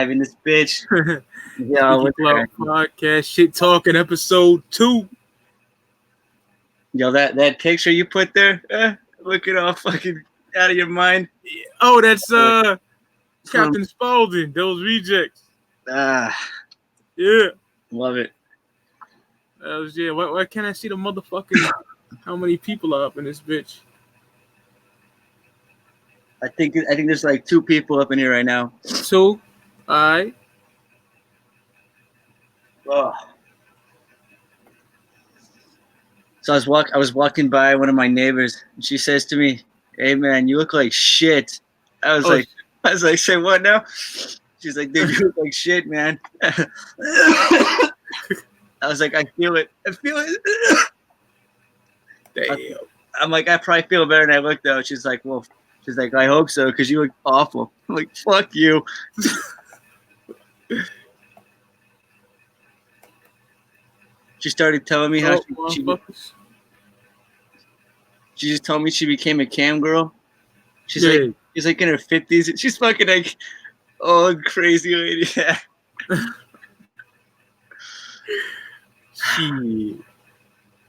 In this bitch. Yo, what's Clout podcast shit talking episode 2. Yo, that picture you put there, looking all fucking out of your mind. Oh, that's Captain Spaulding. Those rejects. Yeah, love it. Yeah. Why can't I see the motherfucking how many people are up in this bitch? I think there's like 2 people up in here right now. 2. Alright. Oh. So I was walking by one of my neighbors, and she says to me, "Hey man, you look like shit." I was like, "Say what now?" She's like, "Dude, you look like shit, man." I was like, "I feel it. Damn. I'm like, "I probably feel better than I look though." She's like, "I hope so, because you look awful." I'm like, "Fuck you." She started telling me how she just told me she became a cam girl. She's like in her 50s. She's fucking like old crazy lady. Shit.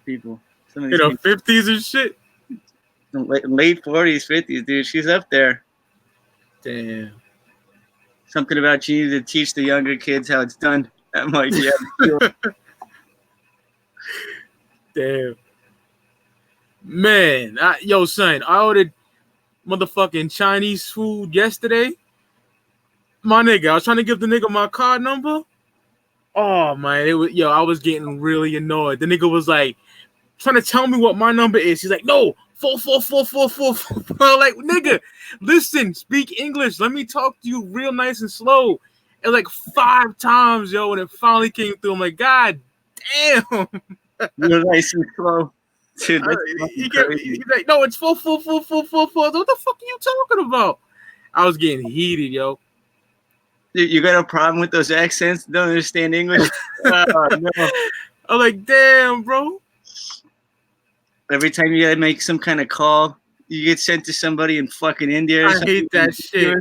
People. Some of these in her 50s and shit. Late 40s, 50s, dude. She's up there. Damn. Something about you need to teach the younger kids how it's done. I'm like, yeah. Damn. Man, yo, son, I ordered motherfucking Chinese food yesterday. My nigga, I was trying to give the nigga my card number. Oh, man, I was getting really annoyed. The nigga was like, trying to tell me what my number is. He's like, no, 4444444. Like, nigga, listen, speak English. Let me talk to you real nice and slow. And like 5 times, yo, when it finally came through, I'm like, God damn. You're nice and slow. Dude, he's like, no, it's 4444444. What the fuck are you talking about? I was getting heated, yo. Dude, you got a problem with those accents? Don't understand English? No. I'm like, damn, bro. Every time you gotta make some kind of call, you get sent to somebody in fucking India. I hate that shit.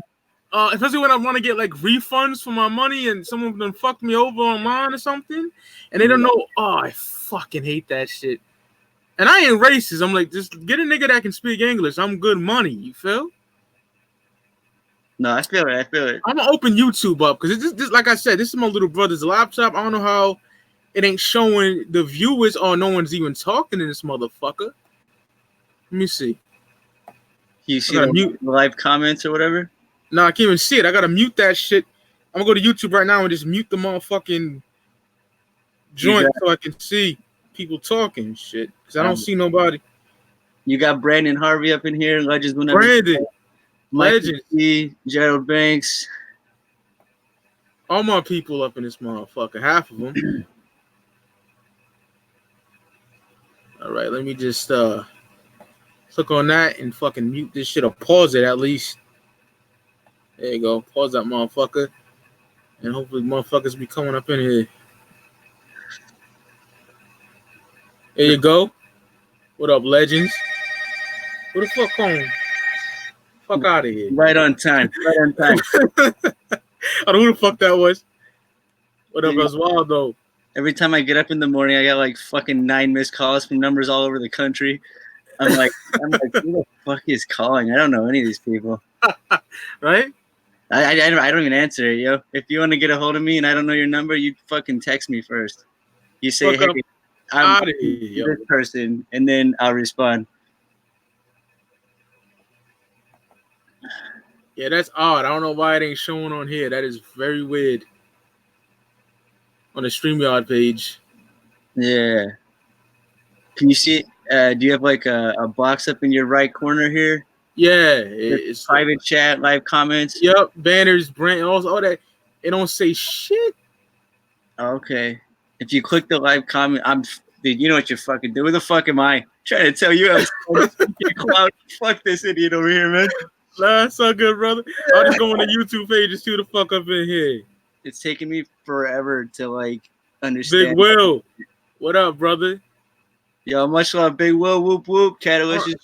Especially when I want to get like refunds for my money and someone done fucked me over online or something, and they don't know. Oh, I fucking hate that shit. And I ain't racist. I'm like, just get a nigga that can speak English. I'm good money. You feel? No, I feel it. I'm gonna open YouTube up because it's just like I said, this is my little brother's laptop. I don't know how it ain't showing the viewers or no one's even talking in this motherfucker. Let me see. You see the live comments or whatever? No, I can't even see it. I gotta mute that shit. I'm gonna go to YouTube right now and just mute the motherfucking joint so I can see people talking and shit. Because I don't see nobody. You got Brandon Harvey up in here. Legends will never. Brandon. Legends. Gerald Banks. All my people up in this motherfucker. Half of them. All right, let me just click on that and fucking mute this shit or pause it at least. There you go. Pause that motherfucker. And hopefully motherfuckers be coming up in here. There you go. What up, legends? Who the fuck home? Fuck out of here. Right on time. I don't know who the fuck that was. What up, Oswaldo? Every time I get up in the morning, I got like fucking 9 missed calls from numbers all over the country. I'm like, who the fuck is calling? I don't know any of these people. Right? I don't even answer it, yo. If you want to get a hold of me and I don't know your number, you fucking text me first. You say, hey, I'm this person, and then I'll respond. Yeah, that's odd. I don't know why it ain't showing on here. That is very weird. On the StreamYard page. Yeah. Can you see it? Do you have like a box up in your right corner here? Yeah. It's private chat, live comments. Yep. Banners, brand, all that. It don't say shit. Okay. If you click the live comment, dude, you know what you're fucking doing. Who the fuck am I? Trying to tell you Clout. Fuck this idiot over here, man. Nah, it's all good, brother. I'll just go on the YouTube page and see who the fuck up in here. It's taken me forever to like understand. Big Will, what up, brother? Yo, much love, Big Will. Whoop whoop. Catalyst,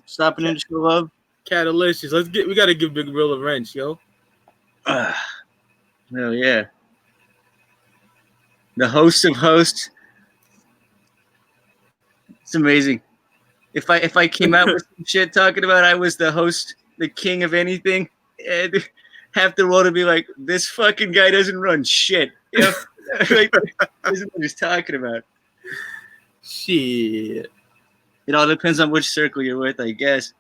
stopping in to show love. Catalyst, we gotta give Big Will a wrench, yo. Oh yeah. The host of hosts. It's amazing. If I came out with some shit talking about I was the host, the king of anything, and half the world would be like, this fucking guy doesn't run shit. You know, like, this is what he's talking about. Shit. It all depends on which circle you're with, I guess.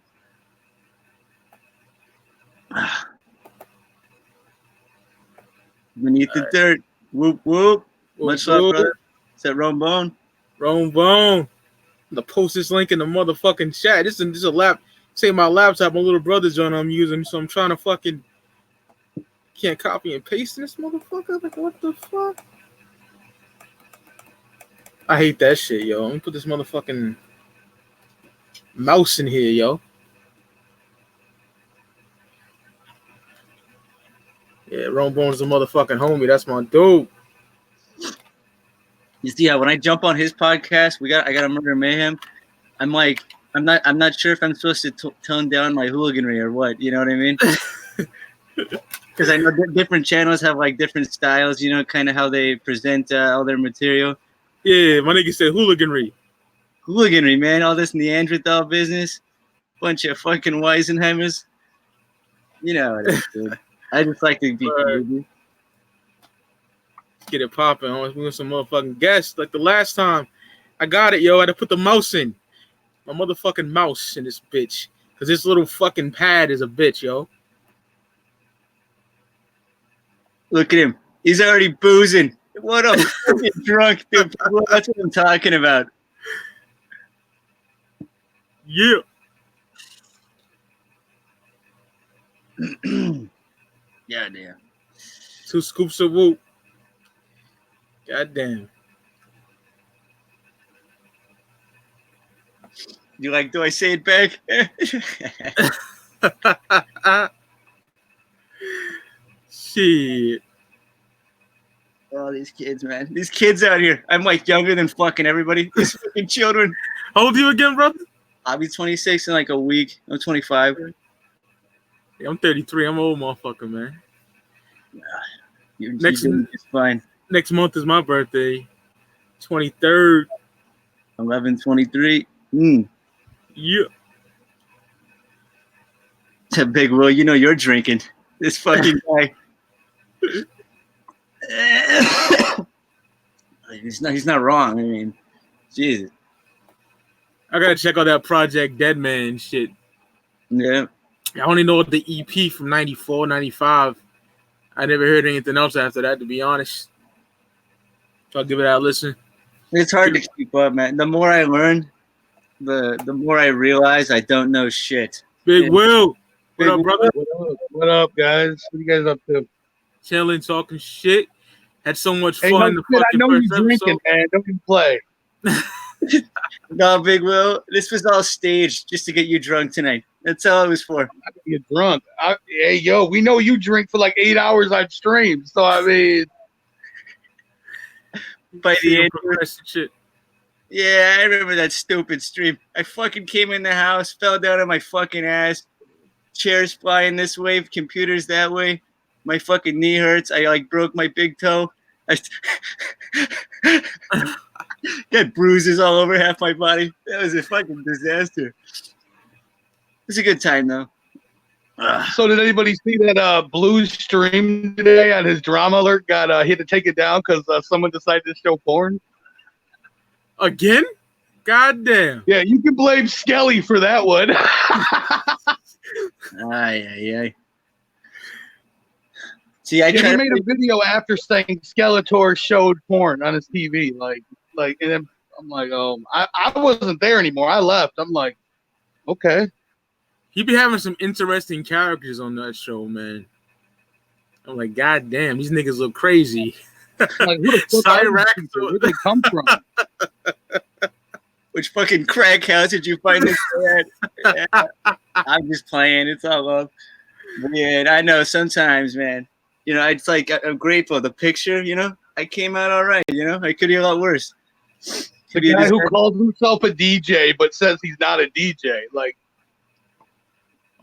Beneath the dirt. Whoop whoop. Much love, brother. Is that Rombone? Rombone. The post this link in the motherfucking chat. This is a my laptop, my little brother's on I'm using, so I'm trying to fucking can't copy and paste this motherfucker. Like what the fuck? I hate that shit, yo. Let me put this motherfucking mouse in here, yo. Yeah, Rombone's a motherfucking homie. That's my dude. You see how when I jump on his podcast, I got a Murder Mayhem. I'm not sure if I'm supposed to tone down my hooliganry or what. You know what I mean? Because I know different channels have like different styles. You know, kind of how they present all their material. Yeah, my nigga said hooliganry. Hooliganry, man. All this Neanderthal business. Bunch of fucking Weisenheimers. You know what it is, dude. I just like to be crazy. Get it popping. I was with some motherfucking guests. Like the last time I got it, yo. I had to put the mouse in. My motherfucking mouse in this bitch. Because this little fucking pad is a bitch, yo. Look at him. He's already boozing. What a fucking drunk dude. That's what I'm talking about. Yeah. Yeah, damn. 2 scoops of whoop. Goddamn. You like, do I say it back? Shit. Oh, these kids, man. These kids out here. I'm like younger than fucking everybody. These fucking children. How old are you again, brother? I'll be 26 in like a week. I'm 25. Yeah, I'm 33. I'm an old motherfucker, man. You're it's fine. Next month is my birthday. 23rd. 11/23. Yeah. Big Will, you know you're drinking. This fucking guy. He's not wrong. I mean, Jesus. I gotta check out that Project Dead Man shit. Yeah. I only know the EP from 94, 95. I never heard anything else after that, to be honest. So I'll give it a listen. It's hard to keep up, man. The more I learn, the more I realize I don't know shit. Big Will. What up, brother? What up, guys? What are you guys up to? Chilling, talking shit. Had so much Hey, fun. no, I know you're drinking, man. Don't even play. No, Big Will. This was all staged just to get you drunk tonight. That's all it was for. I'm not gonna get drunk. Hey, yo, we know you drink for like 8 hours on stream. So, I mean. By the end. Shit. Yeah, I remember that stupid stream. I fucking came in the house, fell down on my fucking ass. Chairs flying this way, computers that way. My fucking knee hurts. I like broke my big toe. I got bruises all over half my body. That was a fucking disaster. It was a good time though. So did anybody see that Blues stream today on his drama alert? He had to take it down because someone decided to show porn. Again? Goddamn. Yeah, you can blame Skelly for that one. Aye. See, he made a video after saying Skeletor showed porn on his TV. Like, and then I'm like, oh, I wasn't there anymore. I left. I'm like, okay. He be having some interesting characters on that show, man. I'm like, God damn, these niggas look crazy. Like, who the fuck where'd they come from? Which fucking crack house did you find this at? Yeah, I'm just playing. It's all love. But yeah, I know sometimes, man. You know, it's like I'm grateful. The picture, you know, I came out all right. You know, I could be a lot worse. The guy who calls himself a DJ but says he's not a DJ, like.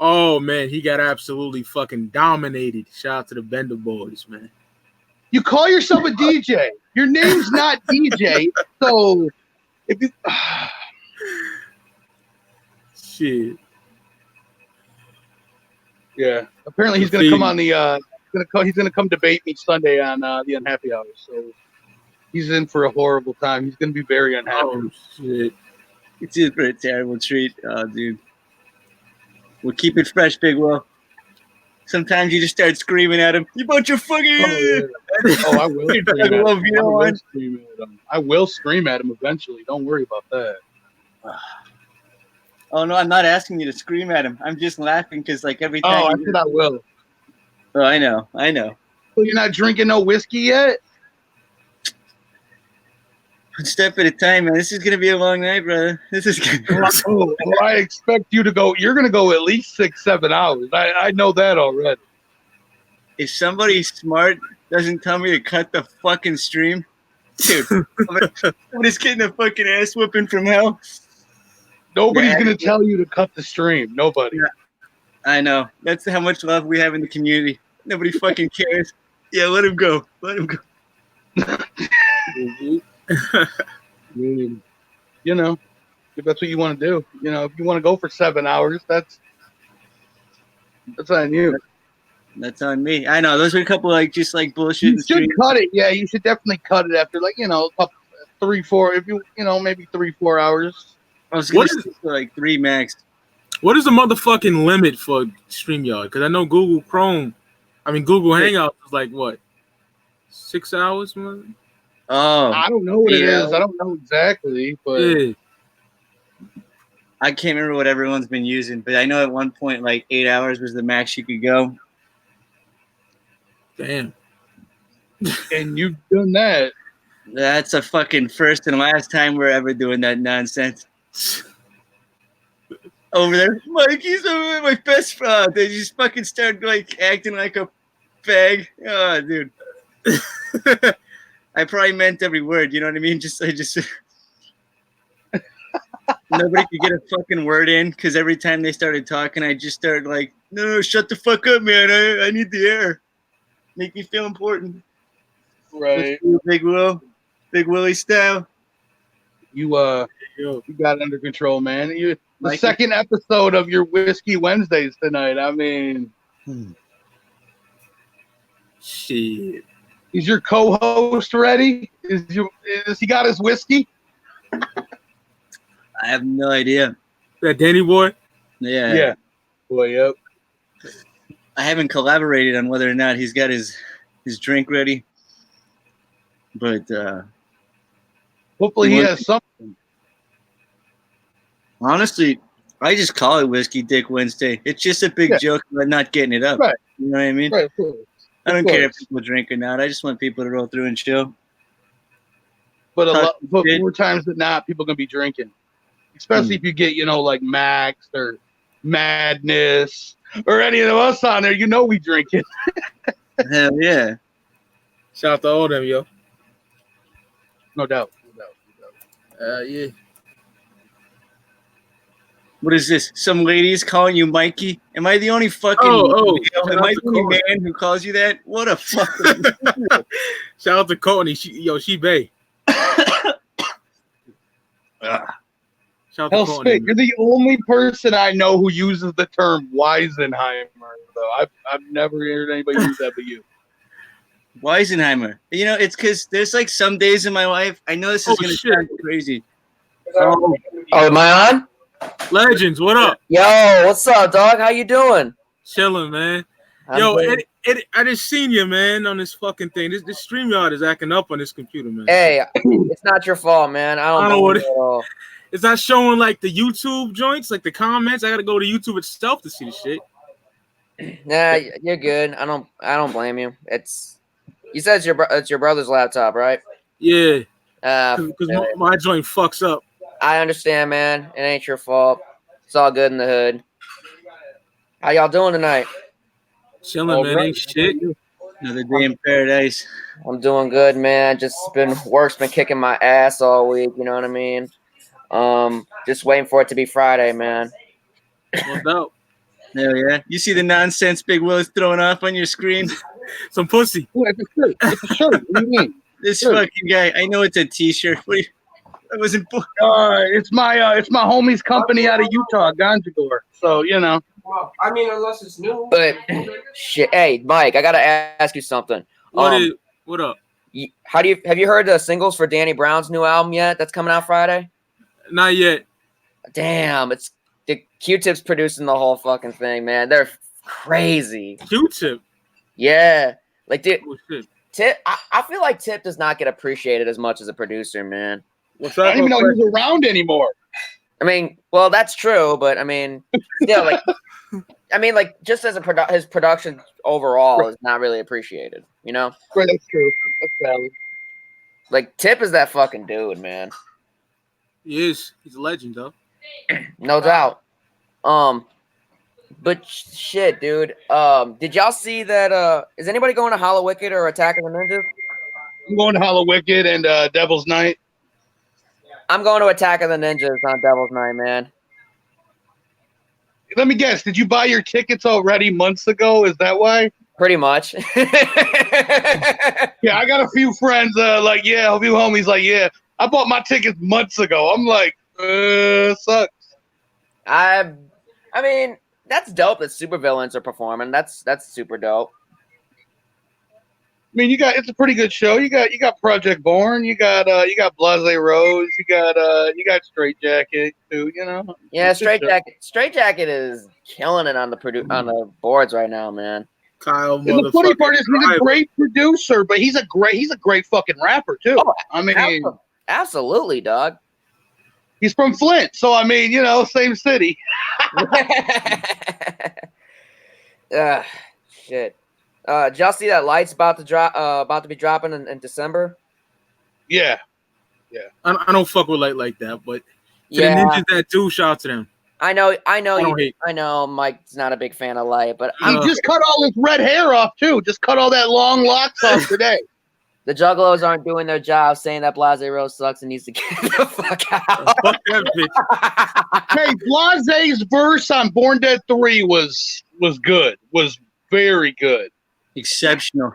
Oh man, he got absolutely fucking dominated. Shout out to the Bender boys, man. You call yourself a DJ. Your name's not DJ. So if you Shit. yeah, apparently he's gonna come on the he's gonna come debate me Sunday on the Unhappy Hour. So he's in for a horrible time. He's gonna be very unhappy. Oh shit. It's in for a terrible treat. Oh, dude. We'll keep it fresh, Big Will. Sometimes you just start screaming at him. You bunch of fucking. Oh, I will scream at him. I will scream at him eventually. Don't worry about that. Oh no, I'm not asking you to scream at him. I'm just laughing because like every time. Oh, I said I will. Oh, I know. So you're not drinking no whiskey yet? One step at a time, man. This is gonna be a long night, brother. This is gonna I expect you to go. You're gonna go at least 6-7 hours. I know that already. If somebody smart doesn't tell me to cut the fucking stream, dude, I'm just getting a fucking ass whooping from hell. Nobody's gonna tell you to cut the stream. Nobody. Yeah, I know. That's how much love we have in the community. Nobody fucking cares. Yeah, let him go. Let him go. You know, if that's what you want to do, you know, if you want to go for 7 hours, that's on you. That's on me. I know. Those are a couple like just like bullshit. You should cut it. Yeah, you should definitely cut it after like, you know, 3, 4. If you know, maybe 3-4 hours. I was gonna say for like 3 max. What is the motherfucking limit for StreamYard? Because I know Google Hangouts is like what, 6 hours, man? Oh, I don't know what it is. I don't know exactly, but yeah. I can't remember what everyone's been using, but I know at one point like 8 hours was the max you could go. Damn. And you've done that. That's a fucking first and last time we're ever doing that nonsense. Over there, Mikey's my best friend. They just fucking start like acting like a fag. Oh, dude. I probably meant every word. You know what I mean? I just nobody could get a fucking word in because every time they started talking, I just started like, no, shut the fuck up, man. I need the air. Make me feel important. Right. Big Will. Big Willie style. You got it under control, man. The second episode of your Whiskey Wednesdays tonight. I mean, shit. Is your co-host ready? Has he got his whiskey? I have no idea. That Danny boy? Yeah. Yeah. Boy, yep. I haven't collaborated on whether or not he's got his drink ready. But hopefully he has something. Honestly, I just call it Whiskey Dick Wednesday. It's just a big joke about not getting it up. Right. You know what I mean? Right. I don't care if people drink or not. I just want people to roll through and chill. But more times than not, people are gonna be drinking. Especially if you get, you know, like Max or Madness or any of us on there, you know we drinking. Hell yeah. Shout out to all them, yo. No doubt. Yeah. What is this? Some ladies calling you Mikey? Am I the only fucking am I the only man who calls you that? What a fucking Shout out to Courtney. She bae. Hellspit, you're the only person I know who uses the term Weisenheimer, though. I've never heard anybody use that but you. Weisenheimer. You know, it's because there's like some days in my life. I know this is going to sound crazy. Oh, am I on? Legends, what up? Yo, what's up, dog? How you doing? Chilling, man. I just seen you, man, on this fucking thing. This StreamYard is acting up on this computer, man. Hey, it's not your fault, man. I don't know what it is. It's not showing like the YouTube joints, like the comments. I gotta go to YouTube itself to see the shit. Nah, you're good. I don't blame you. You said it's your brother's laptop, right? Yeah. Because my joint fucks up. I understand, man. It ain't your fault. It's all good in the hood. How y'all doing tonight? Chilling, man. Ain't shit. Another day in paradise. I'm doing good, man. Work's been kicking my ass all week. You know what I mean? Just waiting for it to be Friday, man. No doubt. Hell yeah. You see the nonsense Big Will is throwing off on your screen? Some pussy. Ooh, it's a shirt. It's a shirt. What do you mean? This Sure. fucking guy. I know it's a T-shirt. I wasn't. It's my homie's company out of Utah, Ganjagor. So Well, I mean, unless it's new. But shit, hey, Mike, I gotta ask you something. What up? Have you heard the singles for Danny Brown's new album yet? That's coming out Friday. Not yet. Damn, it's the Q-Tip's producing the whole fucking thing, man. They're crazy. Q-Tip. Yeah, like dude, Oh, shit. Tip. I feel like Tip does not get appreciated as much as a producer, man. What's I up? don't even know he's around anymore. I mean, well, that's true, but I mean, still, like, like just as his production overall is not really appreciated, you know? Right, that's true. That's valid. Like, Tip is that fucking dude, man. He is. He's a legend, though. No doubt. But shit, dude. Did y'all see that? Is anybody going to Hollow Wicked or Attack of the Ninjas? I'm going to Hollow Wicked and Devil's Night. I'm going to Attack of the Ninjas on Devil's Night, man. Let me guess. Did you buy your tickets already months ago? Is that why? Pretty much. Yeah, I got a few friends. A few homies. Like, yeah, I bought my tickets months ago. I'm like, sucks. I mean, that's dope that supervillains are performing. That's super dope. I mean, it's a pretty good show. You got Project Born. You got Blase Rose. You got Straight Jacket too. Yeah, Straight Jacket is killing it on the boards right now, man. Kyle, And the funny part is he's a great producer, but he's a great fucking rapper too. Oh, I mean, absolutely, dog. He's from Flint, so I mean, same city. Shit. Did y'all see that Light's about to be dropping in December? Yeah. I don't fuck with Light like that, but to Yeah. the ninjas that do, shout out to them. I know. I know. Mike's not a big fan of Light, but He just cut all his red hair off too. Just cut all that long locks off today. the Juggalos aren't doing their job, saying that Blase Rose sucks and needs to get the fuck out. Fuck that bitch. Hey, Blase's verse on Born Dead 3 was good. Was very good. Exceptional.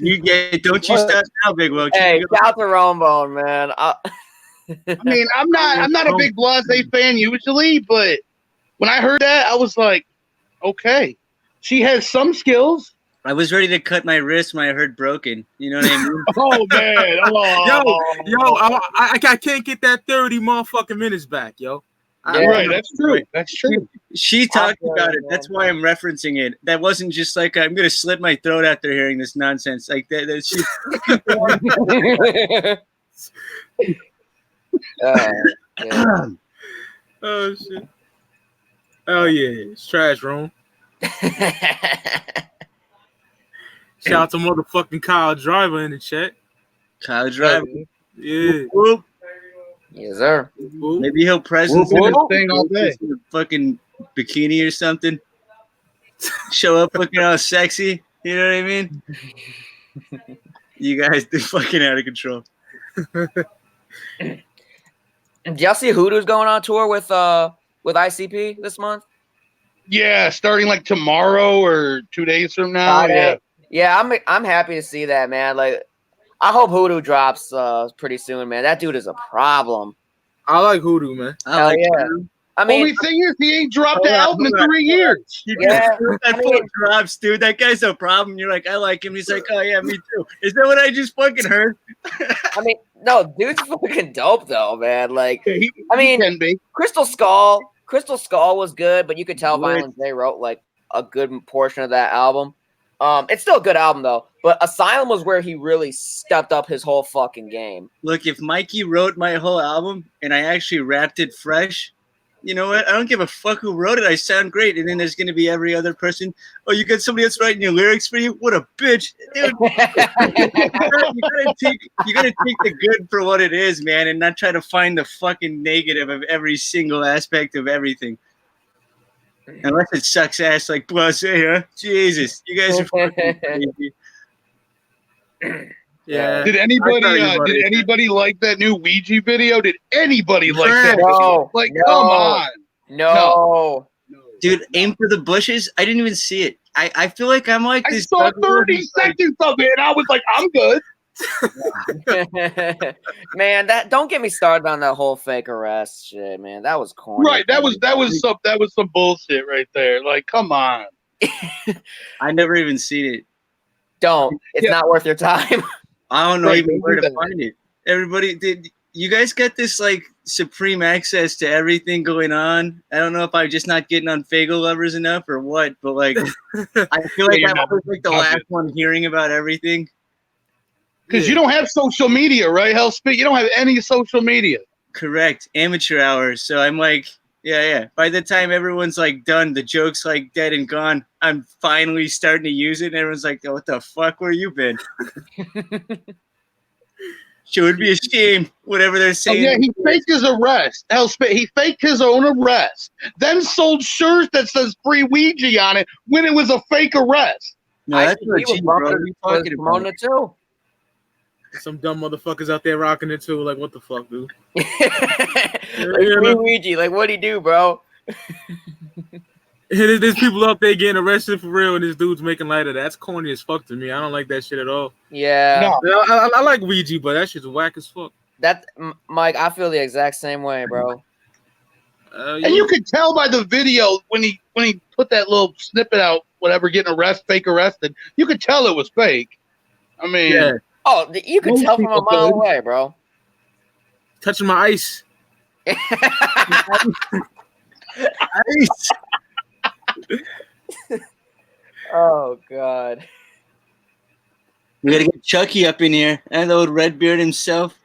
Don't you stop now, Big Will. Hey, shout to Rombone, man. I mean, I'm not a big Blase fan usually, but when I heard that, I was like, okay, she has some skills. I was ready to cut my wrist when I heard broken. You know what I mean? Oh man! Oh. I can't get that 30 motherfucking minutes back, yo. Yeah. Right, that's true. That's true. She talked about it. man. That's why I'm referencing it. That wasn't just like I'm gonna slit my throat after hearing this nonsense. Like that she. Yeah. Oh shit. Oh yeah, it's trash room. Shout out to motherfucking Kyle Driver in the chat. Kyle Driver. Yeah. Whoop. Yes, sir. Whoop. Maybe he'll presence Whoop, in whoop. Thing all day. a fucking bikini or something. Show up looking all sexy. You know what I mean? You guys are fucking out of control. Did y'all see Hoodoo's going on tour with ICP this month? Yeah, starting like tomorrow or 2 days from now. Friday. Yeah, I'm happy to see that, man. Like, I hope Hoodoo drops pretty soon, man. That dude is a problem. I like Hoodoo, man. I like yeah. him. I mean, Only thing is, he ain't dropped Hold an on, album in hold on. 3 years. Yeah, That I mean- drops, dude. That guy's a problem. You're like, I like him. He's like, oh yeah, me too. Is that what I just fucking heard? I mean, no, dude's fucking dope though, man. Like, He mean- can be. Crystal Skull was good, but you could tell Right. Violent J wrote like a good portion of that album. It's still a good album though, but Asylum was where he really stepped up his whole fucking game. Look, if Mikey wrote my whole album and I actually rapped it fresh, you know what? I don't give a fuck who wrote it. I sound great. And then there's gonna be every other person. Oh, you got somebody else writing your lyrics for you? What a bitch, dude! you gotta take the good for what it is, man, and not try to find the fucking negative of every single aspect of everything. Unless it sucks ass like Blase, huh? Jesus, you guys are fucking crazy. Yeah. Did I tell you about anybody it. anybody like that new Ouija video? Did anybody like Trash. that? No, Like, no. come on. No. Dude, aim for the bushes. I didn't even see it. I feel like I'm like I this. saw 30 seconds of it, and I was like, I'm good. Man, don't get me started on that whole fake arrest shit, man. That was corny. Right, that was some bullshit right there. Like, come on. I never even seen it. Don't. It's not worth your time. I don't know Right, even where to find it. Everybody, did you guys get this like supreme access to everything going on? I don't know if I'm just not getting on Fagel lovers enough or what, but like I feel like I'm always like the last one hearing about everything. Because you don't have social media, right? Hellspit, you don't have any social media. Correct. Amateur hours. So I'm like, yeah. By the time everyone's like done, the joke's like dead and gone, I'm finally starting to use it. And everyone's like, oh, what the fuck? Where you been? Should be a shame, whatever they're saying. Oh, yeah, he faked his arrest. Hellspit, he faked his own arrest. Then sold shirts that says free Ouija on it when it was a fake arrest. No, that's not cheap, bro. What are you talking about? It too. Some dumb motherfuckers out there rocking it too. Like, what the fuck, dude? Free Ouija. Like, what'd he do, bro? There's people out there getting arrested for real, and this dude's making light of that. That's corny as fuck to me. I don't like that shit at all. Yeah. No. I like Ouija, but that shit's whack as fuck. Mike, I feel the exact same way, bro. And you could tell by the video when he put that little snippet out, whatever, getting fake arrested, you could tell it was fake. I mean, yeah. Oh, you could tell from a mile away, bro. Touching my ice. Ice. Oh God. We gotta get Chucky up in here. And the old Redbeard himself.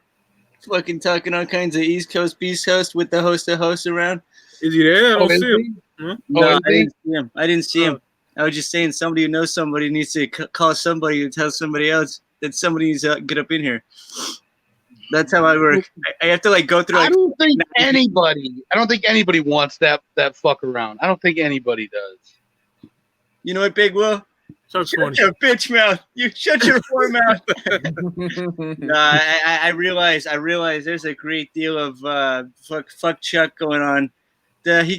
Fucking talking all kinds of East Coast, Beast Coast with the host around. Is he there? I don't see him. Huh? No, I didn't see him. I didn't see him. I was just saying somebody who knows somebody needs to call somebody to tell somebody else that somebody needs to get up in here. That's how I work. I have to like go through. Like, I don't think anybody wants that fuck around. I don't think anybody does. You know what, Big Will? Shut your bitch mouth. You shut your whore mouth. I realize there's a great deal of fuck Chuck going on. He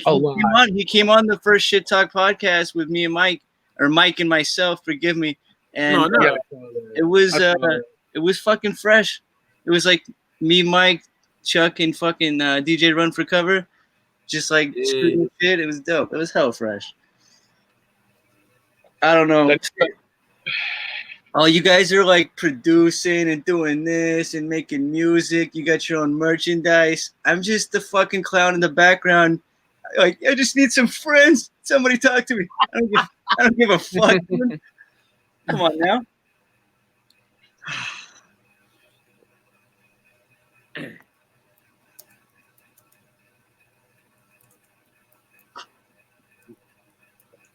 came on the first Shit Talk podcast with me and Mike, or Mike and myself. Forgive me. And it was fucking fresh. It was like me, Mike, Chuck, and fucking DJ Run for Cover, just like screaming shit. It was dope. It was hell fresh. I don't know. Oh, you guys are like producing and doing this and making music. You got your own merchandise. I'm just the fucking clown in the background. Like, I just need some friends. Somebody talk to me. I don't give a fuck. Come on now.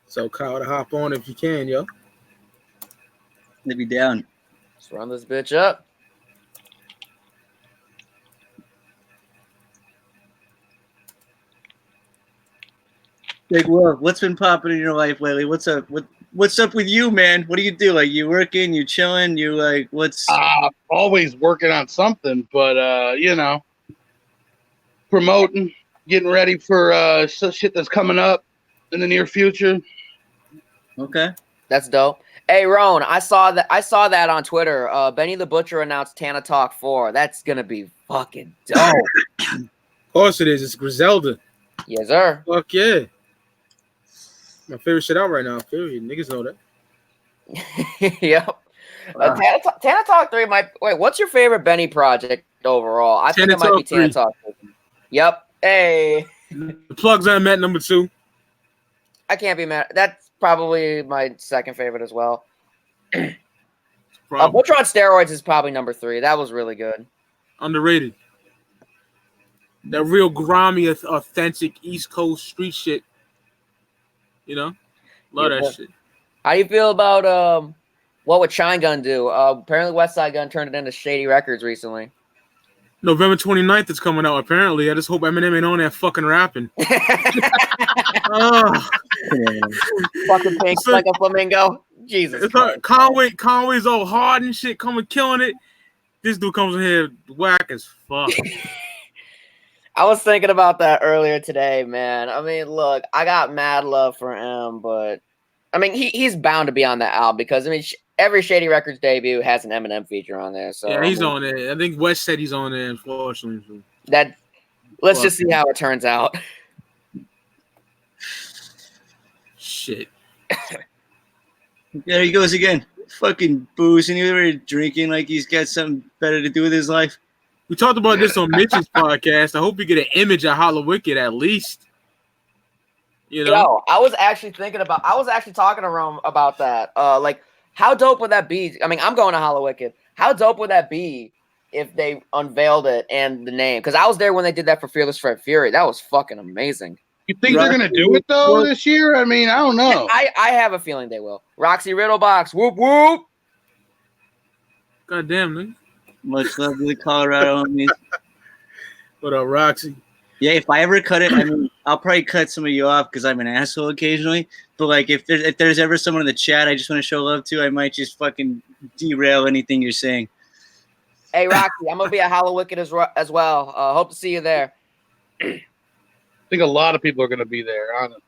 So, Kyle, to hop on if you can, yo. Let me down. Let's run this bitch up. Big Will, what's been popping in your life lately? What's up? What's up with you, man? What do you do? Like, you working? You chilling? You like what's? Always working on something, but promoting, getting ready for shit that's coming up in the near future. Okay, that's dope. Hey, Ron, I saw that on Twitter. Benny the Butcher announced Tana Talk 4. That's gonna be fucking dope. Of course it is. It's Griselda. Yes, sir. Fuck yeah. My favorite shit out right now. Period. Niggas know that. Yep. Tana Talk 3 might. Wait, what's your favorite Benny project overall? I think it might be Tana Talk 3. Yep. Hey. The Plugs I met number 2. I can't be mad. That's probably my second favorite as well. Butcher on Steroids is probably number 3. That was really good. Underrated. That real grimy, authentic East Coast street shit. You know? Love that shit. How do you feel about what would Shine Gun do? Apparently Westside Gun turned it into Shady Records recently. November 29th is coming out, apparently. I just hope Eminem ain't on that fucking rapping. Fucking pink like a flamingo. Jesus. Conway's all hard and shit, killing it. This dude comes in here whack as fuck. I was thinking about that earlier today, man. I mean, look, I got mad love for M, but I mean, he's bound to be on that album because I mean, every Shady Records debut has an Eminem feature on there. So yeah, he's on there. I think West said he's on there. Unfortunately, let's just see how it turns out. Shit. There he goes again. Fucking boozing. He was drinking like he's got something better to do with his life. We talked about this on Mitch's podcast. I hope you get an image of Hollow Wicked at least. You know? Yo, I was actually talking to Rome about that. Like, how dope would that be? I mean, I'm going to Hollow Wicked. How dope would that be if they unveiled it and the name? Because I was there when they did that for Fearless Fred Fury. That was fucking amazing. You think they're gonna do it though this year? I mean, I don't know. I have a feeling they will. Roxy Riddlebox, whoop whoop. God damn, nigga. Much love to the Colorado homies. What up, Roxy? Yeah, if I ever cut it, I mean, I'll probably cut some of you off because I'm an asshole occasionally. But like, if there's ever someone in the chat I just want to show love to, I might just fucking derail anything you're saying. Hey, Roxy, I'm gonna be at Hollow Wicked as well. Hope to see you there. I think a lot of people are gonna be there, honestly.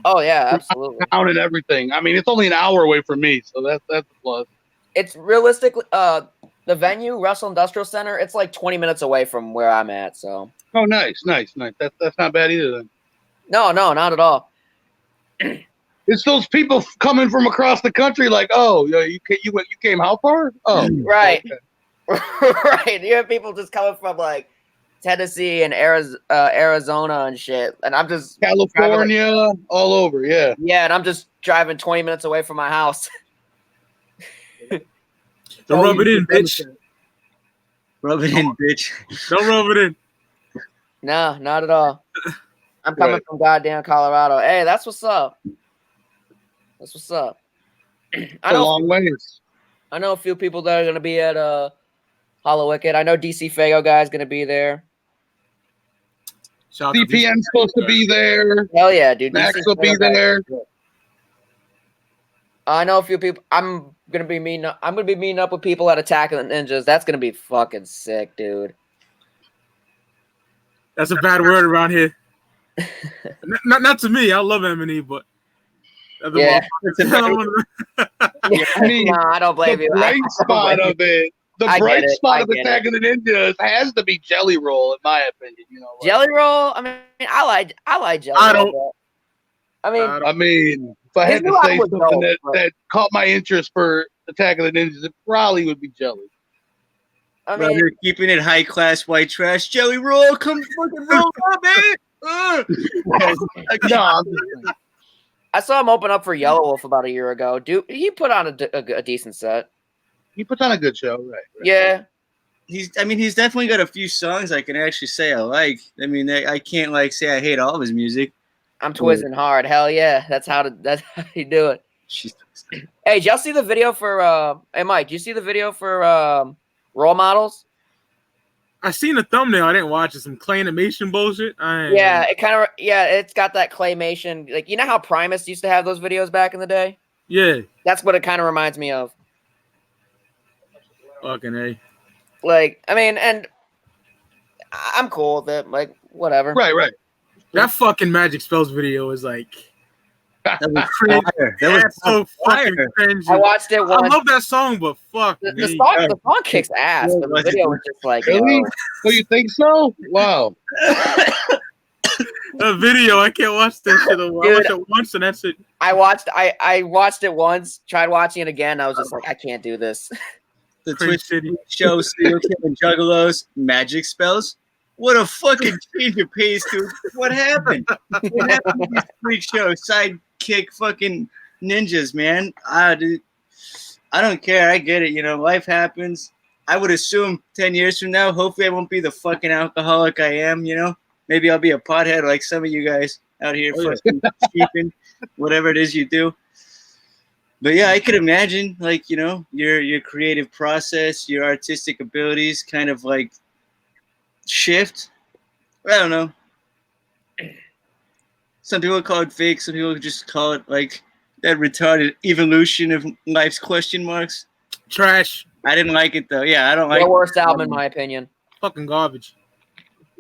Oh yeah, absolutely. Town and everything. I mean, it's only an hour away from me, so that's a plus. It's realistically the venue, Russell Industrial Center, it's like 20 minutes away from where I'm at. So. Oh, nice. That's not bad either. Then. No, not at all. It's those people coming from across the country, like, oh, you came how far? Oh, right, okay. right. You have people just coming from like Tennessee and Arizona and shit, and I'm just California, all over, yeah. Yeah, and I'm just driving 20 minutes away from my house. Don't rub it in, bitch. Rub it in, bitch. Don't rub it in. No, not at all. I'm coming from goddamn Colorado. Hey, that's what's up. That's what's up. I know a long ways. I know a few people that are gonna be at Hollow Wicked. I know DC Fago guy's gonna be there. DPN's supposed to be there. Hell yeah, dude. Max will be there. I know a few people. I'm gonna be meeting up with people at Attack of the Ninjas. That's gonna be fucking sick, dude. That's a bad word around here. not to me. I love M&E, but yeah. I mean, no, I don't blame you. The bright spot of it. The bright spot of Attack of the Ninjas has to be Jelly Roll, in my opinion. You know, like, Jelly Roll. I mean, I like Jelly Roll. I mean, if I had to say something that caught my interest for Attack of the Ninjas, it probably would be Jelly. I mean, you're keeping it high class, white trash. Jelly Roll, come fucking roll up, man. No, I saw him open up for Yellow Wolf about a year ago. Dude, he put on a decent set. He puts on a good show, right? Yeah. He's definitely got a few songs I can actually say I like. I mean, I can't like say I hate all of his music. I'm twisting hard. Hell yeah. That's how you do it. Hey, did y'all see the video for hey Mike, did you see the video for Role Models? I seen the thumbnail. I didn't watch it. Some claymation bullshit. Yeah, it's got that claymation. Like, you know how Primus used to have those videos back in the day? Yeah. That's what it kind of reminds me of. Fucking A. Like, I mean, and I'm cool with it. Like, whatever. Right. That fucking Magic Spells video is like that was fire. That was so fucking cringy. I watched it once. I love that song, but fuck the song kicks ass, but the video was just like, really? Oh, you think so? Wow. The video, I can't watch that shit. I watched it once and that's it. I watched it once, tried watching it again. I was just like, I can't do this. The Twitch City show, Serial Killing Juggalos, Magic Spells. What a fucking change of pace, dude. What happened? What happened to these freak show sidekick fucking ninjas, man? Dude, I don't care. I get it. You know, life happens. I would assume 10 years from now, hopefully I won't be the fucking alcoholic I am, you know? Maybe I'll be a pothead like some of you guys out here fucking cheaping, whatever it is you do. But yeah, I could imagine, like, you know, your creative process, your artistic abilities kind of like shift. I don't know. Some people call it fake. Some people just call it like that retarded evolution of life's question marks. Trash. I didn't like it though. Yeah, I don't like the worst album in my opinion. Fucking garbage.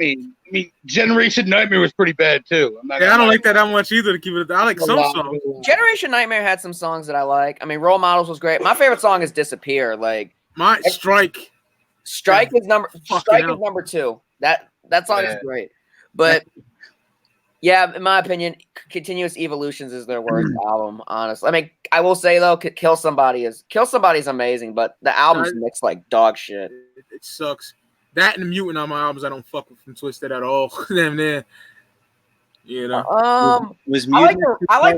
mean, Generation Nightmare was pretty bad too. I don't like that much either. To keep it, I like some songs. Generation Nightmare had some songs that I like. I mean, Role Models was great. My favorite song is Disappear. Like my Strike. Strike is number 2. That song is great. But yeah, in my opinion, Continuous Evolutions is their worst album, honestly. I mean, I will say though, Kill Somebody is amazing, but the album's mixed like dog shit. It sucks. That and the Mutant on my albums, I don't fuck with from Twisted at all. Damn there. You know. I like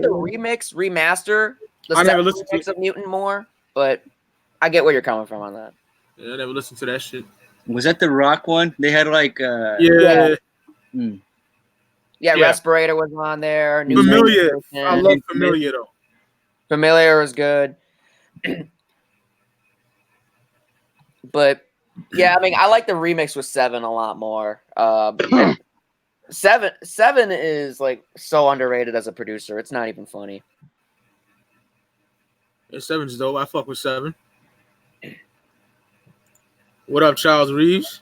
the remix, remaster. I never listened to of Mutant more, but I get where you're coming from on that. Yeah, I never listened to that shit. Was that the rock one? They had like Yeah, Respirator was on there. Familiar. I love Familiar though. Familiar was good. But yeah, I mean, I like the remix with 7 a lot more. 7 is like so underrated as a producer. It's not even funny. Yeah, 7's dope. I fuck with 7. What up, Charles Reeves?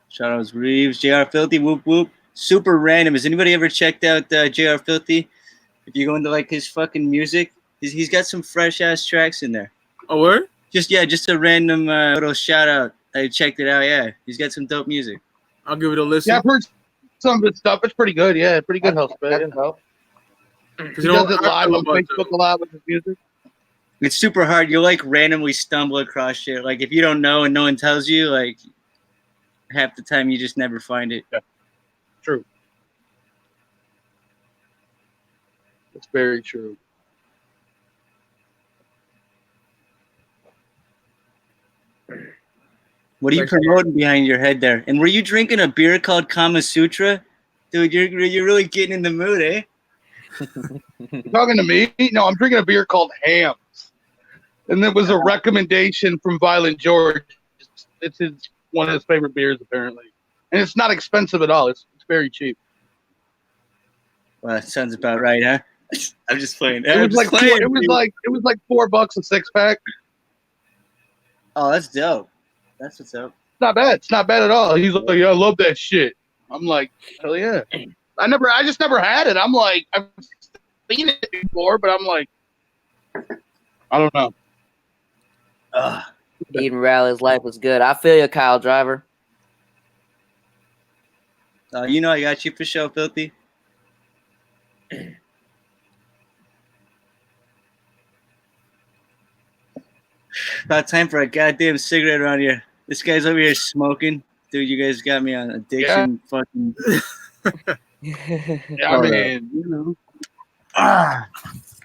Charles Reeves, JR Filthy, whoop whoop. Super random. Has anybody ever checked out JR Filthy? If you go into like his fucking music, he's got some fresh ass tracks in there. Oh, word? Just a random little shout out. I checked it out. Yeah, he's got some dope music. I'll give it a listen. Yeah, I've heard some of his stuff. It's pretty good. Yeah, pretty good. House band. He does it live on Facebook a lot with his music. It's super hard. You'll like randomly stumble across shit. Like if you don't know and no one tells you, like half the time you just never find it. Yeah. True. It's very true. What are you promoting behind your head there? And were you drinking a beer called Kama Sutra? Dude, you're really getting in the mood, eh? Talking to me? No, I'm drinking a beer called Hams. And it was a recommendation from Violent George. It's one of his favorite beers, apparently. And it's not expensive at all. It's very cheap. Well, that sounds about right, huh? I'm just playing. It was like $4 a 6-pack. Oh, that's dope. That's what's up. Not bad. It's not bad at all. He's like, yeah, I love that shit. I'm like, hell yeah. I just never had it. I'm like, I've seen it before, but I'm like, I don't know. Eden Rally's life was good. I feel you, Kyle Driver. You know I got you for sure, Filthy. About time for a goddamn cigarette around here. This guy's over here smoking. Dude, you guys got me on addiction. Yeah. Fucking. Yeah, I mean, you know.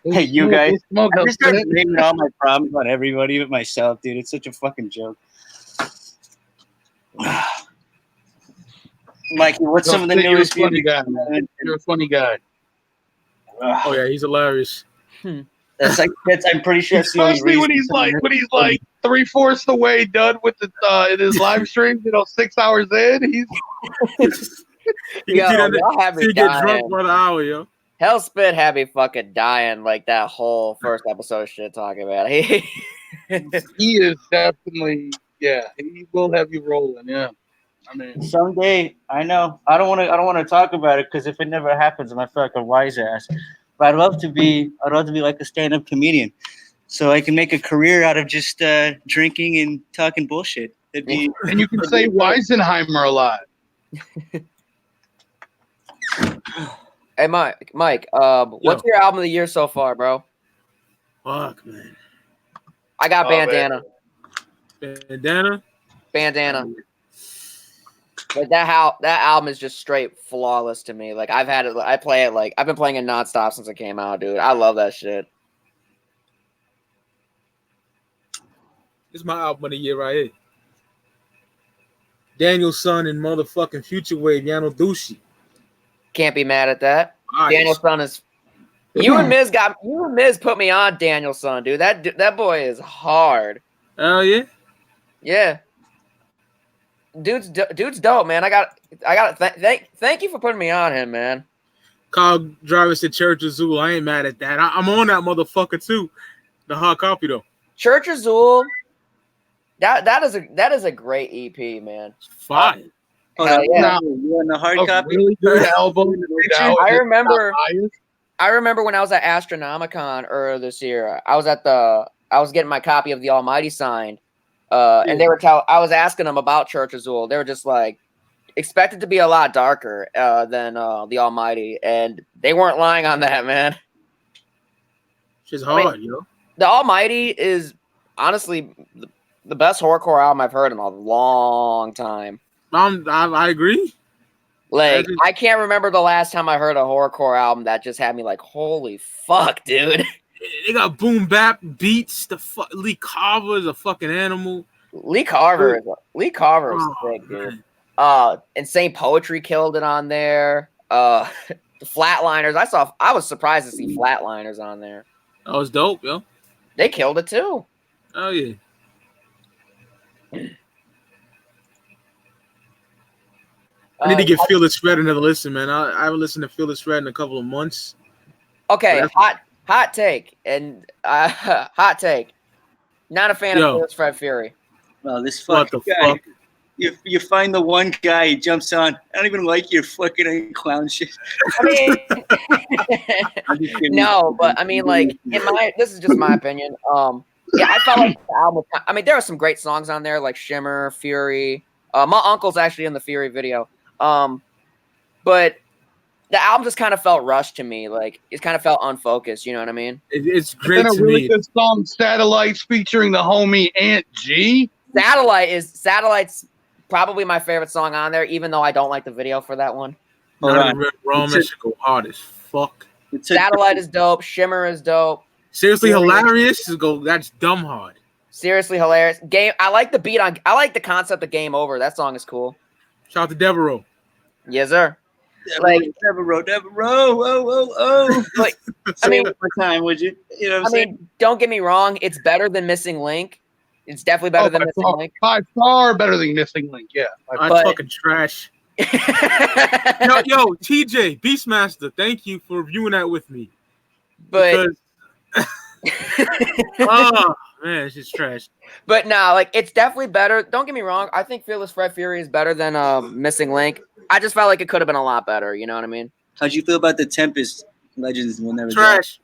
Hey, you guys. I just started blaming all my problems on everybody but myself, dude. It's such a fucking joke. Mikey, what's some of the newest funny guy, man. You're a funny guy. Oh yeah, he's hilarious. That's I'm pretty sure. Especially when he's like 3/4 the way done with the in his live stream. 6 hours in, he's. You get drunk by the hour, yo. Hellspit had me fucking dying like that whole first episode shit talking about it. He is definitely, yeah. He will have you rolling, yeah. I mean, someday, I know. I don't want to talk about it because if it never happens, I'm a fucking wise ass. But I'd love to be like a stand-up comedian, so I can make a career out of just drinking and talking bullshit. And you can say Weisenheimer a lot. Hey, Mike. What's your album of the year so far, bro? Fuck, man. I got Bandana. Man. Bandana. Like that album is just straight flawless to me. Like I've been playing it nonstop since it came out, dude. I love that shit. This is my album of the year right here. Daniel's son and motherfucking Future Wave, Yano Dushi. Can't be mad at that. Nice. Daniel's son is. You and Miz put me on Daniel's son, dude. That boy is hard. Oh yeah. Yeah. Dude's dope, man. I got. Thank you for putting me on him, man. Kyle Driver said Church of Zool. I ain't mad at that. I'm on that motherfucker too. The hard copy though. Church of Zool. That is a great EP, man. Fine. Hell yeah. You on the hard A copy? really good album. I remember when I was at Astronomicon earlier this year. I was getting my copy of The Almighty signed, and I was asking them about Church Azul. They were just like, expect it to be a lot darker than The Almighty, and they weren't lying on that, man. Shit's hard, yo. The Almighty is honestly the best horrorcore album I've heard in a long time. I agree. Like, I can't remember the last time I heard a horrorcore album that just had me like, holy fuck, dude. They got boom bap beats. Lee Carver is a fucking animal. Lee Carver is sick, dude. Insane Poetry killed it on there. The Flatliners, I was surprised to see Flatliners on there. That was dope, yo. They killed it too. Oh yeah. I need to get Feel the Shred another listen, man. I haven't listened to Feel the Shred in a couple of months. Okay, hot take. Hot take. Not a fan of Feel the Shred Fury. Well, this fucking guy. Fuck? You find the one guy, he jumps on. I don't even like your fucking clown shit. I mean, no, but I mean, like, this is just my opinion. Yeah, I felt like the album. I mean, there are some great songs on there, like Shimmer, Fury. My uncle's actually in the Fury video. But the album just kind of felt rushed to me. Like, it kind of felt unfocused. You know what I mean? It's great to me. A really good song, Satellites, featuring the homie Aunt G. Satellite's probably my favorite song on there, even though I don't like the video for that one. Roman should go hard as fuck. Satellite is dope. Shimmer is dope. Seriously hilarious. That's dumb hard. Seriously hilarious. I like the beat on. I like the concept of Game Over. That song is cool. Shout out to Devereaux. Yes, sir. Devereaux. Oh. Like, I mean, one more time, would you? You know what I'm saying? Mean, don't get me wrong. It's better than Missing Link. It's definitely better than Missing Link. By far better than Missing Link. Yeah. That's fucking trash. yo, TJ Beastmaster, thank you for reviewing that with me. But oh man, it's just trash. But nah, like, it's definitely better. Don't get me wrong. I think Fearless Fred Fury is better than Missing Link. I just felt like it could have been a lot better. You know what I mean? How'd you feel about the Tempest Legends one that was trash?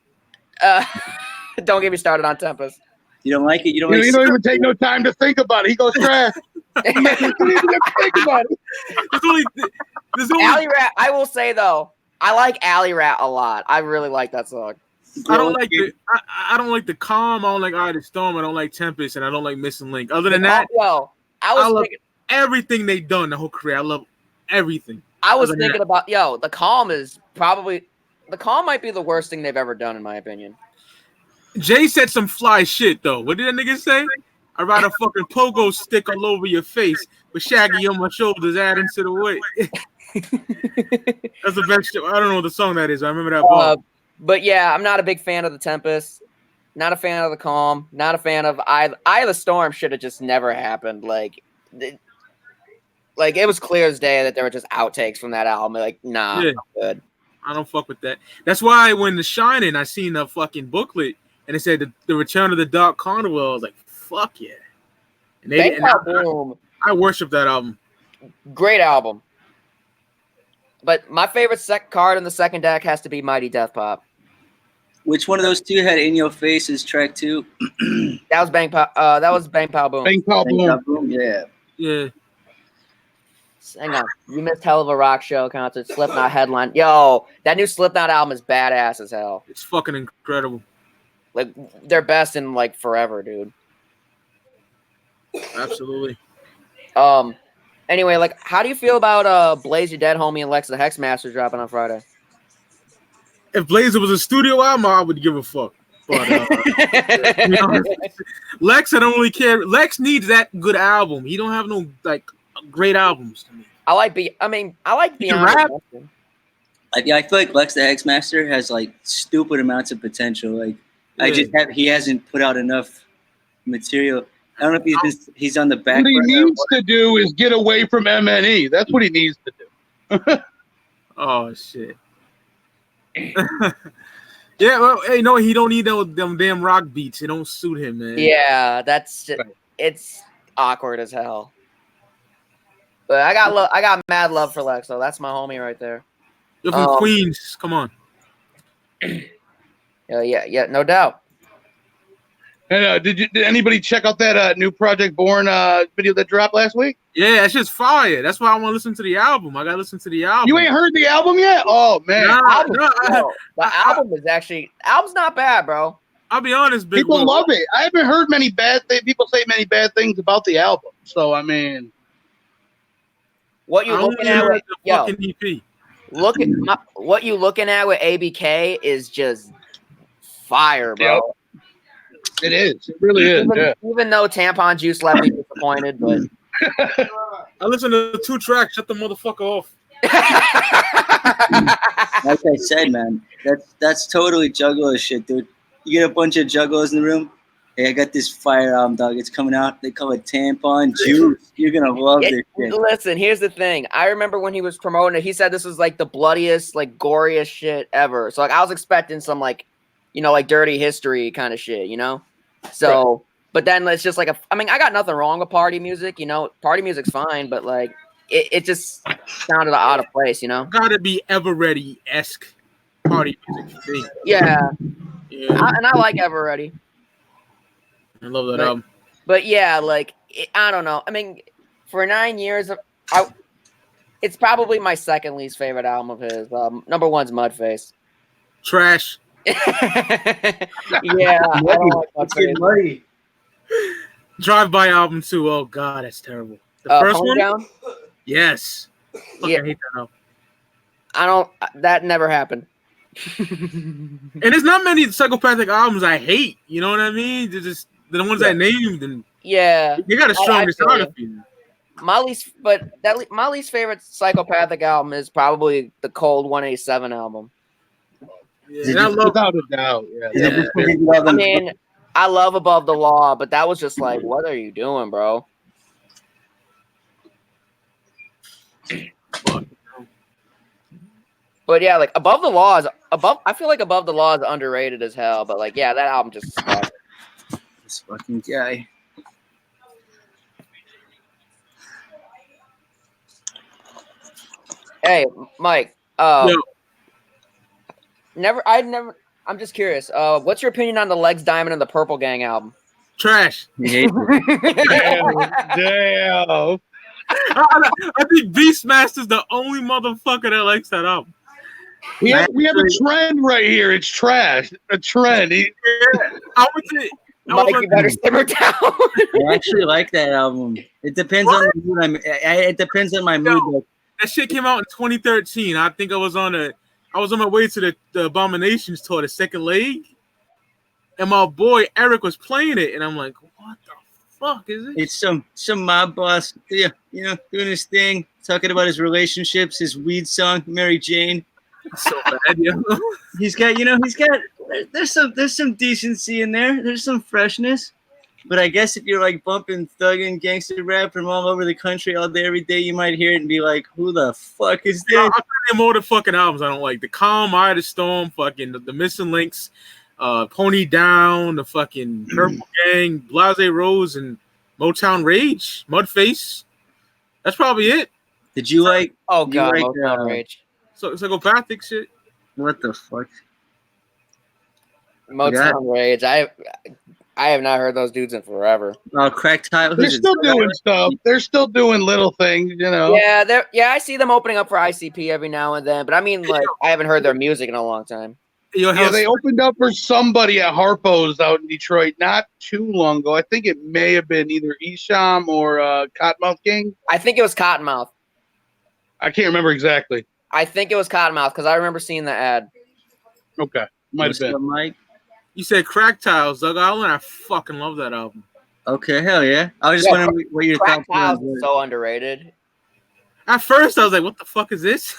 Don't get me started on Tempest. You don't like it? You don't even take no time to think about it. He goes trash. Think about it. There's only Alley Rat. I will say though, I like Alley Rat a lot. I really like that song. I don't like I don't like the Calm. I don't like Eye of the Storm. I don't like Tempest, and I don't like Missing Link. Other than that, I love everything they've done the whole career. I love everything. I was thinking about the Calm might be the worst thing they've ever done in my opinion. Jay said some fly shit though. What did that nigga say? I ride a fucking pogo stick all over your face with Shaggy on my shoulders, adding to the weight. That's the best shit. I don't know what the song that is. I remember that bar. But yeah, I'm not a big fan of the Tempest. Not a fan of the Calm. Not a fan of Eye of the Storm. Should have just never happened. Like it was clear as day that there were just outtakes from that album. Like, nah, not good. I don't fuck with that. That's why when The Shining, I seen the fucking booklet and it said the Return of the Dark Carnival. I was like, fuck yeah. And I worship that album. Great album. But my favorite card in the second deck has to be Mighty Death Pop. Which one of those two had In Your Face as track 2? That was Bang Pow Boom. Bang Pow Boom. Yeah. Yeah. Hang on. You missed Hell of a Rock Show concert, Slipknot headline. Yo, that new Slipknot album is badass as hell. It's fucking incredible. Like, they're best in, like, forever, dude. Absolutely. Anyway, like, how do you feel about Blaze Your Dead Homie and Lex the Hexmaster dropping on Friday? If Blazer was a studio album, I would give a fuck. But Lex, I don't really care. Lex needs that good album. He don't have no like great albums to me. I like Beyond. I feel like Lex the Hexmaster has like stupid amounts of potential. Like he hasn't put out enough material. I don't know if he's on the back. What he needs to do is get away from MNE. That's what he needs to do. Oh shit. Yeah, well, hey, no, he don't need them damn rock beats. It don't suit him, man. Yeah, it's awkward as hell. But I got mad love for Lex, so that's my homie right there. You're from Queens. Come on. Yeah, no doubt. And did anybody check out that new Project Born video that dropped last week? Yeah, that's just fire. That's why I want to listen to the album. I gotta listen to the album. You ain't heard the album yet? Oh man, The album is album's not bad, bro. I'll be honest, big people love it. I haven't heard many bad things. People say many bad things about the album. So I mean, what you looking at with fucking EP? What you looking at with ABK is just fire, bro. Yep. It is. It really is. Even though Tampon Juice left me disappointed, but I listened to 2 tracks. Shut the motherfucker off. Like I said, man, that's totally juggler shit, dude. You get a bunch of jugglers in the room. Hey, I got this fire album, dog. It's coming out. They call it Tampon Juice. You're gonna love this shit. Listen, here's the thing. I remember when he was promoting it, he said this was like the bloodiest, like goriest shit ever. So like I was expecting some like, like dirty history kind of shit, So, right. But then it's just like I got nothing wrong with party music, Party music's fine, but like it just sounded out of place, Gotta be Ever Ready-esque party music thing. Yeah. And I like Ever Ready. I love that album. But yeah, like I don't know. For 9 years, it's probably my second least favorite album of his. Number one's Mudface. Trash. Yeah, I don't like Mudface. Drive-By album 2. Oh god, that's terrible. The first one. Down? Yes. I hate that album. That never happened. And there's not many psychopathic albums I hate. You know what I mean? They're just the ones I named, and they got a strong discography. My least favorite psychopathic album is probably the Cold 187 album. Yeah, without a doubt. Yeah. I love Above the Law, but that was just like, what are you doing, bro? But yeah, like Above the Law is I feel like Above the Law is underrated as hell. But like, yeah, that album just sucks. This fucking guy. Hey, Mike. I'm just curious. What's your opinion on the Legs Diamond and the Purple Gang album? Trash. Damn. I think Beastmaster's the only motherfucker that likes that album. We have a trend right here. It's trash. A trend. I would say, Mike, you better simmer down. I actually like that album. It depends on the mood. It depends on my mood. That shit came out in 2013. I think I was on my way to the Abominations tour, the second leg, and my boy Eric was playing it, and I'm like, what the fuck is it? It's some mob boss, doing his thing, talking about his relationships, his weed song, Mary Jane. It's so bad, He's got there's some decency in there. There's some freshness. But I guess if you're like bumping thuggin' gangster rap from all over the country all day, every day, you might hear it and be like, who the fuck is this? I'll tell you more the fucking albums I don't like. The Calm, Eye of the Storm, fucking the Missing Links, Pony Down, the fucking Purple Gang, Blase Rose, and Motown Rage, Mudface. That's probably it. Did you like? Oh god, Motown Rage. So psychopathic shit. What the fuck? Motown Rage. I have not heard those dudes in forever. Crack Tile. They're still doing stuff. They're still doing little things, Yeah, I see them opening up for ICP every now and then, but I haven't heard their music in a long time. Yeah, they opened up for somebody at Harpo's out in Detroit not too long ago. I think it may have been either Esham or Cottonmouth King. I think it was Cottonmouth. I can't remember exactly. I think it was Cottonmouth because I remember seeing the ad. Okay, might have been. Mike? You said Crack Tiles, Doug Allen. I fucking love that album. Okay, hell yeah. I was just wondering what your Crack Tiles is so underrated. At first, I was like, what the fuck is this?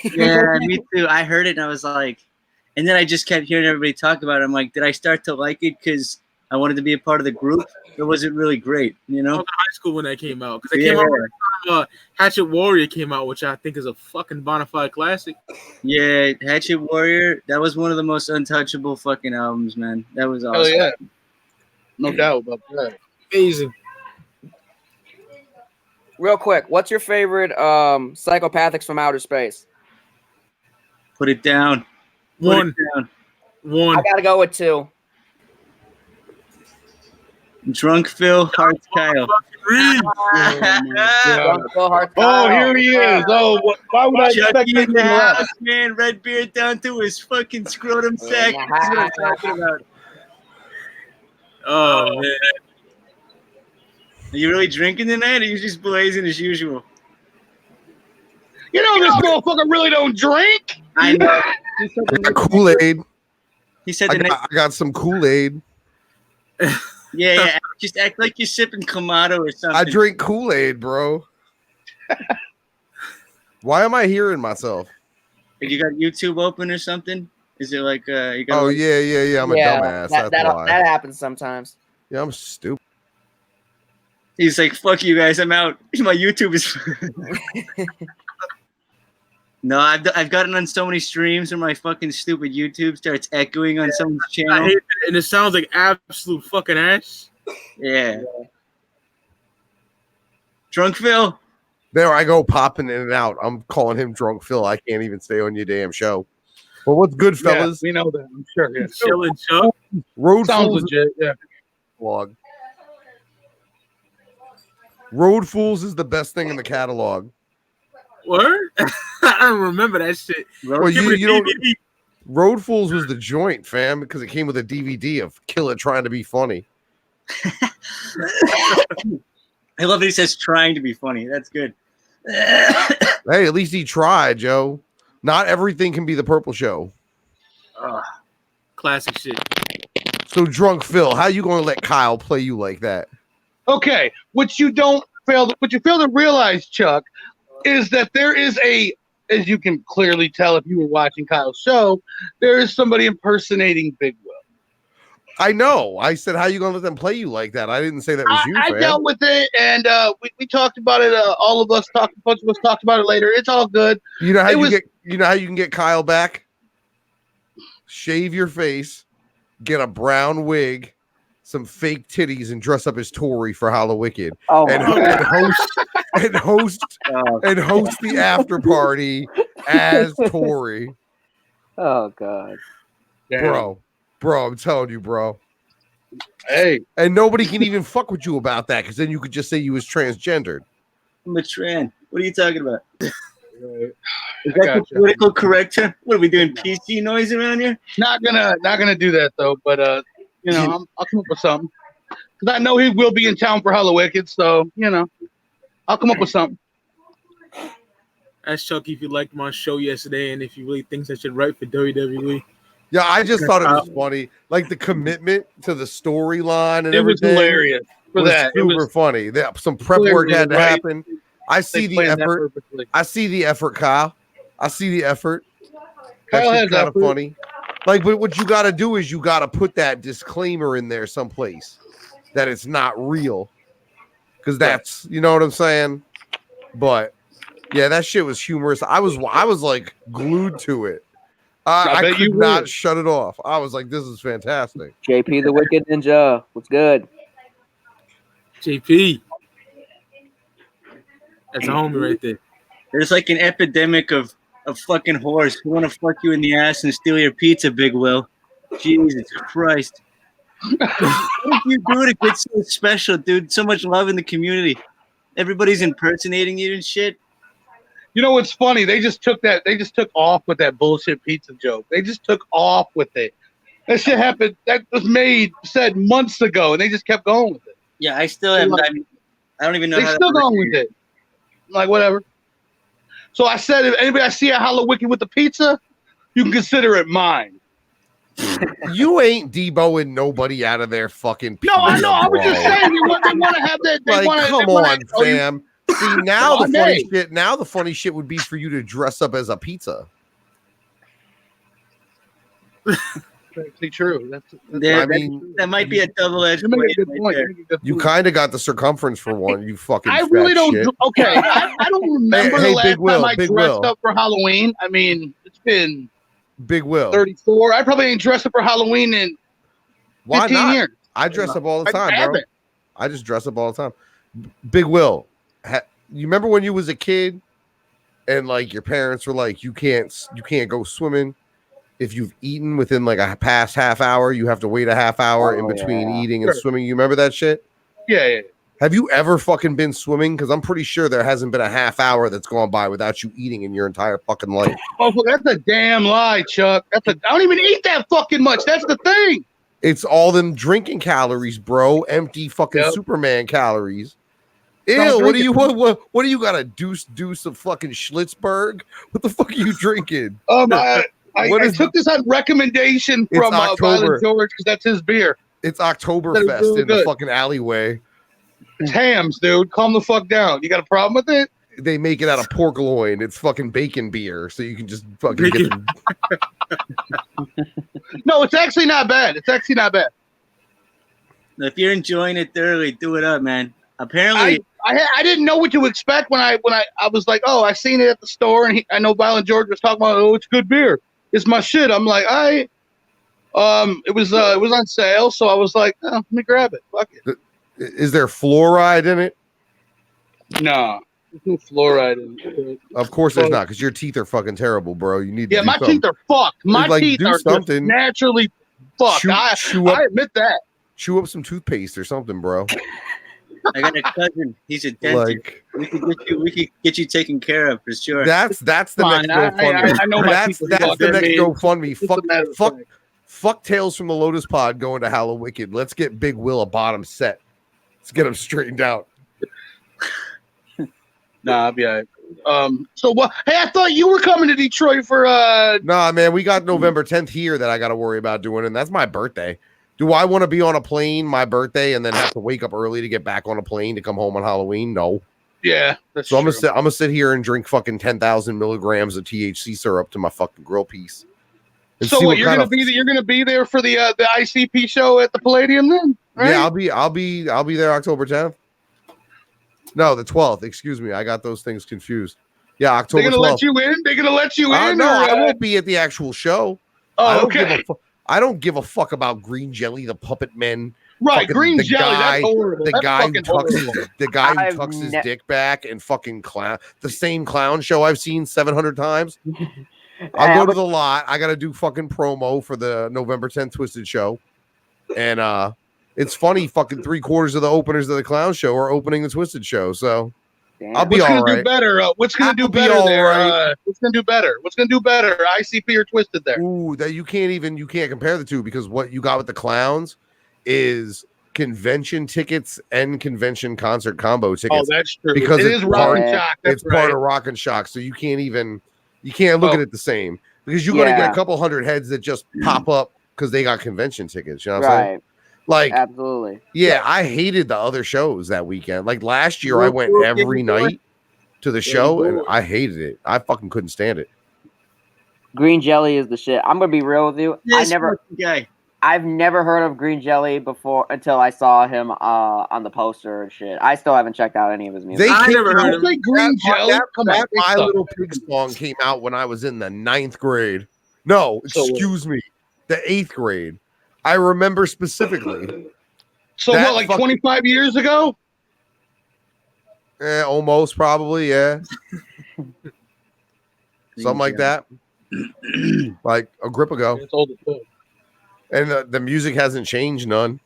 Yeah, me too. I heard it and I was like, and then I just kept hearing everybody talk about it. I'm like, did I start to like it because I wanted to be a part of the group? Or was it really great? I was in high school when that came out. Because it came out when Hatchet Warrior came out, which I think is a fucking bona fide classic. Yeah, Hatchet Warrior, that was one of the most untouchable fucking albums, man. That was awesome. Oh, yeah. No doubt about that. Amazing. real quick, what's your favorite psychopathics from outer space? Put it down. One. I gotta go with 2. Drunk Phil, Hearts Kyle. Reeves. Drunk Phil, Hearts Oh, Kyle. here he is. Oh, why would I expect Chucky in anything the less? house, man. Red beard down to his fucking scrotum sack. That's what I'm talking about. Oh man. Are you really drinking tonight, or are you just blazing as usual? You know this motherfucker really don't drink. I know. Kool-Aid. He said I got some Kool-Aid. Yeah. Just act like you're sipping Clamato or something. I drink Kool-Aid, bro. Why am I hearing myself? You got YouTube open or something? Is it like you got? Oh yeah. I'm a dumbass. That's why. That happens sometimes. Yeah, I'm stupid. He's like, "Fuck you guys, I'm out. My YouTube is." No, I've gotten on so many streams where my fucking stupid YouTube starts echoing on someone's I channel. hate that, and it sounds like absolute fucking ass. Yeah. Drunk Phil. There I go, popping in and out. I'm calling him Drunk Phil. I can't even stay on your damn show. Well, what's good, fellas? Yeah, we know that. I'm sure. Yeah. Chilling, Chuck. Road Sounds Fools legit. Yeah. catalog. Road Fools is the best thing in the catalog. What? I don't remember that shit. Well, Give me you the don't. DVD. Road Fools was the joint, fam, because it came with a DVD of Killer trying to be funny. I love that he says trying to be funny. That's good. Hey, at least he tried, Joe. Not everything can be the Purple Show. Classic shit. So, Drunk Phil, how you going to let Kyle play you like that? Okay, what you fail to realize, Chuck, is that there is as you can clearly tell if you were watching Kyle's show, there is somebody impersonating Big Will. I know. I said, how you going to let them play you like that? I didn't say that was you, I fam. dealt with it, and we talked about it. All of us a bunch of us talked about it later. It's all good. You know how you can get Kyle back? Shave your face, get a brown wig, some fake titties, and dress up as Tori for Hallowicked. Oh, and host the after party as Tori. oh God. Damn. Bro, I'm telling you, bro. Hey, And nobody can even fuck with you about that, because then you could just say you was transgendered. I'm a trans. What are you talking about? Is I that the gotcha. political correct term? What are we doing? PC noise around here? not gonna do that though. But I'll come up with something because I know he will be in town for Hallowicked. So I'll come up with something. Ask Chucky if you liked my show yesterday and if he really thinks I should write for WWE. Yeah, I just thought it was funny. Like the commitment to the storyline and It was everything hilarious for was that. It super was funny. Some prep work had to right. happen. I see they the planned that effort. perfectly. I see the effort, Kyle. I see the effort. Kyle has kind of effort. funny. Like, but what you got to do is you got to put that disclaimer in there someplace that it's not real, because that's you know what I'm saying. But yeah, that shit was humorous. I was like glued to it. I bet you could not were. shut it off. I was like, this is fantastic. JP the Wicked Ninja. What's good? JP. That's a homie right there. There's like an epidemic of fucking whores who want to fuck you in the ass and steal your pizza, Big Will. Jesus Christ. What did you do to get so special, dude? So much love in the community. Everybody's impersonating you and shit. You know what's funny? They just took off with that bullshit pizza joke. They just took off with it. That shit happened. That was said months ago, and they just kept going with it. Yeah, I still have. I don't even know. They're still going with it. Like whatever. So I said, if anybody I see at Hallowicked with the pizza, you can consider it mine. You ain't Deboing nobody out of their fucking No, I pizza, know. I was just bro. saying they want to have that. They Like, wanna, come they wanna, on, fam. See, now the funny Hey. shit. Now the funny shit would be for you to dress up as a pizza. That's actually true. Yeah, I mean, that might be a double-edged You make a blade good right point. there. You make a good you point. kind of got the circumference for one. You fucking. I fat really don't. shit. Okay, I don't remember Hey, the last Big Will, time I Big dressed Will. up for Halloween. I mean, it's been Big Will. 34. I probably ain't dressed up for Halloween in 15 Why not? years. I dress up all the I time, bro. haven't. I just dress up all the time. Big Will, you remember when you was a kid and like your parents were like, you can't go swimming if you've eaten within like a past half hour, you have to wait a half hour in between eating and swimming. You remember that shit? Yeah. Have you ever fucking been swimming? Because I'm pretty sure there hasn't been a half hour that's gone by without you eating in your entire fucking life. Oh, that's a damn lie, Chuck. I don't even eat that fucking much. That's the thing. It's all them drinking calories, bro. Empty fucking Superman calories. Ew, what do you got a deuce of fucking Schlitzberg? What the fuck are you drinking? I took this on recommendation from Violent George because that's his beer. It's Oktoberfest really in the fucking alleyway. It's hams, dude. Calm the fuck down. You got a problem with it? They make it out of pork loin. It's fucking bacon beer, so you can just fucking get them. No, it's actually not bad. If you're enjoying it thoroughly, do it up, man. Apparently, I didn't know what to expect when I was like, oh, I seen it at the store, and I know Violent George was talking about, oh, it's good beer. It's my shit. I'm like, it was on sale, so I was like, oh, let me grab it. Fuck it. Is there fluoride in it? No, there's no fluoride in it. Of course there's not, because your teeth are fucking terrible, bro. You need to my teeth are fucked. My teeth are something naturally fucked. I admit that. Chew up some toothpaste or something, bro. I got a cousin. He's a dentist. We could get you taken care of for sure. That's the next GoFundMe. I know that's the next GoFundMe. Fuck Tales from the Lotus Pod going to Hallow Wicked. Let's get Big Will a bottom set. Let's get him straightened out. Nah, I'll be all right. So what? Hey, I thought you were coming to Detroit for Nah, man, we got November 10th here that I got to worry about doing, and that's my birthday. Do I want to be on a plane my birthday and then have to wake up early to get back on a plane to come home on Halloween? No. Yeah, that's so true. I'm gonna sit here and drink fucking 10,000 milligrams of THC syrup to my fucking grill piece. So what, you're gonna be there for the ICP show at the Palladium then? Right? Yeah, I'll be there October 10th. No, the 12th. Excuse me, I got those things confused. Yeah, October 12th. They're gonna let you in. No, I won't be at the actual show. Oh, okay. I don't give a fuck about Green Jelly, the Puppet Men. Right, Green Jelly. That's horrible. The guy who tucks his dick back and fucking clown. The same clown show I've seen 700 times. I'll go to the lot. I got to do fucking promo for the November 10th Twisted show. And it's funny, fucking 3/4 of the openers of the clown show are opening the Twisted show. So I'll be all right. What's going to do better there? What's going to do better? What's going to do better? ICP or Twisted there? Ooh, that you can't compare the two, because what you got with the clowns is convention tickets and convention concert combo tickets. Oh, that's true. Because it is Rock and Shock. It's part of Rock and Shock, so you can't look at it the same, because you're going to get a couple hundred heads that just pop up because they got convention tickets. You know what I'm saying? Like, absolutely. Yeah, I hated the other shows that weekend. Like last year, I went every night to the show, and I hated it. I fucking couldn't stand it. Green Jelly is the shit. I'm gonna be real with you. I've never heard of Green Jelly before until I saw him on the poster and shit. I still haven't checked out any of his music. I never heard of Green Jelly. That My Little Pig song came out when I was in the 9th grade. No, excuse me, the 8th grade. I remember specifically. So what, like 25 years ago? Almost, probably, yeah. Something like that. Like a grip ago. It's old as fuck. And the music hasn't changed none.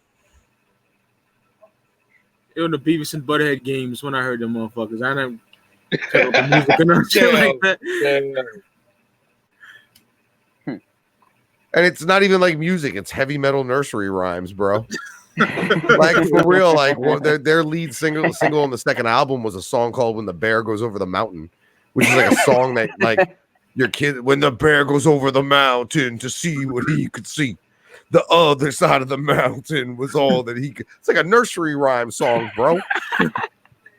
It was the Beavis and Butthead games when I heard them motherfuckers. I didn't check out the music and shit like that. And it's not even like music; it's heavy metal nursery rhymes, bro. Like for real, like their lead single on the second album was a song called "When the Bear Goes Over the Mountain," which is like a song that like your kid, when the bear goes over the mountain to see what he could see, the other side of the mountain was all that he could. It's like a nursery rhyme song, bro.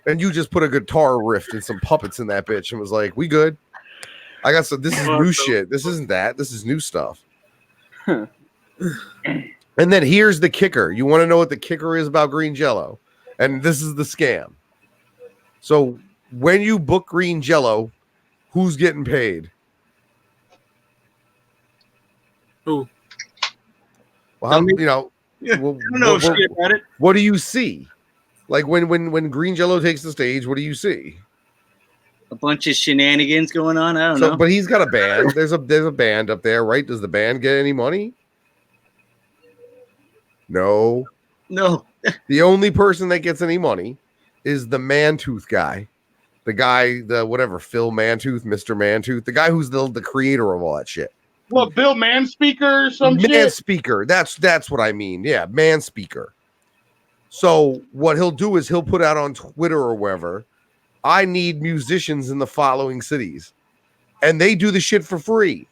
And you just put a guitar riff and some puppets in that bitch and was like, "We good." I got some. This is new shit. This isn't that. This is new stuff. And then here's the kicker. You want to know what the kicker is about Green Jello? And this is the scam. So when you book Green Jello, who's getting paid? Who? Well, you know, I don't know shit about it. What do you see? Like when Green Jello takes the stage, what do you see? a bunch of shenanigans going on. I don't know. But he's got a band. There's a band up there, right? Does the band get any money? No. The only person that gets any money is the Mantooth guy. The guy, the whatever, Phil Mantooth, Mr. Mantooth, the guy who's the creator of all that shit. What, Bill Manspeaker or some shit? Manspeaker. That's what I mean. Yeah, Manspeaker. So what he'll do is he'll put out on Twitter or wherever, I need musicians in the following cities. And they do the shit for free.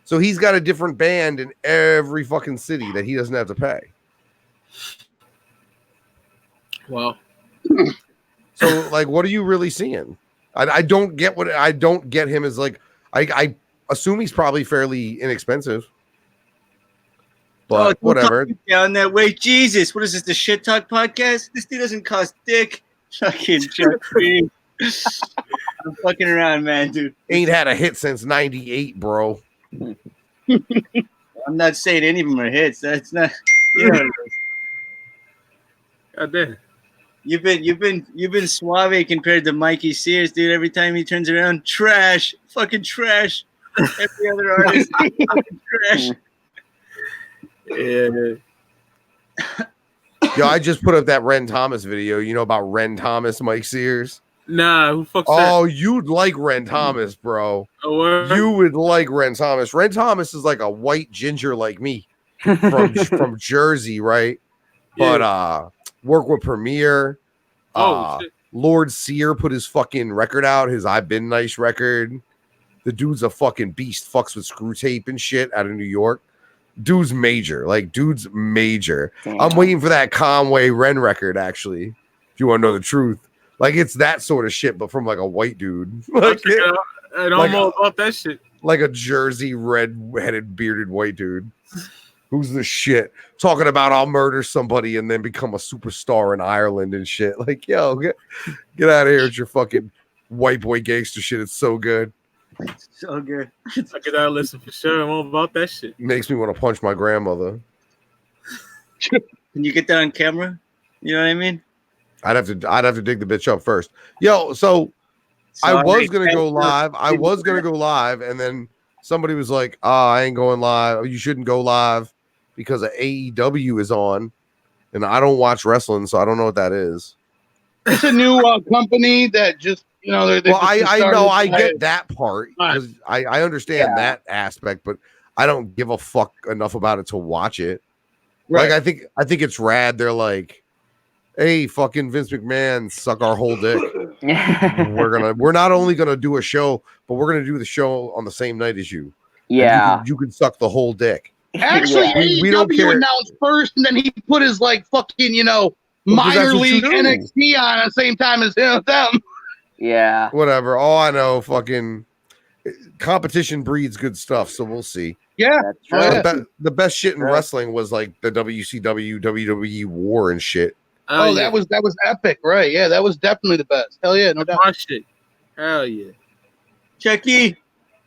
So he's got a different band in every fucking city that he doesn't have to pay. Wow. So, like, what are you really seeing? I don't get him as like, I assume he's probably fairly inexpensive. But whatever. Down that way. Jesus, what is this, the Shit Talk podcast? This dude doesn't cost dick. Fucking I'm fucking around, man, dude. Ain't had a hit since '98, bro. I'm not saying any of them are hits. That's not, you know. God damn. You've been suave compared to Mikey Sears, dude. Every time he turns around, trash, fucking trash. Every other artist, fucking trash. Yeah. Yo, I just put up that Ren Thomas video. You know about Ren Thomas, Mike Sears? Nah, who fucks Oh, that? you'd like Ren Thomas, bro. Oh, You would like Ren Thomas. Ren Thomas is like a white ginger like me from Jersey, right? Yeah. But work with Premier. Shit. Lord Sear put his fucking record out, his I've Been Nice record. The dude's a fucking beast, fucks with screw tape and shit out of New York. Dude's major. Damn. I'm waiting for that Conway Ren record, actually. If you want to know the truth. Like, it's that sort of shit, but from like a white dude. Like, I don't know about that shit. like a Jersey red-headed bearded white dude. Who's the shit? Talking about I'll murder somebody and then become a superstar in Ireland and shit. Like, yo, get out of here with your fucking white boy gangster shit. It's so good. So good. I could listen for sure. I'm all about that shit. Makes me want to punch my grandmother. Can you get that on camera? You know what I mean? I'd have to dig the bitch up first. Yo, so I was gonna go live. And then somebody was like, I ain't going live. You shouldn't go live because of AEW is on. And I don't watch wrestling, so I don't know what that is. It's a new company that just, you know, they're Well, I know I get that part because I understand that aspect, but I don't give a fuck enough about it to watch it. Right. Like I think it's rad. They're like, hey, fucking Vince McMahon, suck our whole dick. We're not only gonna do a show, but we're gonna do the show on the same night as you. Yeah. You can suck the whole dick. Actually, Yeah. We don't AEW care. announced first, and then he put his like fucking, you know, Well, 'cause that's minor what you league do. NXT on at the same time as them. Yeah. Whatever. All I know, fucking competition breeds good stuff. So we'll see. Yeah. That's true. Yeah. The best shit in Right. wrestling was like the WCW, WWE war and shit. Oh, yeah. that was epic, right? Yeah, that was definitely the best. Hell yeah, no doubt. My shit. Hell yeah. Chucky,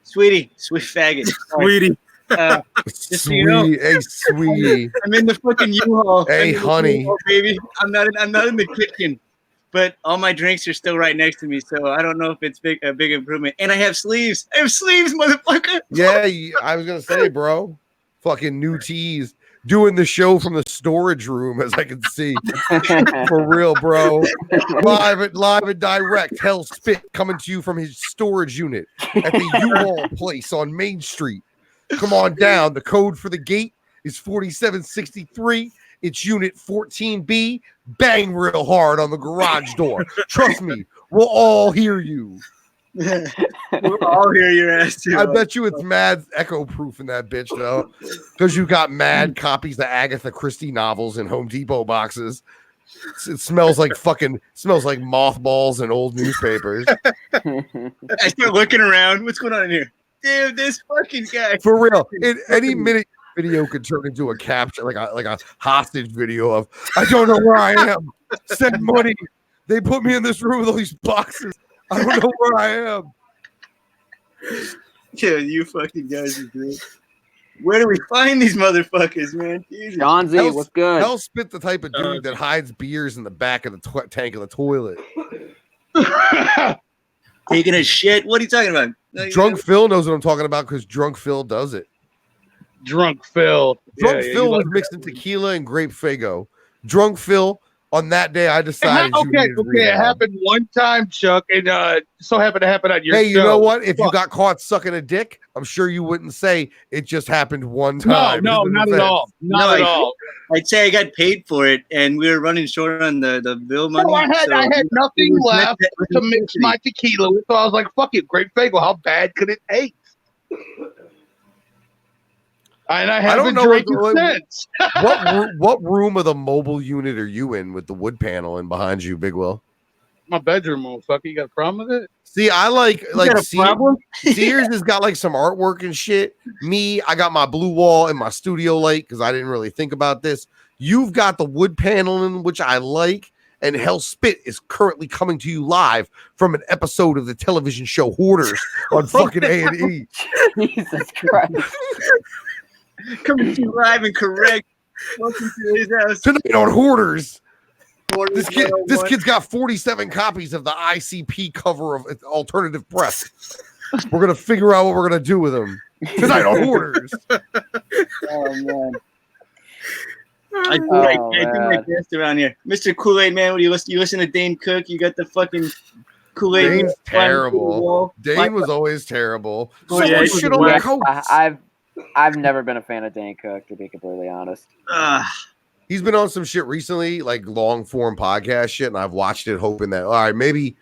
sweetie, sweet faggot. Sweetie. Just so you know. Hey, sweetie. I'm in the fucking U-Haul. Hey, I'm in the honey. U-Haul, baby. I'm not in the kitchen, but all my drinks are still right next to me, so I don't know if it's a big improvement. And I have sleeves. I have sleeves, motherfucker. Yeah, I was gonna say, bro. Fucking new tees. Doing the show from the storage room, as I can see. For real, bro. Live and direct. Hell Spit coming to you from his storage unit at the U-Haul place on Main Street. Come on down. The code for the gate is 4763. It's unit 14B. Bang real hard on the garage door. Trust me, we'll all hear you. We'll all hear your ass too. I bet you it's mad echo proof in that bitch though, because you got mad copies of Agatha Christie novels in Home Depot boxes. It smells like mothballs and old newspapers. I start looking around. What's going on in here? Dude, this fucking guy. For real, in any minute, video could turn into a capture, like a hostage video of I don't know where I am. Send money. They put me in this room with all these boxes. I don't know where I am. Yeah, you fucking guys are great. Where do we find these motherfuckers, man? Jesus. John Z, what's good? Hell Spit the type of dude that hides beers in the back of the tank of the toilet. Taking a shit? What are you talking about? Drunk Phil knows what I'm talking about because Drunk Phil does it. Drunk Phil. Drunk Phil was mixing tequila and grape fago. Drunk Phil, on that day, I decided it happened one time, Chuck, and so happened to happen on your show. Hey, you know what? If you got caught sucking a dick, I'm sure you wouldn't say it just happened one time. No, not at all. Not at all. I'd say I got paid for it, and we were running short on the bill money. I had nothing left to mix my tequila with, so I was like, fuck it, grape fago. How bad could it taste? And I haven't drank since. What room of the mobile unit are you in with the wood panel and behind you, Big Will? My bedroom, motherfucker. You got a problem with it? See, I like Sears has got like some artwork and shit. Me, I got my blue wall and my studio light because I didn't really think about this. You've got the wood paneling, which I like, and Hell Spit is currently coming to you live from an episode of the television show Hoarders on fucking A&E. Jesus Christ. Coming to you live and correct. Welcome to his house. Tonight on Hoarders. This kid's got 47 copies of the ICP cover of Alternative Press. We're gonna figure out what we're gonna do with them tonight on Hoarders. Oh man. I do my best around here. Mr. Kool-Aid Man, you listen to Dane Cook, you got the fucking Kool-Aid. Dane's terrible. Dane was always terrible. Oh, yeah, shit on the coats. I've never been a fan of Dane Cook, to be completely honest. He's been on some shit recently, like long form podcast shit, and I've watched it hoping that, all right, maybe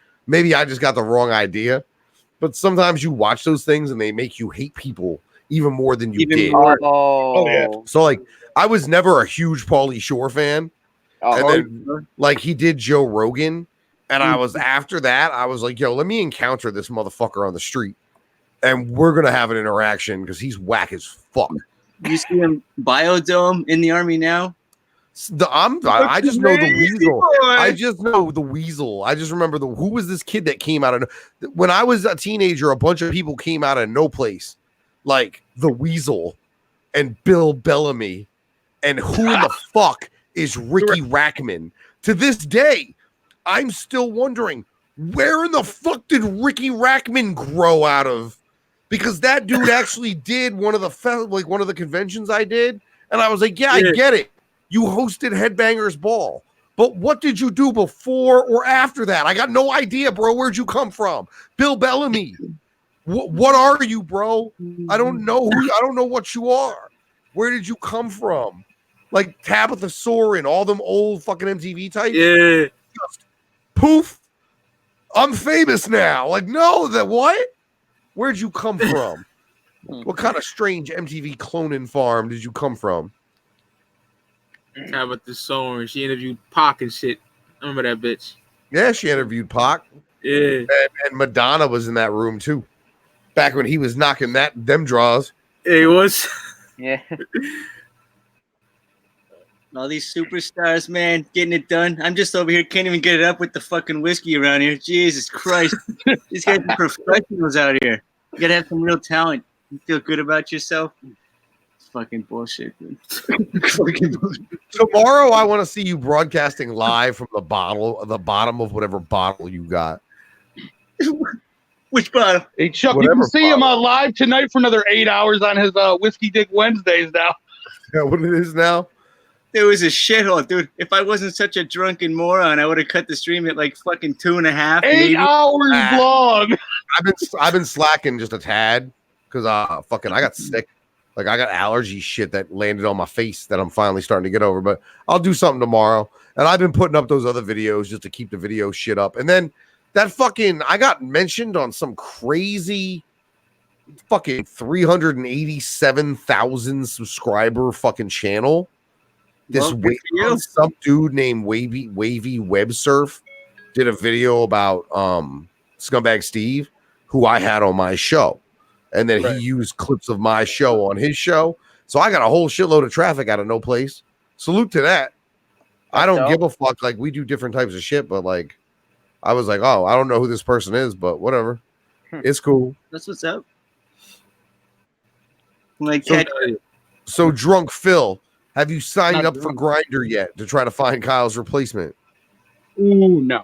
I just got the wrong idea. But sometimes you watch those things and they make you hate people even more than you did. Oh yeah. So like I was never a huge Pauly Shore fan. And then like he did Joe Rogan. And I was after that, I was like, yo, let me encounter this motherfucker on the street. And we're gonna have an interaction because he's whack as fuck. You see him biodome in the army now? I just know the weasel. I just know the weasel. I just remember who was this kid that came out of when I was a teenager, a bunch of people came out of no place, like the weasel and Bill Bellamy. And who in the fuck is Ricky Rackman? To this day, I'm still wondering where in the fuck did Ricky Rackman grow out of? Because that dude actually did one of the conventions I did, and I was like, yeah, I get it. You hosted Headbangers Ball, but what did you do before or after that? I got no idea, bro. Where'd you come from? Bill Bellamy. What are you, bro? I don't know I don't know what you are. Where did you come from? Like Tabitha Soren, all them old fucking MTV types. Yeah. Just poof. I'm famous now. Like, no, what? Where'd you come from? What kind of strange MTV cloning farm did you come from? How about the song? She interviewed Pac and shit. I remember that bitch. Yeah, she interviewed Pac. Yeah. And Madonna was in that room too. Back when he was knocking them draws. Yeah, he was. Yeah. All these superstars, man, getting it done. I'm just over here, can't even get it up with the fucking whiskey around here. Jesus Christ. These guys are professionals out here. You gotta have some real talent. You feel good about yourself. It's fucking bullshit, dude. Fucking bullshit. Tomorrow I want to see you broadcasting live from the bottom of whatever bottle you got. Which bottle? Hey Chuck, Whatever you can see him live tonight for another 8 hours on his Whiskey Dick Wednesdays now. Yeah, what it is now? It was a shithole, dude. If I wasn't such a drunken moron, I would have cut the stream at like fucking 2.5. 8 hours long. I've been slacking just a tad because I got sick. Like I got allergy shit that landed on my face that I'm finally starting to get over. But I'll do something tomorrow. And I've been putting up those other videos just to keep the video shit up. And then that fucking I got mentioned on some crazy fucking 387,000 subscriber fucking channel. Some dude named Wavy Web Surf did a video about Scumbag Steve, who I had on my show, and then he used clips of my show on his show. So I got a whole shitload of traffic out of no place. Salute to that. I don't give a fuck. Like we do different types of shit, but like I was like, oh, I don't know who this person is, but whatever. It's cool. That's what's up. Like so Drunk Phil. Have you signed up for Grindr yet to try to find Kyle's replacement? Ooh, no.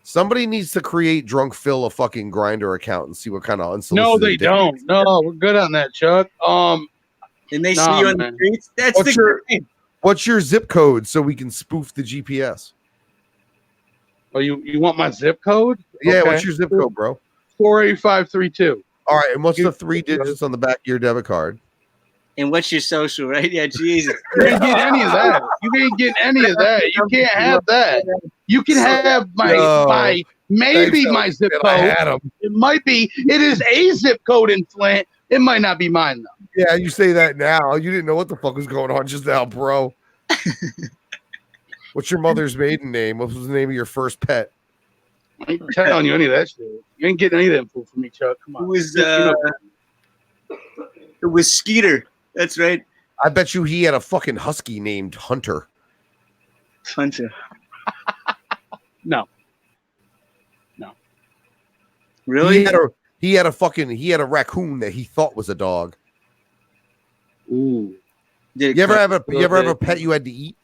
Somebody needs to create Drunk Phil a fucking Grinder account and see what kind of unsolicited. No, they don't. No, we're good on that, Chuck. And they see you on the streets. That's what's your zip code so we can spoof the GPS? Oh, you want my zip code? Yeah, Okay. what's your zip code, bro? 48532. All right, and what's the 3 digits on the back of your debit card? And what's your social, right? Yeah, Jesus. You ain't get any of that. You ain't get any of that. You can't have that. You can have my zip code. It might be. It is a zip code in Flint. It might not be mine though. Yeah, you say that now. You didn't know what the fuck was going on just now, bro. What's your mother's maiden name? What was the name of your first pet? I ain't telling you any of that shit. You ain't getting any of that info from me, Chuck. Come on. It was Skeeter. That's right. I bet you he had a fucking husky named Hunter. Hunter. No. Really? He had a raccoon that he thought was a dog. Ooh. You ever have a pet you had to eat?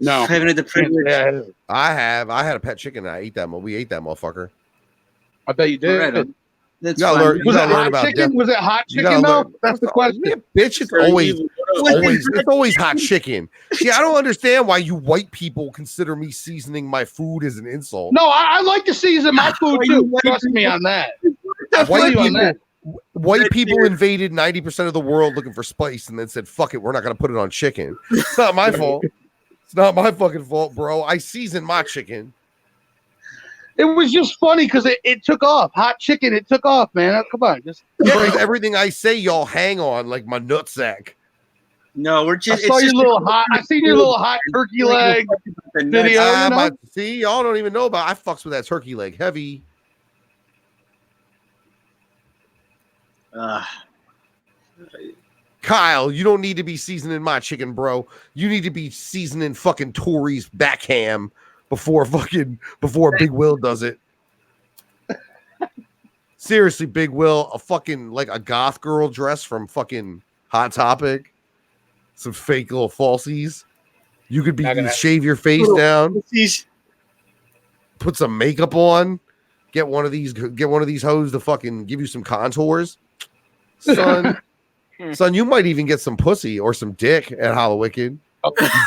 No. I haven't had the privilege. Yeah, I have. I had a pet chicken and I ate that. We ate that motherfucker. I bet you did. Right. That's you gotta learn, was it hot chicken? Was it hot chicken though? That's the question. Yeah, bitch, it's always hot chicken. See, I don't understand why you white people consider me seasoning my food as an insult. No, I like to season my food too. Trust me on that. White people invaded 90% of the world looking for spice and then said, fuck it, we're not going to put it on chicken. It's not my fault. It's not my fucking fault, bro. I season my chicken. It was just funny because it took off. Hot chicken, it took off, man. Come on. Just everything I say, y'all hang on like my nutsack. No, we're just. I seen your little hot turkey leg video. See, y'all don't even know about. I fucks with that turkey leg heavy. Kyle, you don't need to be seasoning my chicken, bro. You need to be seasoning fucking Tori's back ham before Big Will does it. Seriously, Big Will, a fucking like a goth girl dress from fucking Hot Topic, some fake little falsies. You could shave your face down, put some makeup on, get one of these hoes to fucking give you some contours, son. Son, you might even get some pussy or some dick at Hallowicked. You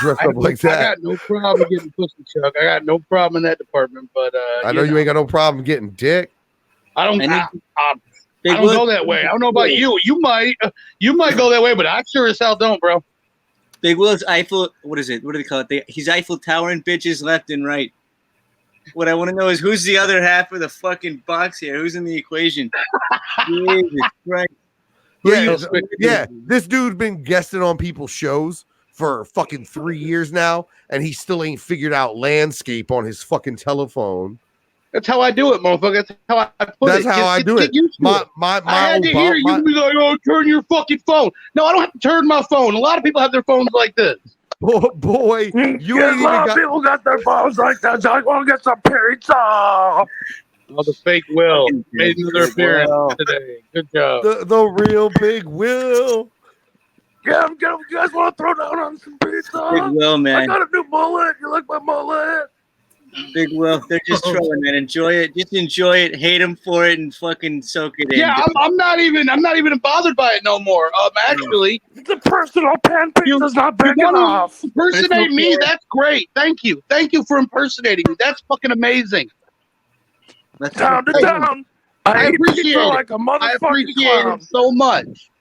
dressed up like that. I got no problem getting pussy, Chuck. I got no problem in that department. But I know you ain't got no problem getting dick. I don't go that way. I don't know about you. You might go that way, but I sure as hell don't, bro. Big Will's Eiffel. What is it? What do they call it? He's Eiffel towering bitches left and right. What I want to know is who's the other half of the fucking box here? Who's in the equation? Jesus Christ. Yeah. This dude's been guesting on people's shows for fucking 3 years now, and he still ain't figured out landscape on his fucking telephone. That's how I do it, motherfucker. That's how I put it. That's how I do it. I had to hear you be like, "Oh, turn your fucking phone." No, I don't have to turn my phone. A lot of people have their phones like this. Oh, boy, you ain't even got people got their phones like that. I want to get some pizza. Oh, the fake Will made another appearance today. Good job. The real Big Will. Get him. You guys want to throw down on some pizza? Big Will, man. I got a new mullet. You like my mullet? Big Will, they're just trolling, man. Enjoy it. Just enjoy it. Hate them for it and fucking soak it in. Yeah, I'm not even bothered by it no more. Actually, the personal pan pizza's not big enough. Impersonate me. That's great. Thank you for impersonating me. That's fucking amazing. Down to town. I appreciate it. Like a motherfucking I appreciate clown. it so much.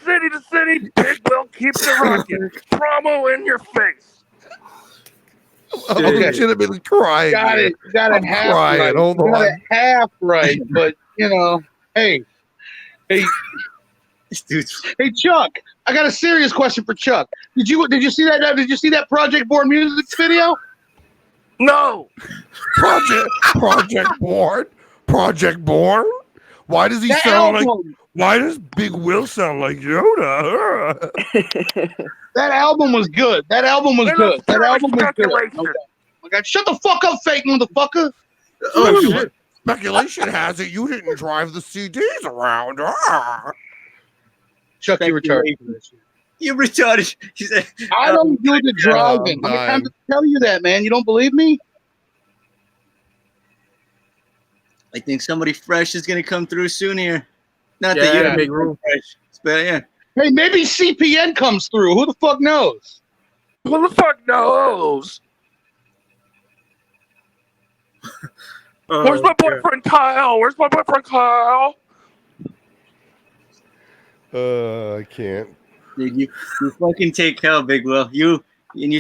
City to city, Big Will keeps it rocking. Promo in your face. I'm legitimately crying. Got it half crying. right. Hold on. Got it half right, but hey, hey, Chuck. I got a serious question for Chuck. Did you see that? Did you see that Project Born music video? No. Project Born. Why does he sound like? Why does Big Will sound like Yoda? That album was good. That album was good. Oh, God. Shut the fuck up, fake motherfucker. Speculation has it you didn't drive the CDs around. Chuck, you were charged for this. You retarded. He said, I don't do the driving. How many times did I tell you that, man? You don't believe me? I think somebody fresh is gonna come through soon here. Not Yeah, that you're make room. fresh, but yeah. Hey, maybe CPN comes through. Who the fuck knows? Who the fuck knows? Where's my boyfriend Kyle? Where's my boyfriend Kyle? I can't. Dude, you fucking take hell, Big Will. You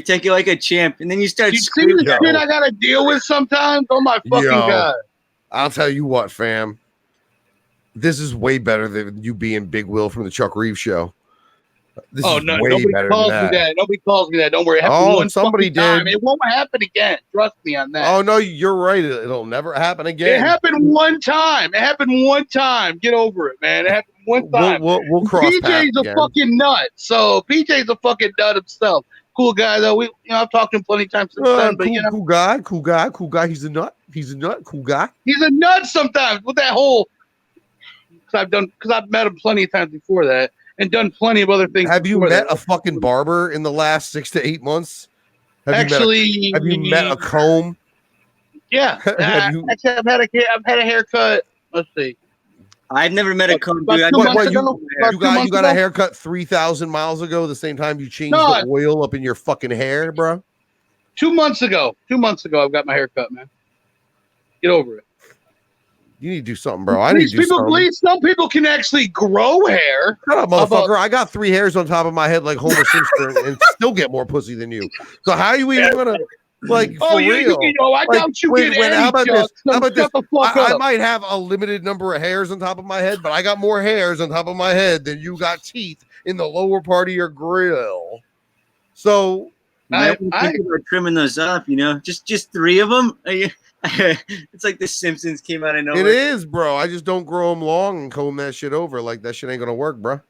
take it like a champ, and then you start You see screaming. the shit I gotta deal with sometimes? Oh my fucking god! I'll tell you what, fam. This is way better than you being Big Will from the Chuck Reeves show. This is No, way nobody better calls than me that. Nobody calls me that. Don't worry. It happened one somebody fucking time. did. It won't happen again. Trust me on that. Oh no, you're right. It'll never happen again. It happened one time. It happened one time. Get over it, man. It happened one time. We'll cross paths PJ's a again. fucking nut. So PJ's a fucking nut himself. Cool guy though. I've talked to him plenty of times since then. But cool guy. He's a nut. Cool guy. He's a nut sometimes with that whole. Because I've met him plenty of times before that and done plenty of other things. Have you met a fucking barber in the last 6 to 8 months? Have you met a comb? Yeah. Actually, I've had a haircut. Let's see. I've never met a comb, dude. You got a haircut 3,000 miles ago, the same time you changed the oil up in your fucking hair, bro? 2 months ago. 2 months ago, I've got my haircut, man. Get over it. You need to do something, bro. I need to do something. Some people can actually grow hair. Shut up, motherfucker. I got 3 hairs on top of my head like Homer Simpson and still get more pussy than you. So how are you even gonna like for real? I doubt you get any. How about this? How about this? I I might have a limited number of hairs on top of my head, but I got more hairs on top of my head than you got teeth in the lower part of your grill. So people are trimming those up, just 3 of them. It's like the Simpsons came out of nowhere. It is, bro. I just don't grow them long and comb that shit over. Like that shit ain't gonna work, bro.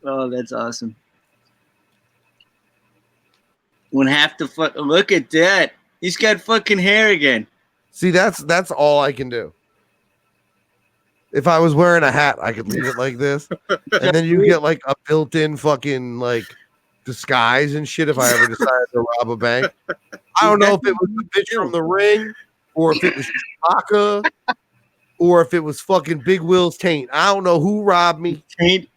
Oh, that's awesome. Wouldn't have to look at that. He's got fucking hair again. See, that's all I can do. If I was wearing a hat, I could leave it like this, and then you get like a built-in fucking like disguise and shit. If I ever decided to rob a bank, I don't know if it was the bitch from The Ring, or if it was Chewbacca, or if it was fucking Big Will's taint. I don't know who robbed me. Taint.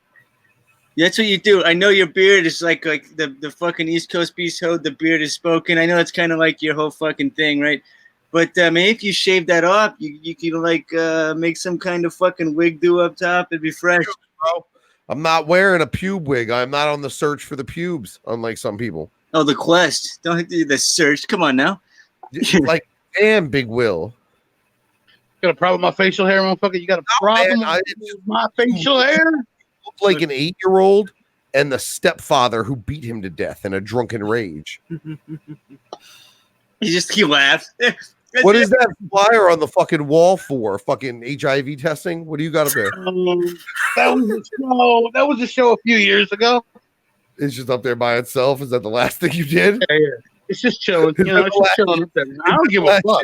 That's what you do. I know your beard is like the fucking East Coast Beast Code. The beard is spoken. I know it's kind of like your whole fucking thing, right? But maybe if you shave that off, you could like make some kind of fucking wig do up top. It'd be fresh. Bro, I'm not wearing a pube wig. I'm not on the search for the pubes, unlike some people. Oh, the quest. Don't do the search. Come on now. Like, damn, Big Will. Got a problem with my facial hair, motherfucker? You got a problem with my facial hair? Look like an 8-year-old and the stepfather who beat him to death in a drunken rage. He laughs. What is that flyer on the fucking wall for? Fucking HIV testing? What do you got up there? That was a show a few years ago. It's just up there by itself. Is that the last thing you did? Yeah. It's just chilling. It's just chilling up there. I don't give a fuck.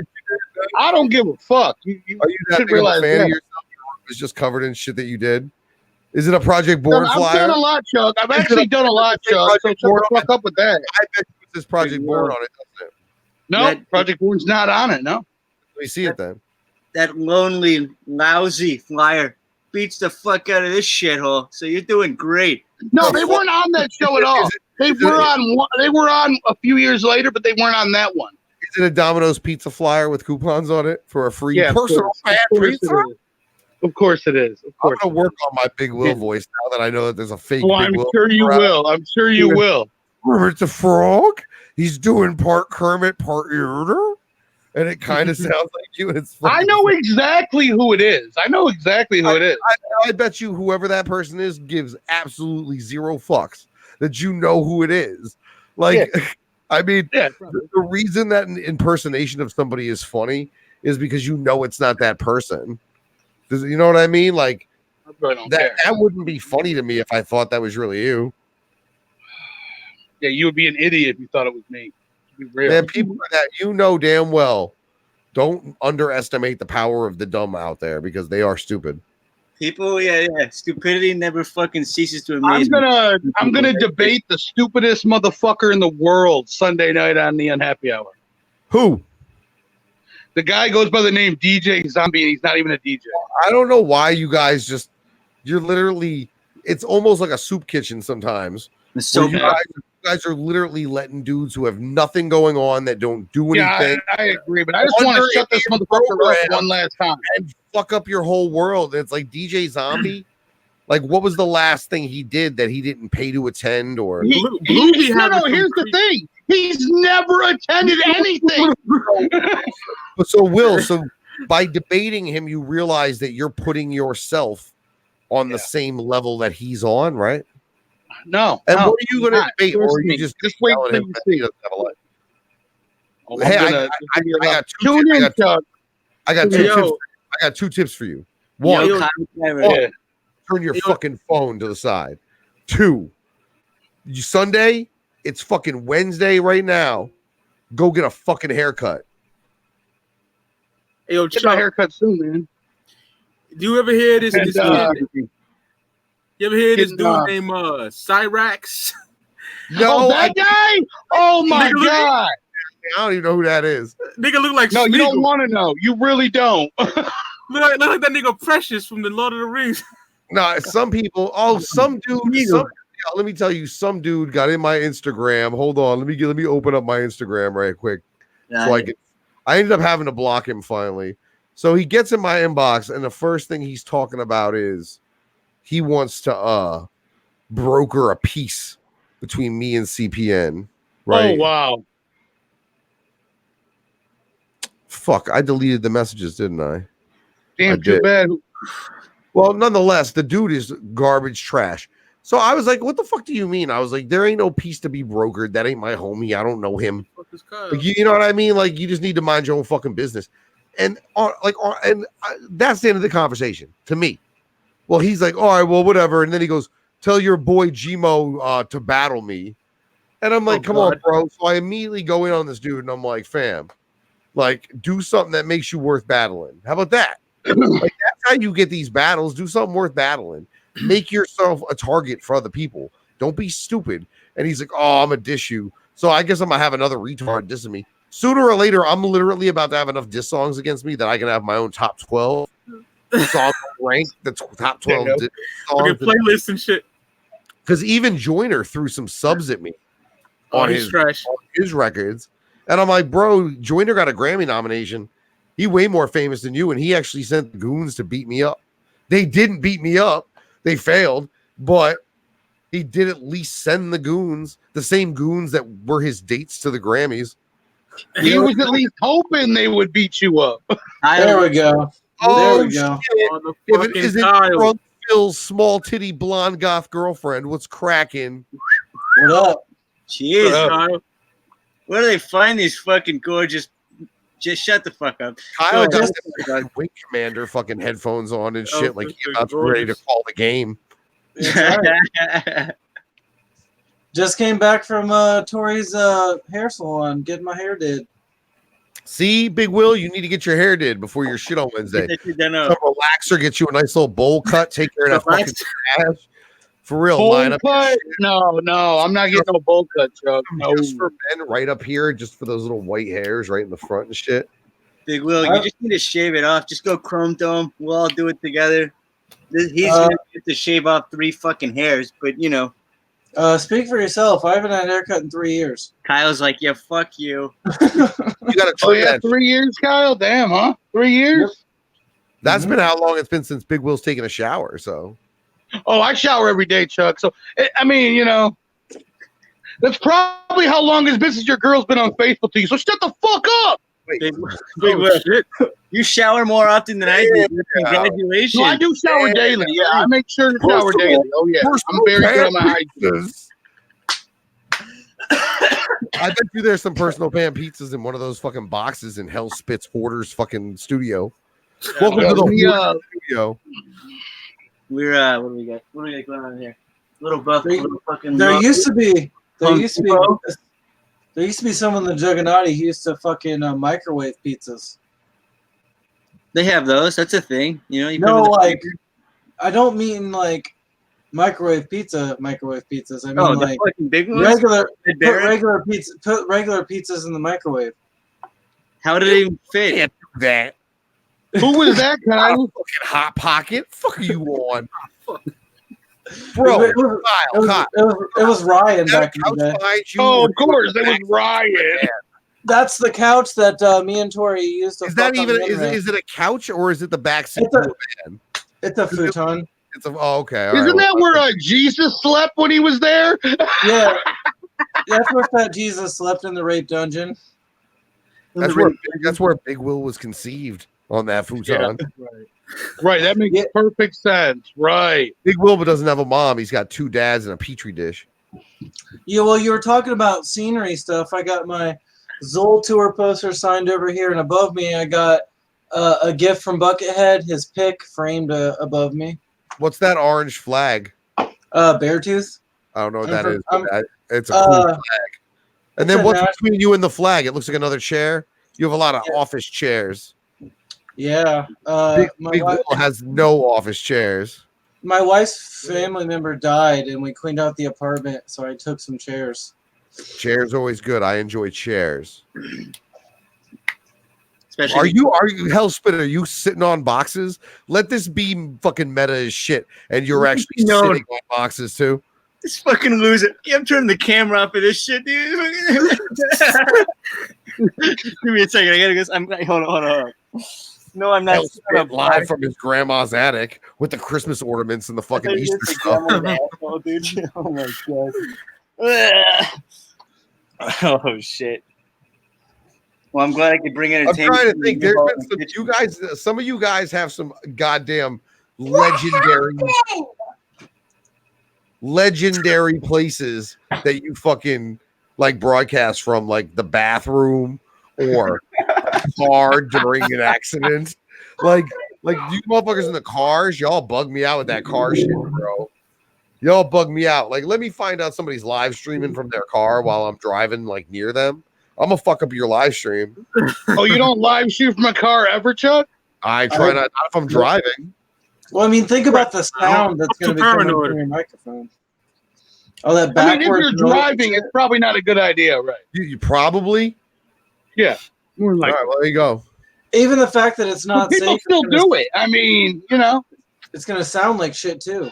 I don't give a fuck. You Are you that big of a fan of yourself? It's just covered in shit that you did. Is it a Project Born flyer? I've done a lot, Chuck. I've actually done a lot, Chuck. So shut the fuck up with that. I bet it says Project Born on it, doesn't it? No, Project Born's not on it. No. Let me see it then. That lonely, lousy flyer beats the fuck out of this shithole. So you're doing great. No, they weren't on that show at all. They were on a few years later, but they weren't on that one. Is it a Domino's pizza flyer with coupons on it for a free personal fan pizza? Of course it is. Of course. I'm gonna work on my Big Will voice now that I know that there's a fake. Oh, I'm sure you will. I'm sure you will. It's a frog. He's doing part Kermit, part Yoder, and it kind of sounds like you. It's funny. I know exactly who it is. I bet you whoever that person is gives absolutely 0 fucks that you know who it is. Like, yeah. I mean, the reason that an impersonation of somebody is funny is because you know it's not that person. You know what I mean? Like, that wouldn't be funny to me if I thought that was really you. Yeah, you would be an idiot if you thought it was me. Be real. Man, people that you know damn well, don't underestimate the power of the dumb out there because they are stupid. People, yeah. Stupidity never fucking ceases to amaze me. I'm gonna debate the stupidest motherfucker in the world Sunday night on the Unhappy Hour. Who? The guy goes by the name DJ Zombie, and he's not even a DJ. I don't know why you guys you're literally, it's almost like a soup kitchen sometimes. So you guys are literally letting dudes who have nothing going on that don't do anything. Yeah, I agree, but I just want to shut this motherfucker up one last time and fuck up your whole world. It's like DJ Zombie. Like, what was the last thing he did that he didn't pay to attend? Or here's the thing. He's never attended anything. So by debating him, you realize that you're putting yourself on the same level that he's on, right? No. And what are you going to debate? Or are you just wait telling him that he doesn't have a life? Hey, I got two tips for you. One, turn your fucking phone to the side. Two, Sunday, it's fucking Wednesday right now. Go get a fucking haircut. Hey, yo, get my haircut soon, man. Do you ever hear this? You ever hear this dude named Cyrax? No, that guy. Oh my god! I don't even know who that is. Nigga look like no. Smeagol. You don't want to know. You really don't. look like that nigga Precious from the Lord of the Rings. No, some people. Oh, some dude. Let me tell you, some dude got in my Instagram. Hold on, let me open up my Instagram right quick. I ended up having to block him finally. So he gets in my inbox, and the first thing he's talking about is he wants to broker a peace between me and CPN. Right? Oh wow. Fuck! I deleted the messages, didn't I? Damn, too bad. Well, nonetheless, the dude is garbage trash. So I was like, what the fuck do you mean? I was like, there ain't no peace to be brokered. That ain't my homie. I don't know him. Like, you know what I mean? Like, you just need to mind your own fucking business. And that's the end of the conversation to me. Well, he's like, all right, well, whatever. And then he goes, tell your boy Gmo to battle me. And I'm like, come on, bro. So I immediately go in on this dude and I'm like, fam, like, do something that makes you worth battling. How about that? Like, that's how you get these battles. Do something worth battling. Make yourself a target for other people. Don't be stupid. And he's like, oh, I'm a diss you. So I guess I'm going to have another retard dissing me. Sooner or later, I'm literally about to have enough diss songs against me that I can have my own top 12 song rank. The top 12 songs. Playlist and shit. Because even Joyner threw some subs at me on his records. And I'm like, bro, Joyner got a Grammy nomination. He way more famous than you. And he actually sent the goons to beat me up. They didn't beat me up. They failed, but he did at least send the goons, the same goons that were his dates to the Grammys. He was at least hoping they would beat you up. There we go. Oh, there we go. If it isn't Phil's small titty blonde goth girlfriend, what's cracking? What up? Jeez. Where do they find these fucking gorgeous? Just shut the fuck up. Kyle got Wing Commander fucking headphones on and shit, like he's about to be ready to call the game. Just came back from Tori's hair salon, getting my hair did. See, Big Will, you need to get your hair did before your shit on Wednesday. Some relaxer, get you a nice little bowl cut, take care of that fucking ass. For real, bowl cut? No, I'm not getting no bowl cut, Chuck. No. Just for men, right up here, just for those little white hairs right in the front and shit. Big Will, you just need to shave it off. Just go chrome dome. We'll all do it together. He's gonna get to shave off 3 fucking hairs, but you know. Speak for yourself. I haven't had a haircut in 3 years. Kyle's like, yeah, fuck you. You gotta try that. 3 years, Kyle? Damn, huh? 3 years? Yep. That's been how long it's been since Big Will's taken a shower, so. Oh, I shower every day, Chuck. So, I mean, you know, that's probably how long it's been since your girl's been unfaithful to you. So shut the fuck up. Big Will. You shower more often than I do. Congratulations. No, I do shower daily. Yeah, I make sure to shower daily. Oh, yeah. I'm very good on my hygiene. I bet you there's some personal pan pizzas in one of those fucking boxes in Hell Spitz Hoarder's fucking studio. Welcome to the studio. We're what do we got? What do we got going on here? Little buff. There used to be someone in the Juggernaut who used to fucking microwave pizzas. They have those. That's a thing. You know. I don't mean like microwave pizzas. I mean the like fucking big ones. regular. Red Put Baron? regular pizza. Put regular pizzas in the microwave. How did it even fit? Can't do that. Who was that, Kyle? Fucking Hot Pocket. Fuck are you on? Bro, It was Ryan back in the day. Oh, of course, it was Ryan. That's the couch that me and Tori used to. Is that fuck on even the internet. is it a couch or is it the back seat? It's a futon. It's a okay. All Isn't right, that where Jesus slept when he was there? Yeah, that's where Fat Jesus slept in the rape dungeon. That's where Big Will was conceived on that futon. Yeah. Right, that makes perfect sense. Right. Big Will but doesn't have a mom. He's got two dads and a petri dish. Yeah, well, you were talking about scenery stuff. I got my Zoll tour poster signed over here, and above me, I got a gift from Buckethead, his pic framed above me. What's that orange flag? Beartooth. I don't know what that is. It's a Uh, cool flag. And then a what's national- between you and the flag? It looks like another chair. You have a lot of office chairs. Yeah. Big Will has no office chairs. My wife's family member died, and we cleaned out the apartment, so I took some chairs. Chairs always good. I enjoy chairs. Especially Are you Hellspit? Are you sitting on boxes? Let this be fucking meta as shit, and you're actually No. sitting on boxes too. this fucking loser. Yeah, I'm turning the camera off for this shit, dude. Give me a second. I gotta go. Hold on. No, I'm not. Hellspit live from his grandma's attic with the Christmas ornaments and the fucking Easter stuff. Asshole, dude. Oh my god. Oh shit. Well, I'm glad I could bring I'm entertainment. trying to think. There's been some of you guys have some goddamn legendary places that you fucking like broadcast from, like the bathroom or a car during an accident. Like you motherfuckers in the cars, y'all bug me out with that car shit, bro. Y'all bug me out. Like, let me find out somebody's live streaming from their car while I'm driving like near them. I'm gonna fuck up your live stream. Oh, you don't live shoot from a car ever, Chuck? I try not if I'm driving. Well, I mean, think about the sound that's going to be coming from your microphone. Oh, that backwards. I mean, if you're driving, it's probably not a good idea, right? You probably. Yeah. More like, all right, well, there you go. Even the fact that it's not people safe, still do it. I mean, you know, it's going to sound like shit too.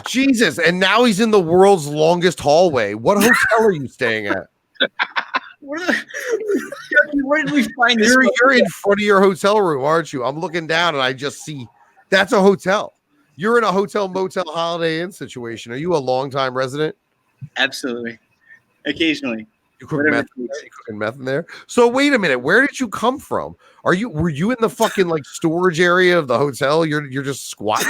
Jesus, and now he's in the world's longest hallway. What hotel are you staying at? Where did we find this? You're in front of your hotel room, aren't you? I'm looking down and I just see that's a hotel. You're in a hotel, motel, Holiday Inn situation. Are you a longtime resident? Absolutely. Occasionally. You cook meth? You cooking meth in there? So wait a minute. Where did you come from? Were you in the fucking like storage area of the hotel? You're just squatting.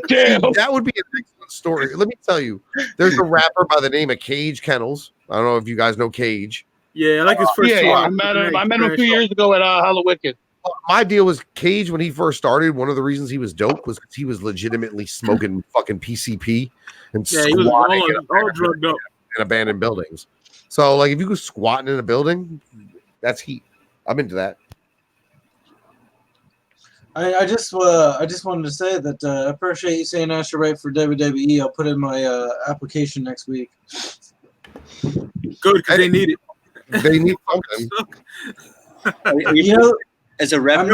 Damn. That would be an excellent story. Let me tell you, there's a rapper by the name of Cage Kennels. I don't know if you guys know Cage. Yeah, I like his first. Yeah, I met him a few years ago at Hollow-Wicked. My deal was Cage when he first started. One of the reasons he was dope was because he was legitimately smoking fucking PCP and he was all drugged up in abandoned buildings. So, like, if you go squatting in a building, that's heat. I'm into that. I just wanted to say that I appreciate you saying Astro Right for WWE. I'll put in my application next week. Good, because they need it. They need something. You know, as a rep,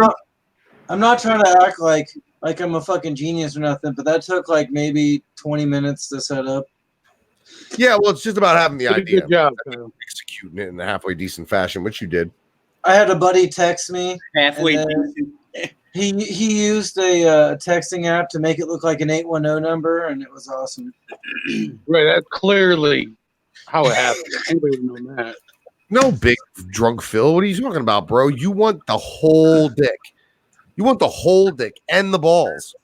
I'm not trying to act like I'm a fucking genius or nothing, but that took like maybe 20 minutes to set up. Yeah, well, it's just about having the idea. Good job. Executing it in a halfway decent fashion, which you did. I had a buddy text me. halfway and decent. He used a texting app to make it look like an 810 number, and it was awesome. Right, that's clearly how it happened. Anybody would know that. No big drunk Phil. What are you talking about, bro? You want the whole dick. You want the whole dick and the balls.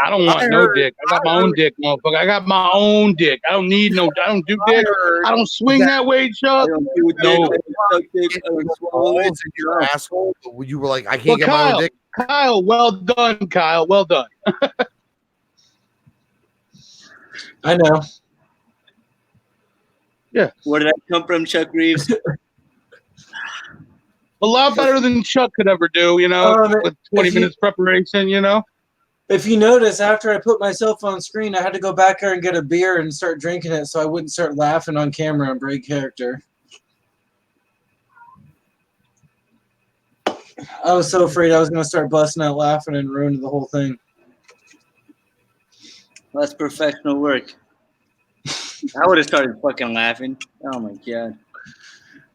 I don't want no dick. I got my own dick, motherfucker. I got my own dick. I don't need no. I don't do dick. I don't swing that way, Chuck. No. Balls in your asshole. You were like, I can't get my own dick. Kyle, well done, Kyle. Well done. I know. Yeah. Where did that come from, Chuck Reeves? A lot better than Chuck could ever do, with 20 minutes preparation, If you notice, after I put myself on screen, I had to go back there and get a beer and start drinking it so I wouldn't start laughing on camera and break character. I was so afraid I was going to start busting out laughing and ruining the whole thing. Well, that's professional work. I would have started fucking laughing. Oh my god.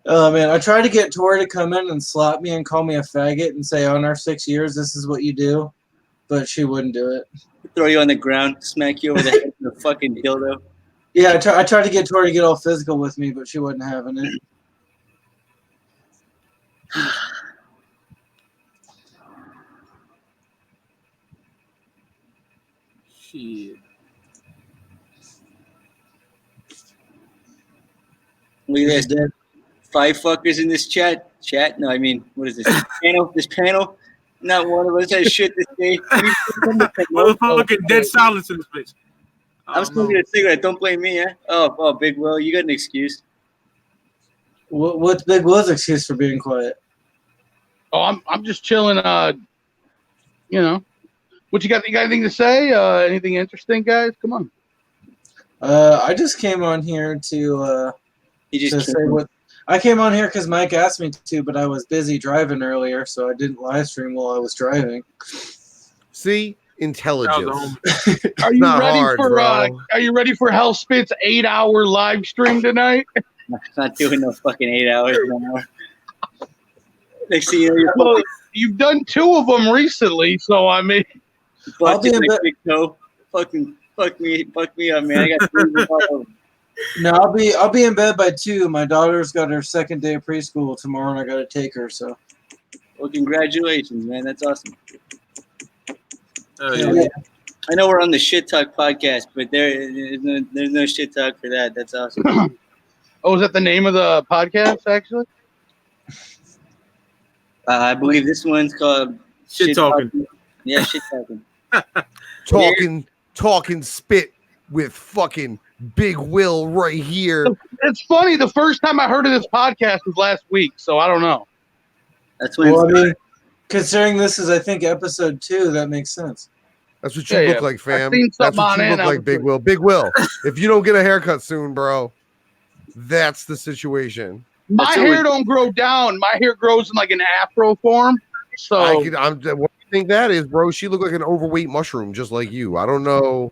Oh man, I tried to get Tori to come in and slap me and call me a faggot and say, on our 6 years, this is what you do. But she wouldn't do it. Throw you on the ground, smack you over the head with a fucking dildo. Yeah, I tried to get Tori to get all physical with me, but she wasn't having it. Shit. Look at this. 5 fuckers in this chat. No, I mean, what is this? This panel. Not one of us has shit to say. Motherfucking dead silence in this bitch. I'm smoking a cigarette. Don't blame me, eh? Oh, Big Will, you got an excuse. What's Big Will's excuse for being quiet? Oh, I'm just chilling. What you got? You got anything to say? Anything interesting, guys? Come on. I just came on here to say what. I came on here because Mike asked me to, but I was busy driving earlier, so I didn't live stream while I was driving. See, intelligence. Are you ready for Hellspit's 8-hour live stream tonight? Not doing no fucking 8 hours no more. Next thing you know, well, you've done 2 of them recently, so I mean, I'll be in big toe. Fuck me up, man. I got 3 all over. No, I'll be in bed by 2. My daughter's got her second day of preschool tomorrow, and I got to take her. So, well, congratulations, man. That's awesome. Yeah. I know we're on the Shit Talk podcast, but there's no shit talk for that. That's awesome. Oh, is that the name of the podcast? Actually, I believe this one's called Shit Talking. Yeah, Shit Talking. Talking spit with fucking Big Will right here. It's funny. The first time I heard of this podcast was last week, so I don't know. That's when. Well, I mean, considering this is, I think, episode 2, that makes sense. That's what you look like, fam. That's what you look like, Big Will. Big Will, if you don't get a haircut soon, bro, that's the situation. My hair don't grow down. My hair grows in like an afro form. So what do you think that is, bro? She looked like an overweight mushroom, just like you. I don't know.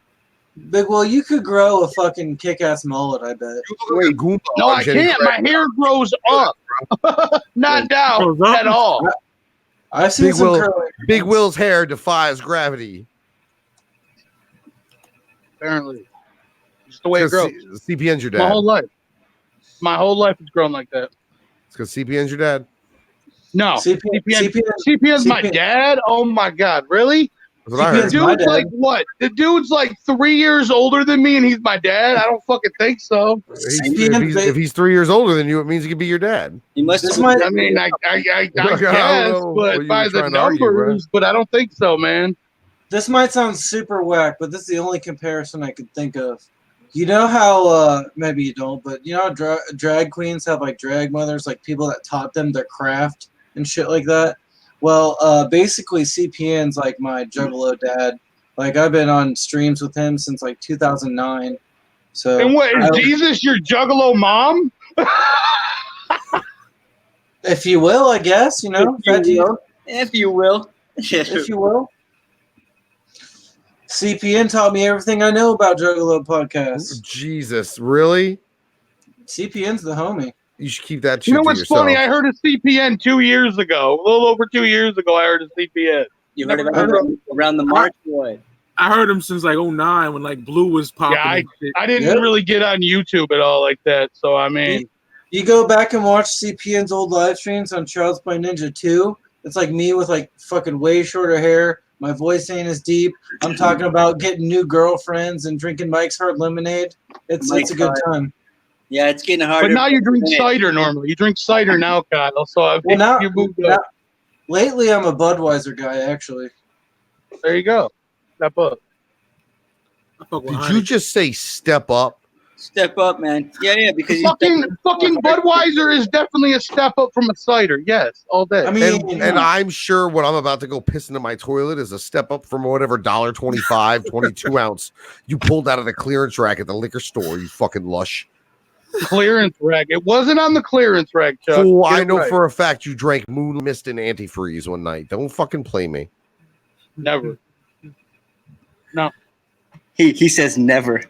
Big Will, you could grow a fucking kick-ass mullet, I bet. No, I can't. My hair grows up, not down at all. I've seen Big Will's hair defies gravity. Apparently, just the way it grows. CPN's your dad. My whole life has grown like that. It's because CPN's your dad. No, CPN's my dad. Oh my god, really? The dude's like what? The dude's like 3 years older than me, and he's my dad. I don't fucking think so. If he's 3 years older than you, it means he could be your dad. He must. I mean, I guess, but by the numbers, but I don't think so, man. This might sound super whack, but this is the only comparison I could think of. You know how, maybe you don't, but you know how drag queens have like drag mothers, like people that taught them their craft and shit like that? Well, basically CPN's like my juggalo dad. Like I've been on streams with him since like 2009. So and what is Jesus your juggalo mom? If you will, I guess, you know. If you will. If you will. CPN taught me everything I know about Juggalo podcasts. Jesus, really? CPN's the homie. You should keep that shit. You know what's yourself. funny? I heard a CPN 2 years ago. A little over 2 years ago, I heard a CPN. You heard about him around the March? What? I heard him since like 2009 when like Blue was popping. Yeah, I didn't really get on YouTube at all like that. So I mean, you go back and watch CPN's old live streams on Child's Play Ninja 2. It's like me with like fucking way shorter hair. My voice ain't as deep. I'm talking about getting new girlfriends and drinking Mike's Hard Lemonade. It's a good time. Yeah, it's getting harder. But now you drink cider normally. You drink cider now, Kyle. So I think you moved up. Lately, I'm a Budweiser guy, actually. There you go. Step up. Did you just say step up? Step up, man. Yeah, because fucking Budweiser is definitely a step up from a cider. Yes, all day. I mean, and I'm sure what I'm about to go piss into my toilet is a step up from whatever $1.25, 22 ounce you pulled out of the clearance rack at the liquor store. You fucking lush. Clearance rack. It wasn't on the clearance rack, Chuck. Fool, I Get know right. for a fact you drank Moon Mist and antifreeze one night. Don't fucking play me. Never. No. He says never.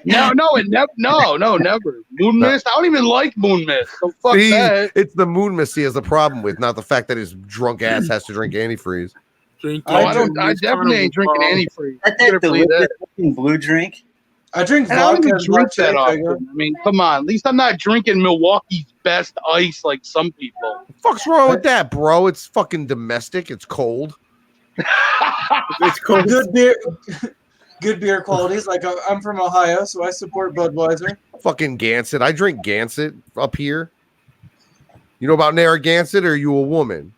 No, never. Moon Mist. I don't even like Moon Mist. So fuck See, that. it's the Moon Mist he has the problem with, not the fact that his drunk ass has to drink antifreeze. I definitely ain't drinking antifreeze. That delicious fucking blue drink. I drink And I don't vodka. even as drink much that as I often. go. I mean, come on. At least I'm not drinking Milwaukee's best ice like some people. Fuck's wrong with that, bro? It's fucking domestic. It's cold. It's cold. Good beer. Good beer qualities. Like I'm from Ohio, so I support Budweiser. Fucking Gansett. I drink Gansett up here. You know about Narragansett, or are you a woman?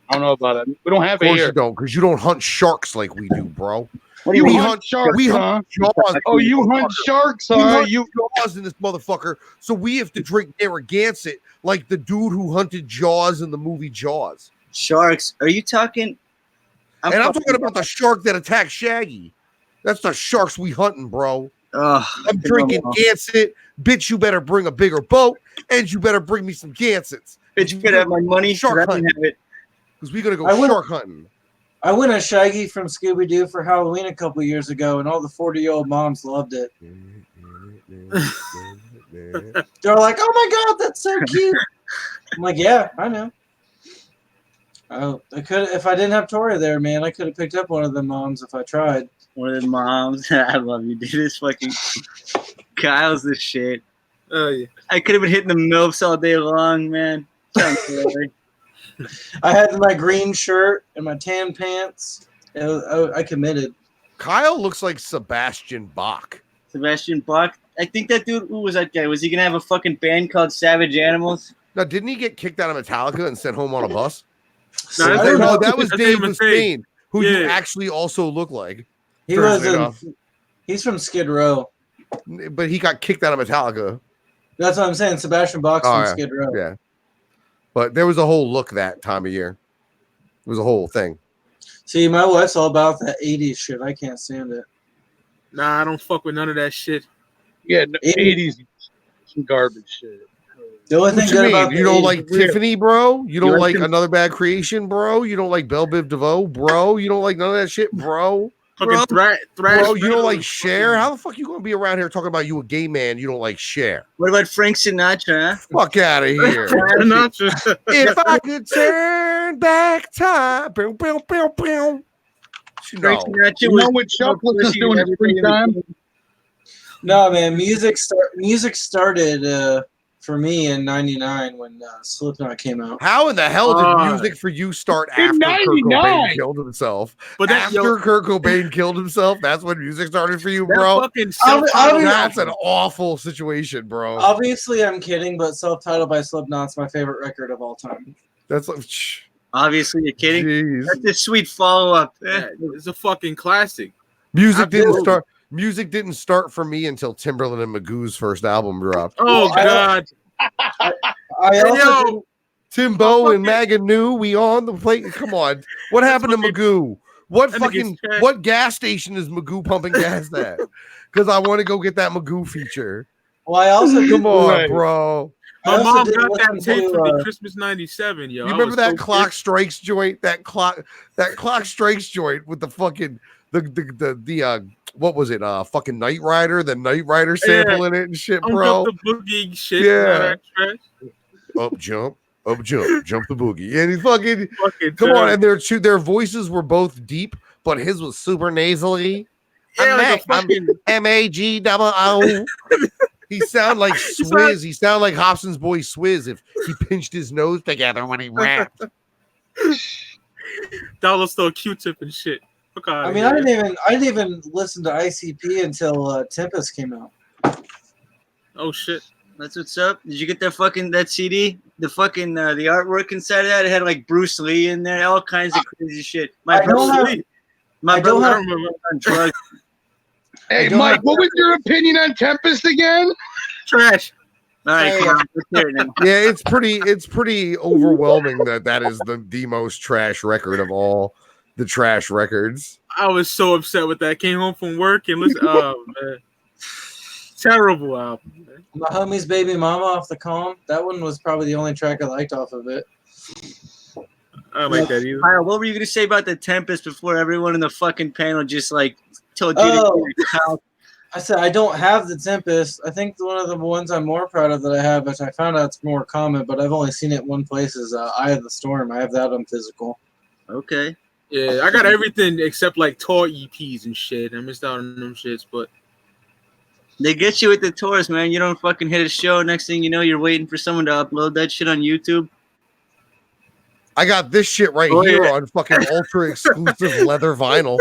I don't know about it. We don't have Of it course here. you don't, because you don't hunt sharks like we do, bro. What do you You mean? hunt sharks, We huh? hunt jaws. Oh, you hunt sharks, We huh? hunt You jaws in this motherfucker, so we have to drink Narragansett like the dude who hunted Jaws in the movie Jaws. Sharks? Are you talking? I'm talking about the shark that attacked Shaggy. That's the sharks we hunting, bro. I'm drinking Gansett. Bitch, you better bring a bigger boat, and you better bring me some Gansets. Bitch, you better have my money. Shark I hunting. have it. Because we're going to go shark hunting. I went as Shaggy from Scooby Doo for Halloween a couple years ago, and all the 40-year-old moms loved it. They're like, "Oh my god, that's so cute!" I'm like, "Yeah, I know." Oh, I could if I didn't have Tori there, man. I could have picked up one of the moms if I tried. One of the moms. I love you, dude. This fucking Kyle's the shit. Oh yeah. I could have been hitting the MILFs all day long, man. I had my green shirt and my tan pants. I committed. Kyle looks like Sebastian Bach. Sebastian Bach. I think that dude. Who was that guy? Was he gonna have a fucking band called Savage Animals? Now, didn't he get kicked out of Metallica and sent home on a bus? No, I don't know. That was That's Dave Dave Mustaine, who you Yeah. actually also look like. He was. He's from Skid Row. But he got kicked out of Metallica. That's what I'm saying. Sebastian Bach's from yeah. Skid Row. Yeah. But there was a whole look that time of year. It was a whole thing. See, my wife's all about that 80s shit. I can't stand it. Nah, I don't fuck with none of that shit. yeah, the 80s, some garbage shit. The only What thing you good mean? about You the don't 80s like is real. Tiffany, bro? You don't like like Another Bad Creation, bro? You don't like Belle Biv DeVoe, bro? You don't like none of that shit, bro? Fucking thrash. Bro, you don't like Cher? How the fuck you gonna be around here talking about you a gay man? You don't like Cher? What about Frank Sinatra? Huh? Fuck out of here! If I could turn back time, boom, boom, boom, boom. Frank No. Sinatra You was know what Chuck listens to in his free time? No, man. Music started for me in '99 when Slipknot came out. How in the hell did music for you start In after Kurt 99? Cobain killed himself? But that, After Kurt Cobain killed himself, that's when music started for you, that bro. fucking That's an awful situation, bro. Obviously, I'm kidding, but "Self-Titled" by Slipknot's my favorite record of all time. That's like, shh, Obviously, you're kidding. jeez. That's a sweet follow-up. Yeah, it's a fucking classic. Music didn't Absolutely. start. Music didn't start for me until Timberland and Magoo's first album dropped. Oh God. I Hey, also yo. didn't- Timbo and Magoo, we on the plate. Come on, what happened to fucking- Magoo? What that nigga's fucking trash. what gas station is Magoo pumping gas at? Because I want to go get that Magoo feature. well, I also Come on, Right. bro. I My also mom didn't got that listen tape to, for me Christmas '97, yo. You I remember was that so Clock pissed. Strikes joint? That clock strikes joint with the fucking the what was it? Fucking Knight Rider, the Knight Rider sample in it and shit, I'm bro. the boogie shit. Yeah. Yeah. Up jump, jump the boogie, and he fucking Fucking come on. terrible. And their voices were both deep, but his was super nasally. Yeah, like a fucking Magoo. He sound like Swizz. He sound like Hobson's boy Swizz if he pinched his nose together when he rapped. dollar store Q-tip and shit. Fuck out I mean, I didn't even listen to ICP until Tempest came out. Oh shit. That's what's up. Did you get that CD? The fucking the artwork inside of that, it had like Bruce Lee in there, all kinds of crazy shit. My I don't brother, have- my I don't brother have- was on drugs. Hey, Mike, what was your opinion on Tempest again? Trash. All right, Hey. come on, let's hear it now. Yeah, it's pretty overwhelming that is the most trash record of all the trash records. I was so upset with that. Came home from work and listen. Oh man, terrible album. Man. My homie's Baby Mama off the Calm. That one was probably the only track I liked off of it. I don't like that either. Kyle, what were you gonna say about the Tempest before everyone in the fucking panel just like told you Oh. to Kyle? I said I don't have the Tempest. I think one of the ones I'm more proud of that I have, which I found out it's more common, but I've only seen it one place, is Eye of the Storm. I have that on physical. Okay. Yeah, I got everything except like tour EPs and shit. I missed out on them shits, but They get you with the tours, man. You don't fucking hit a show. Next thing you know, you're waiting for someone to upload that shit on YouTube. I got this shit right Oh, here yeah. on fucking ultra exclusive leather vinyl.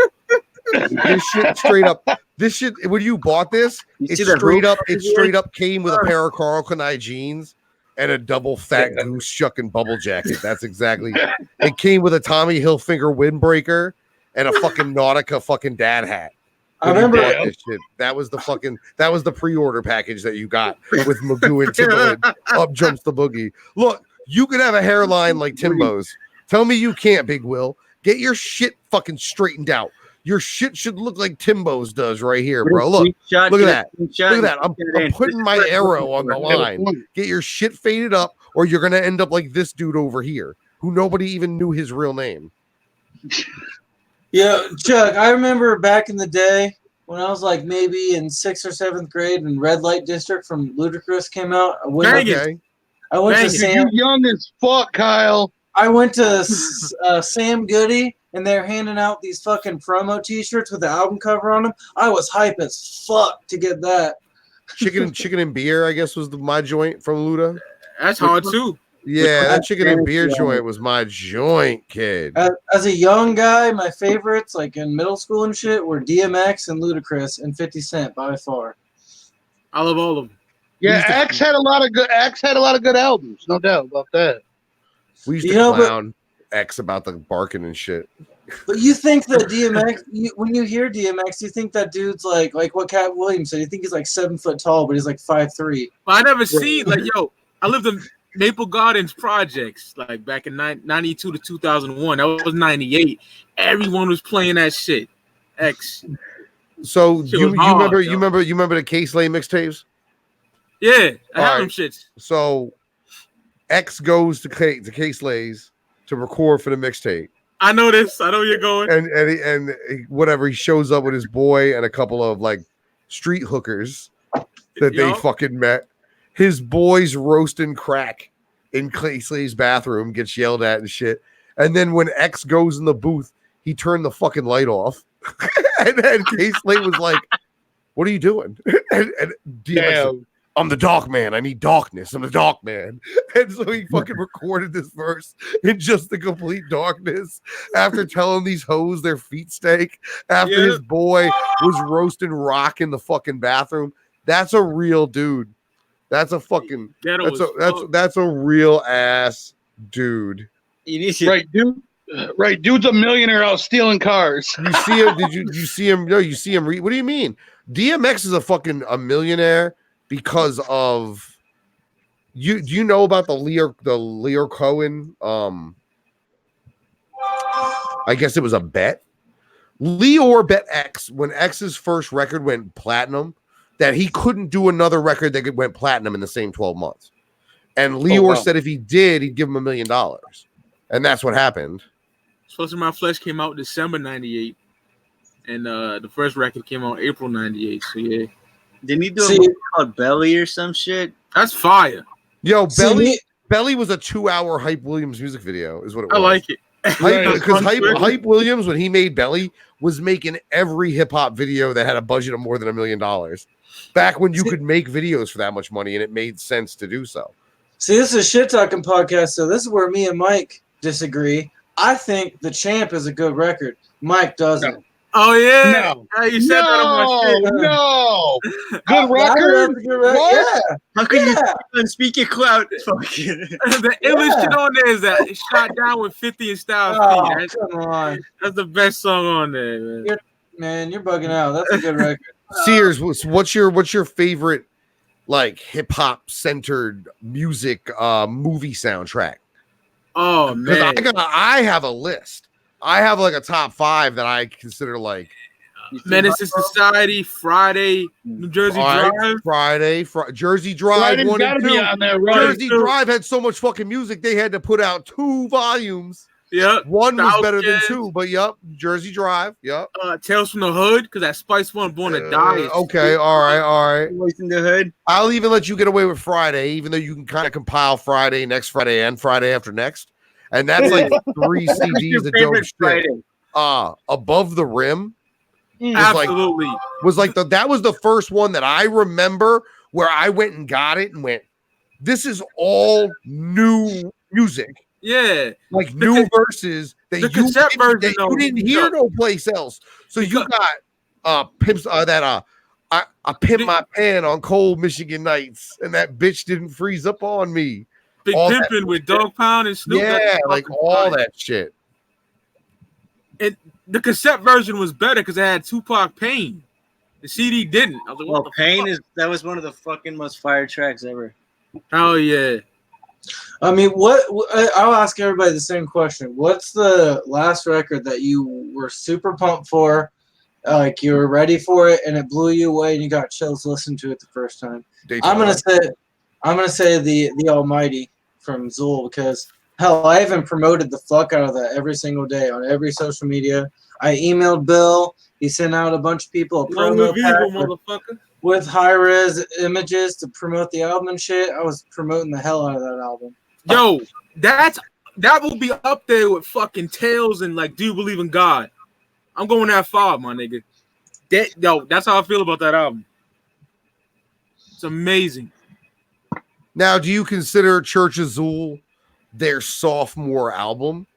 This shit straight up. This shit. When you bought this, You it see the straight hoop up. It right here? straight up came with a pair of Carl Kanai jeans and a double fat goose shucking bubble jacket. That's exactly. It came with a Tommy Hilfiger windbreaker and a fucking Nautica fucking dad hat. I When you remember bought this shit. That was the pre-order package that you got with Magoo and Timbaland. Up jumps the boogie. Look, you could have a hairline like Timbo's. Tell me you can't, Big Will. Get your shit fucking straightened out. Your shit should look like Timbo's does right here, bro. Look at that. Look at that. I'm putting my arrow on the line. Get your shit faded up, or you're gonna end up like this dude over here, who nobody even knew his real name. Yeah, Chuck, I remember back in the day when I was like maybe in 6th or 7th grade when Red Light District from Ludacris came out. I went Okay. to Sam. You young as fuck, Kyle. I went to Sam Goody and they're handing out these fucking promo T-shirts with the album cover on them. I was hype as fuck to get that. Chicken and beer, I guess, was my joint from Luda. that's hard too. Yeah, that chicken and beer joint was my joint, kid. As a young guy, my favorites, like in middle school and shit, were DMX and Ludacris and 50 Cent by far. I love all of them. Yeah, X had a lot of good albums, no doubt about that. We used to You know, but- clown X about the barking and shit. But you think that DMX, when you hear DMX, you think that dude's like what Cat Williams said. You think he's like 7 foot tall, but he's like 5'3". But I never seen like I lived in Maple Gardens projects like back in 92 to 2001. That was 98. Everyone was playing that shit. X. So Shit you was hard, remember the K Slay mixtapes? Yeah, I have Alright. them shits. So X goes to K Slay's to record for the mixtape. I know this. I know where you're going. And whatever, he shows up with his boy and a couple of like street hookers that they Yup. fucking met. His boy's roasting crack in Clay Slay's bathroom, gets yelled at and shit. And then when X goes in the booth, he turned the fucking light off. and K Slay was like, "What are you doing?" and DMX said, "I'm the dark man. I need darkness. I'm the dark man." And so he fucking recorded this verse in just the complete darkness after telling these hoes their feet stank, after his boy was roasting rock in the fucking bathroom. That's a real dude. That's a fucking that's a real ass dude. Right, dude. Right, dude's a millionaire out stealing cars. You see him? Did you see him? No, you see him. What do you mean? DMX is a millionaire because of you. Do you know about the Leo Cohen? I guess it was a bet. Leor bet X when X's first record went platinum that he couldn't do another record that went platinum in the same 12 months. And Leor said if he did, he'd give him $1 million. And that's what happened. Supposed to My Flesh came out December 98. And the first record came out April 98. So yeah. Didn't he do a movie called Belly or some shit? That's fire. Yo, Belly was a 2-hour Hype Williams music video, is what it was. I like it. Because Hype Williams, when he made Belly, was making every hip hop video that had a budget of more than $1 million. Back when you could make videos for that much money and it made sense to do so. See, this is a shit talking podcast, so this is where me and Mike disagree. I think The Champ is a good record. Mike doesn't. Oh yeah, No. You said that on my shit. No, good record. Yeah. How can you speak your Clout? Fucking. The illest shit on there is that it's shot down with 50 and Styles P. Come on. That's the best song on there, man. Man, you're bugging out. That's a good record. Sears, what's your favorite like hip hop centered music movie soundtrack? Oh man, I have a list. I have like a top 5 that I consider like Menace to Society, Friday, New Jersey Drive. Jersey Drive Friday's 1 gotta and be 2. on there, right? Jersey Drive had so much fucking music they had to put out 2 volumes. Yep. 1 was better than 2, but yep, Jersey Drive. Yep. Tales from the Hood, because that Spice One Born to Die. Okay, all right. Voice in the Hood. I'll even let you get away with Friday, even though you can kind of compile Friday, next Friday, and Friday after next. And that's like 3 CDs of dope shit. Above the Rim. Absolutely. That was the first one that I remember where I went and got it and went, this is all new music. Yeah. Like new verses that you didn't hear no place else. So you got Pimps I pimped my pen on cold Michigan nights and that bitch didn't freeze up on me. Big Pimpin' with Dog Pound and Snoop. Yeah, like all that shit. And the cassette version was better because it had Tupac Pain. The CD didn't. I was like, well, Pain that was one of the fucking most fire tracks ever. Oh yeah. I mean, I'll ask everybody the same question. What's the last record that you were super pumped for? Like you were ready for it and it blew you away and you got chills listening to it the first time. I'm gonna say the Almighty from Zool because hell, I even promoted the fuck out of that every single day on every social media. I emailed Bill. He sent out a bunch of people a promo pack with high-res images to promote the album and shit. I was promoting the hell out of that album. Yo, that will be up there with fucking Tales and like Do You Believe in God? I'm going that far, my nigga. That's how I feel about that album. It's amazing. Now, do you consider Church of Zool their sophomore album?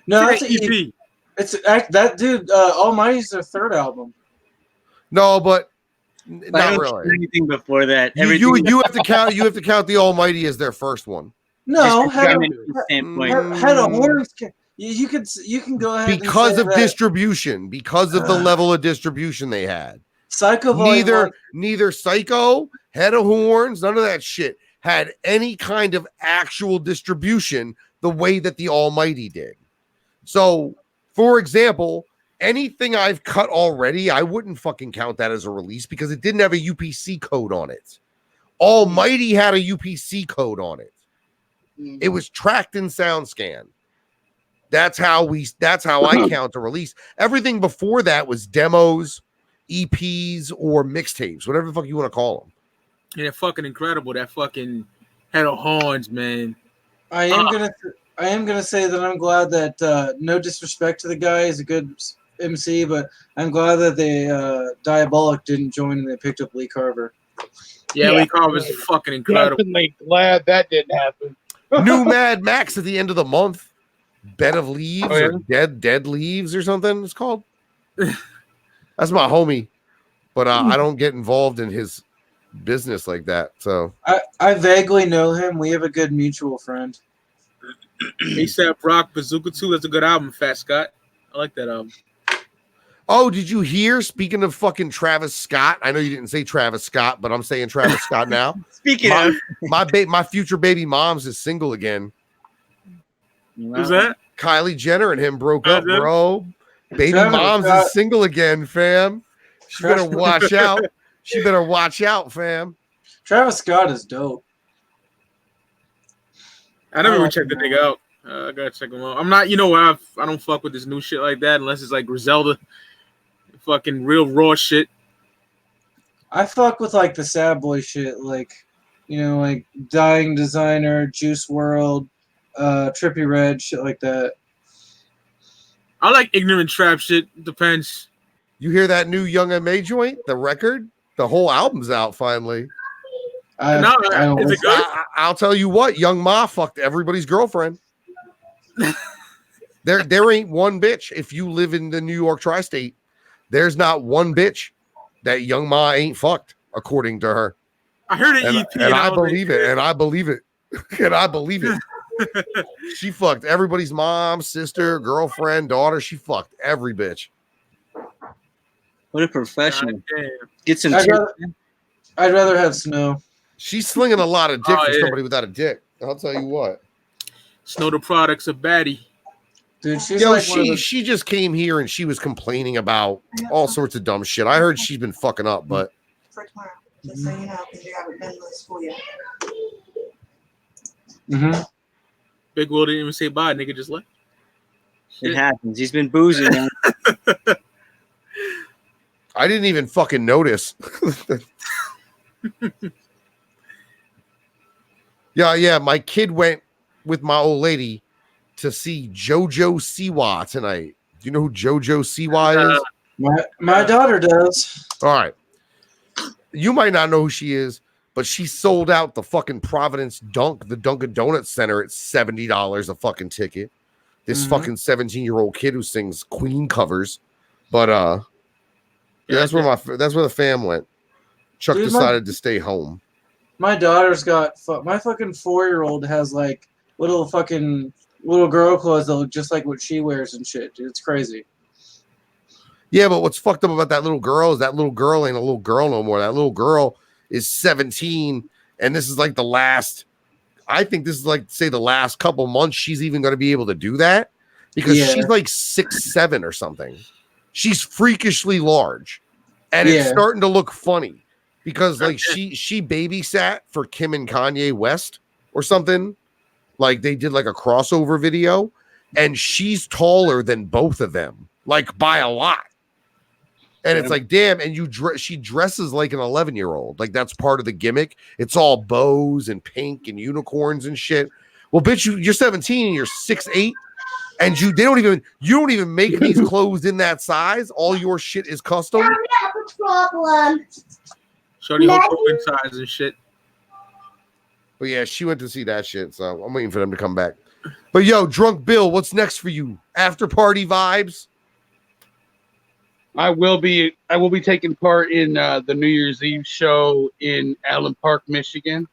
No, that's an EP. It's that dude. Almighty's their third album. No, but not really. Anything before that. You have to count. You have to count the Almighty as their first one. No, Head of Horns. You can go ahead because of distribution, because of the level of distribution they had. Psycho. Neither Psycho, Head of Horns, none of that shit had any kind of actual distribution the way that the Almighty did. So, for example, anything I've cut already, I wouldn't fucking count that as a release because it didn't have a UPC code on it. Almighty had a UPC code on it. It was tracked in SoundScan. That's how I count a release. Everything before that was demos, EPs, or mixtapes, whatever the fuck you want to call them. Yeah, fucking incredible. That fucking Head of Horns, man. I am gonna say that I'm glad that no disrespect to the guy, he's a good MC, but I'm glad that they Diabolic didn't join and they picked up Lee Carver. Yeah, Lee Carver's fucking incredible. Definitely glad that didn't happen. New Mad Max at the end of the month. Bed of Leaves or Dead Leaves or something it's called. That's my homie, but I don't get involved in his business like that. So I vaguely know him. We have a good mutual friend. ASAP Rock Bazooka 2. That's a good album, Fat Scott. I like that album. Oh, did you hear? Speaking of fucking Travis Scott, I know you didn't say Travis Scott, but I'm saying Travis Scott now. Speaking of my future baby mom's is single again. Who's that? Kylie Jenner and him broke up, bro. Baby mom's is single again, fam. She better watch out. She better watch out, fam. Travis Scott is dope. I never even checked the nigga out. I gotta check him out. I'm not, you know what? I don't fuck with this new shit like that unless it's like Griselda, fucking real raw shit. I fuck with like the sad boy shit, like like Dying Designer, Juice World, Trippie Redd, shit like that. I like ignorant trap shit. Depends. You hear that new Young M.A. joint? The record? The whole album's out finally. Is it good? I'll tell you what, Young Ma fucked everybody's girlfriend. There ain't one bitch. If you live in the New York tri-state, there's not one bitch that Young Ma ain't fucked, according to her. I heard an EP. And I believe it. And I believe it. And I believe it. She fucked everybody's mom, sister, girlfriend, daughter. She fucked every bitch. What a professional. Damn. Get some. I'd rather have snow. She's slinging a lot of dick Oh, for yeah. somebody without a dick. I'll tell you what. Snow the product's a baddie. Dude, she's Yo, like one of she just came here and she was complaining about all sorts of dumb shit. I heard she's been fucking up, but For tomorrow, just so you know, because you haven't been to the school yet. the. Big Will didn't even say bye. Nigga just left. It happens. He's been boozing. Man. I didn't even fucking notice. Yeah. My kid went with my old lady to see JoJo Siwa tonight. Do you know who JoJo Siwa is? My daughter does. All right. You might not know who she is, but she sold out the fucking Providence the Dunkin' Donuts Center at $70 a fucking ticket. This fucking 17-year-old kid who sings Queen covers. But yeah, that's where the fam went. Chuck Dude, decided to stay home. My daughter's got my fucking 4-year-old has like little girl clothes that look just like what she wears and shit. Dude, it's crazy. Yeah, but what's fucked up about that little girl is that little girl ain't a little girl no more. That little girl is 17, and this is like the last. I think this is like say the last couple months she's even going to be able to do that because she's like 6'7" or something. She's freakishly large, and it's starting to look funny because like she babysat for Kim and Kanye West or something. Like they did like a crossover video, and she's taller than both of them, like by a lot. And it's like, damn, and she dresses like an 11-year-old. Like that's part of the gimmick. It's all bows and pink and unicorns and shit. Well, bitch, you're 17 and you're 6'8", and you don't even make these clothes in that size. All your shit is custom. I have a problem. Shorty whole twin size and shit. But yeah, she went to see that shit, so I'm waiting for them to come back. But yo, Drunk Bill, what's next for you? After party vibes? I will be taking part in the New Year's Eve show in Allen Park, Michigan.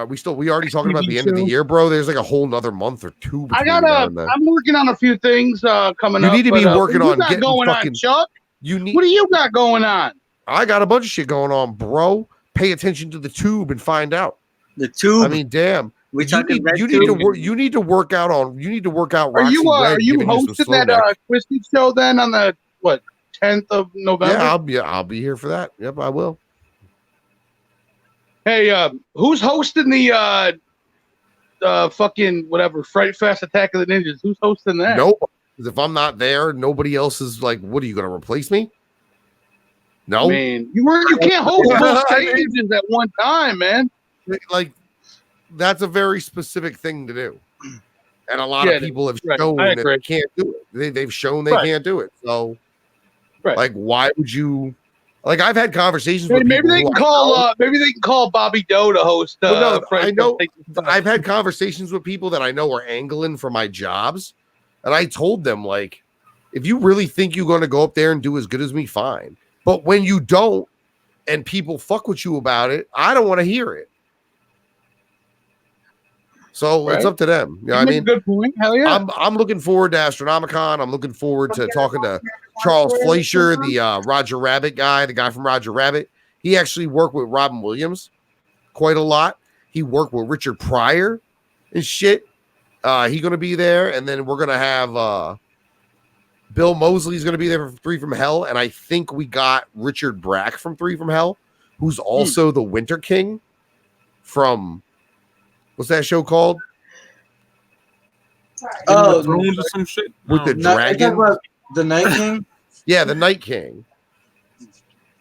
We already talking about the end of the year, bro? There's like a whole nother month or two. I'm working on a few things coming up. You need to be working on getting going fucking, on, Chuck. What do you got going on? I got a bunch of shit going on, bro. Pay attention to the tube and find out. The tube. I mean, damn. You need to work out. Roxy Are you hosting that Twisted show then on the 10th of November? Yeah, I'll be here for that. Yep, I will. Hey, who's hosting the fucking whatever Fright Fest Attack of the Ninjas? Who's hosting that? Nope. If I'm not there, nobody else is like, what are you gonna replace me? No, man, you can't host both stages at one time, man. Like that's a very specific thing to do, and a lot of people have shown that they can't do it. They've shown they can't do it. So, like, why would you? Like, I've had conversations with maybe they can call Bobby Doe to host. I know. I've had conversations with people that I know are angling for my jobs, and I told them like, if you really think you're going to go up there and do as good as me, fine. But when you don't, and people fuck with you about it, I don't want to hear it. So it's up to them. You know what I mean? Good point. Hell yeah. I'm looking forward to Astronomicon. I'm looking forward to talking to Charles Fleischer, the Roger Rabbit guy, the guy from Roger Rabbit. He actually worked with Robin Williams quite a lot. He worked with Richard Pryor and shit. He's going to be there. And then we're going to have Bill Mosley's going to be there for 3 from Hell. And I think we got Richard Brack from 3 from Hell, who's also the Winter King from... What's that show called? Thrones or some shit. With the dragon? The Night King? Yeah, the Night King.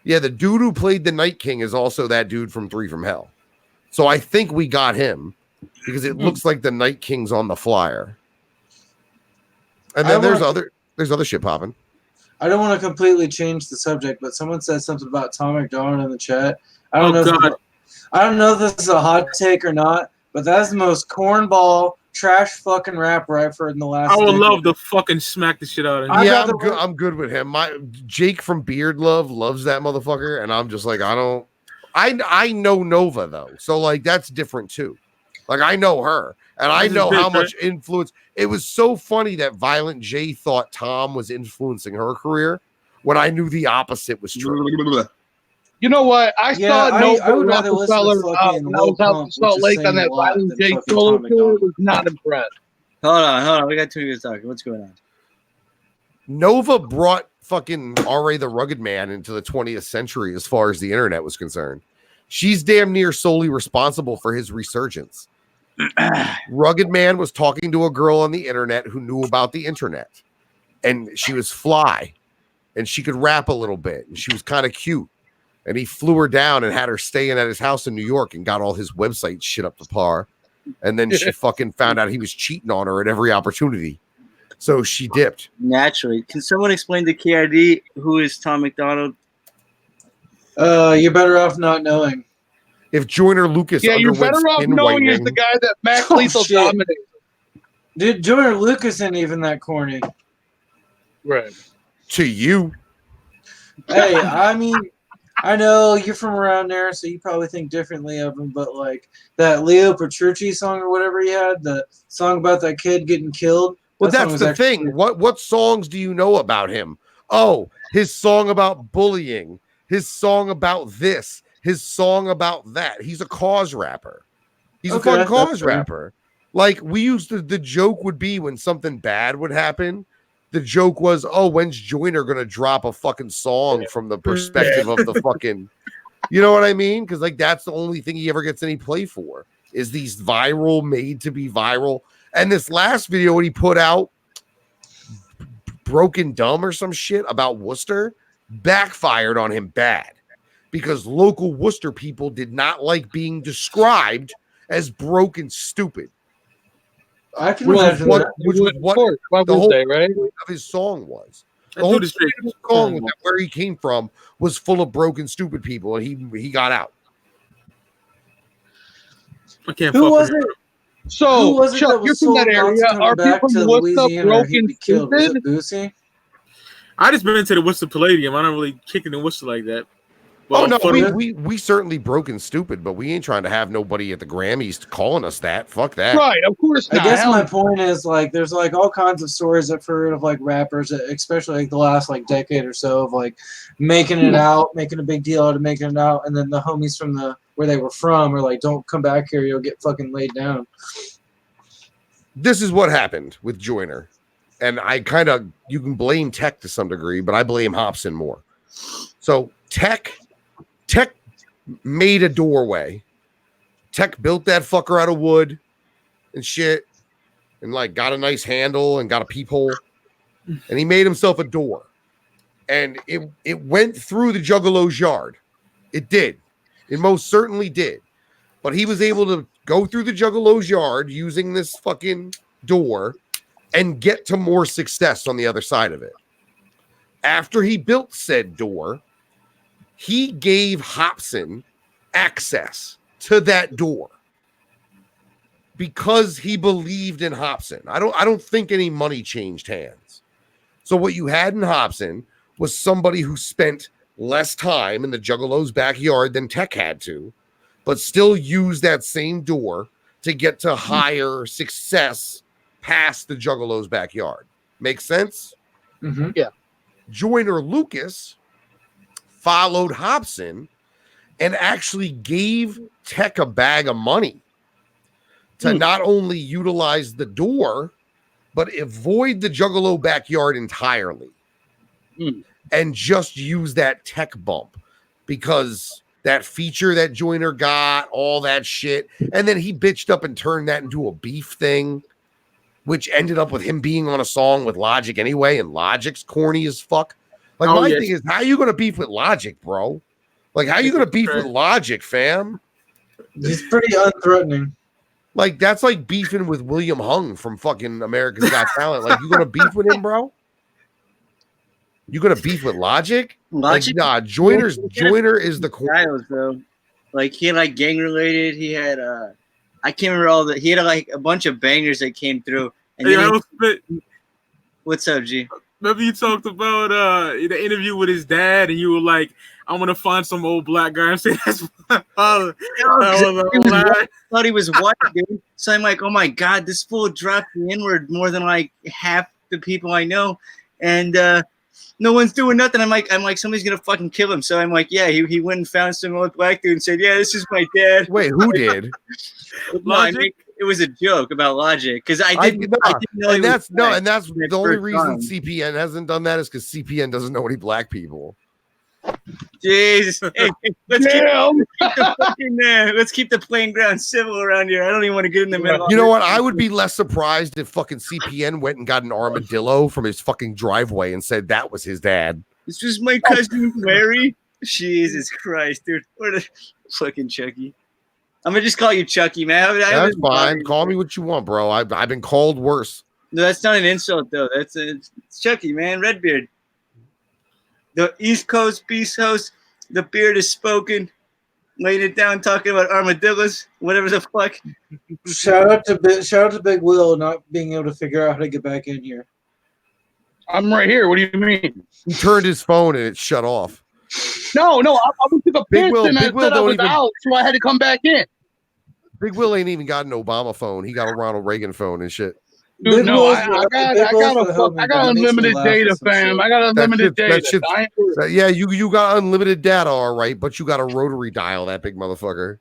Yeah, the dude who played the Night King is also that dude from 3 from Hell. So I think we got him because it looks like the Night King's on the flyer. And then there's other shit popping. I don't want to completely change the subject, but someone said something about Tom McDonald in the chat. I don't know if this is a hot take or not. But that's the most cornball, trash fucking rapper I've heard in the last. I would love to fucking smack the shit out of him. Yeah, I'm good with him. Jake from Beard Love loves that motherfucker, and I'm just like, I know Nova though, so like that's different too. Like I know her, and I know how much influence. It was so funny that Violent J thought Tom was influencing her career when I knew the opposite was true. You know what? I saw I would rather listen to Rockefeller fucking when I was Lil out in Pump, Salt which is Lake on saying that a lot, Violent than J fucking solo Tom tour. McDonald. Was not impressed. Hold on. We got two guys talking. What's going on? Nova brought fucking R.A. the Rugged Man into the 20th century as far as the internet was concerned. She's damn near solely responsible for his resurgence. Rugged Man was talking to a girl on the internet who knew about the internet, and she was fly, and she could rap a little bit, and she was kind of cute, and he flew her down and had her staying at his house in New York and got all his website shit up to par, and then she fucking found out he was cheating on her at every opportunity, so she dipped. Naturally. Can someone explain to KID who is Tom McDonald? You're better off not knowing. If Joyner Lucas you're better off knowing is the guy that Max Lethal dominated. Dude, Joyner Lucas isn't even that corny. Right. To you. Hey, I mean, I know you're from around there, so you probably think differently of him, but like that Leo Petrucci song or whatever he had, the song about that kid getting killed. Well, that's the thing. What songs do you know about him? Oh, his song about bullying, his song about this, his song about that. He's a cause rapper. He's a fun cause rapper. Like we used to, the joke would be when something bad would happen. The joke was, oh, when's Joyner gonna drop a fucking song from the perspective of the fucking, you know what I mean? Because like that's the only thing he ever gets any play for is these viral, made to be viral. And this last video he put out, Broken Dumb or some shit about Worcester, backfired on him bad because local Worcester people did not like being described as broken stupid. I can imagine that. Which was what the whole right? of his song was. The whole song with where he came from was full of broken, stupid people, and he got out. I can't. Who was it? So, who was it Chuck, that was you're from that area. Are people from Worcester broken stupid? Was it stupid? Boosie? I just been into the Worcester Palladium. I don't really kick it in Worcester like that. Well, oh no, we certainly broken stupid, but we ain't trying to have nobody at the Grammys calling us that. Fuck that. Right, of course not. I guess my point is like there's like all kinds of stories I've heard of like rappers, especially like the last like decade or so, of like making it out, making a big deal out of making it out, and then the homies from the where they were from are like, don't come back here, you'll get fucking laid down. This is what happened with Joyner. And I kind of, you can blame Tech to some degree, but I blame Hobson more. So Tech made a doorway. Tech built that fucker out of wood and shit, and like got a nice handle and got a peephole, and he made himself a door. And it went through the Juggalo's yard. It did. It most certainly did. But he was able to go through the Juggalo's yard using this fucking door and get to more success on the other side of it. After he built said door, he gave Hobson access to that door because he believed in Hobson. I don't think any money changed hands. So what you had in Hobson was somebody who spent less time in the Juggalo's backyard than Tech had to, but still used that same door to get to higher success past the Juggalo's backyard. Make sense? Mm-hmm. Yeah. Joyner Lucas followed Hobson and actually gave Tech a bag of money to not only utilize the door, but avoid the Juggalo backyard entirely and just use that Tech bump because that feature that Joyner got, all that shit. And then he bitched up and turned that into a beef thing, which ended up with him being on a song with Logic anyway, and Logic's corny as fuck. Like, my thing is, how are you going to beef with Logic, bro? Like, how are you going to beef with Logic, fam? He's pretty unthreatening. Like, that's like beefing with William Hung from fucking America's Got Talent. Like, you going to beef with him, bro? You going to beef with Logic? Logic? Like, nah, Joyner is the styles, bro. Like, he had, like, gang-related. He had, I can't remember all the. He had like a bunch of bangers that came through. And what's up, G? Remember you talked about the interview with his dad, and you were like, "I'm gonna find some old black guy and say that's my father." I thought he was white, dude. So I'm like, "Oh my god, this fool dropped the N-word more than like half the people I know." And no one's doing nothing. I'm like, somebody's gonna fucking kill him. So I'm like, yeah, he went and found some old black dude and said, yeah, this is my dad. Wait, who did? No, I mean, it was a joke about Logic because I didn't know. And that's the only reason CPN hasn't done that is because CPN doesn't know any black people. Jesus, hey, let's keep the playing ground civil around here. I don't even want to get in the middle. You know what? I would be less surprised if fucking CPN went and got an armadillo from his fucking driveway and said that was his dad. This was my cousin Larry. Jesus Christ, dude! What a fucking Chucky. I'm gonna just call you Chucky, man. That's fine. Call me what you want, bro. I've been called worse. No, that's not an insult, though. It's Chucky, man. Redbeard. The East Coast Beast House. The beard is spoken. Laying it down, talking about armadillos, whatever the fuck. Shout out to Big Will not being able to figure out how to get back in here. I'm right here. What do you mean? He turned his phone and it shut off. No, I went to the Big pitch Will, and I Big Will said I don't was even- out, so I had to come back in. Big Will ain't even got an Obama phone. He got a Ronald Reagan phone and shit. Dude, Big no, Will's- I Big Will's got the homie that makes me unlimited laugh data, with some fam. shit. I got unlimited That shit's- data. Yeah, you got unlimited data, all right, but you got a rotary dial, that big motherfucker.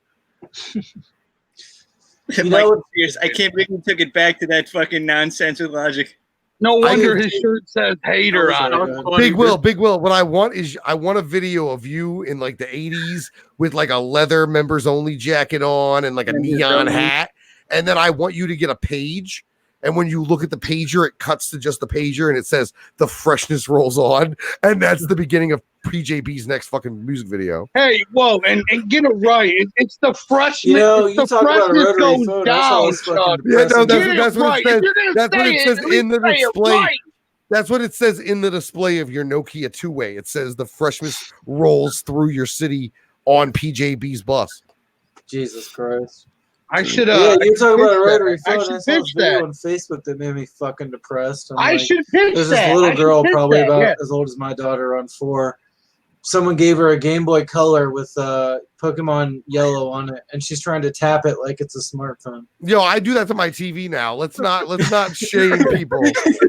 Mike Sears, I can't believe you took it back to that fucking nonsense with Logic. No wonder his shirt says hater on it. Big Will. What I want is a video of you in like the 80s with like a leather members only jacket on and like a neon hat. And then I want you to get a page. And when you look at the pager, it cuts to just the pager and it says the freshness rolls on. And that's the beginning of PJB's next fucking music video. Hey, whoa, and get it right. It's the freshness. You know, it's you the talk about a freshness rotary goes phone, that's down, always fucking Chuck. Yeah, no, depressing. that's what it says. That's what it says in the display. Right. That's what it says in the display of your Nokia two-way. It says the freshness rolls through your city on PJB's bus. Jesus Christ. I should Yeah, you talk about a rotary I phone. should I saw this pitch video that. on Facebook that made me fucking depressed. I'm I like, should pitch there's that. this little I should girl, pitch probably that, about yeah. as old as my daughter, on 4. Someone gave her a Game Boy Color with Pokemon Yellow on it, and she's trying to tap it like it's a smartphone. Yo, I do that to my TV now. Let's not shame people.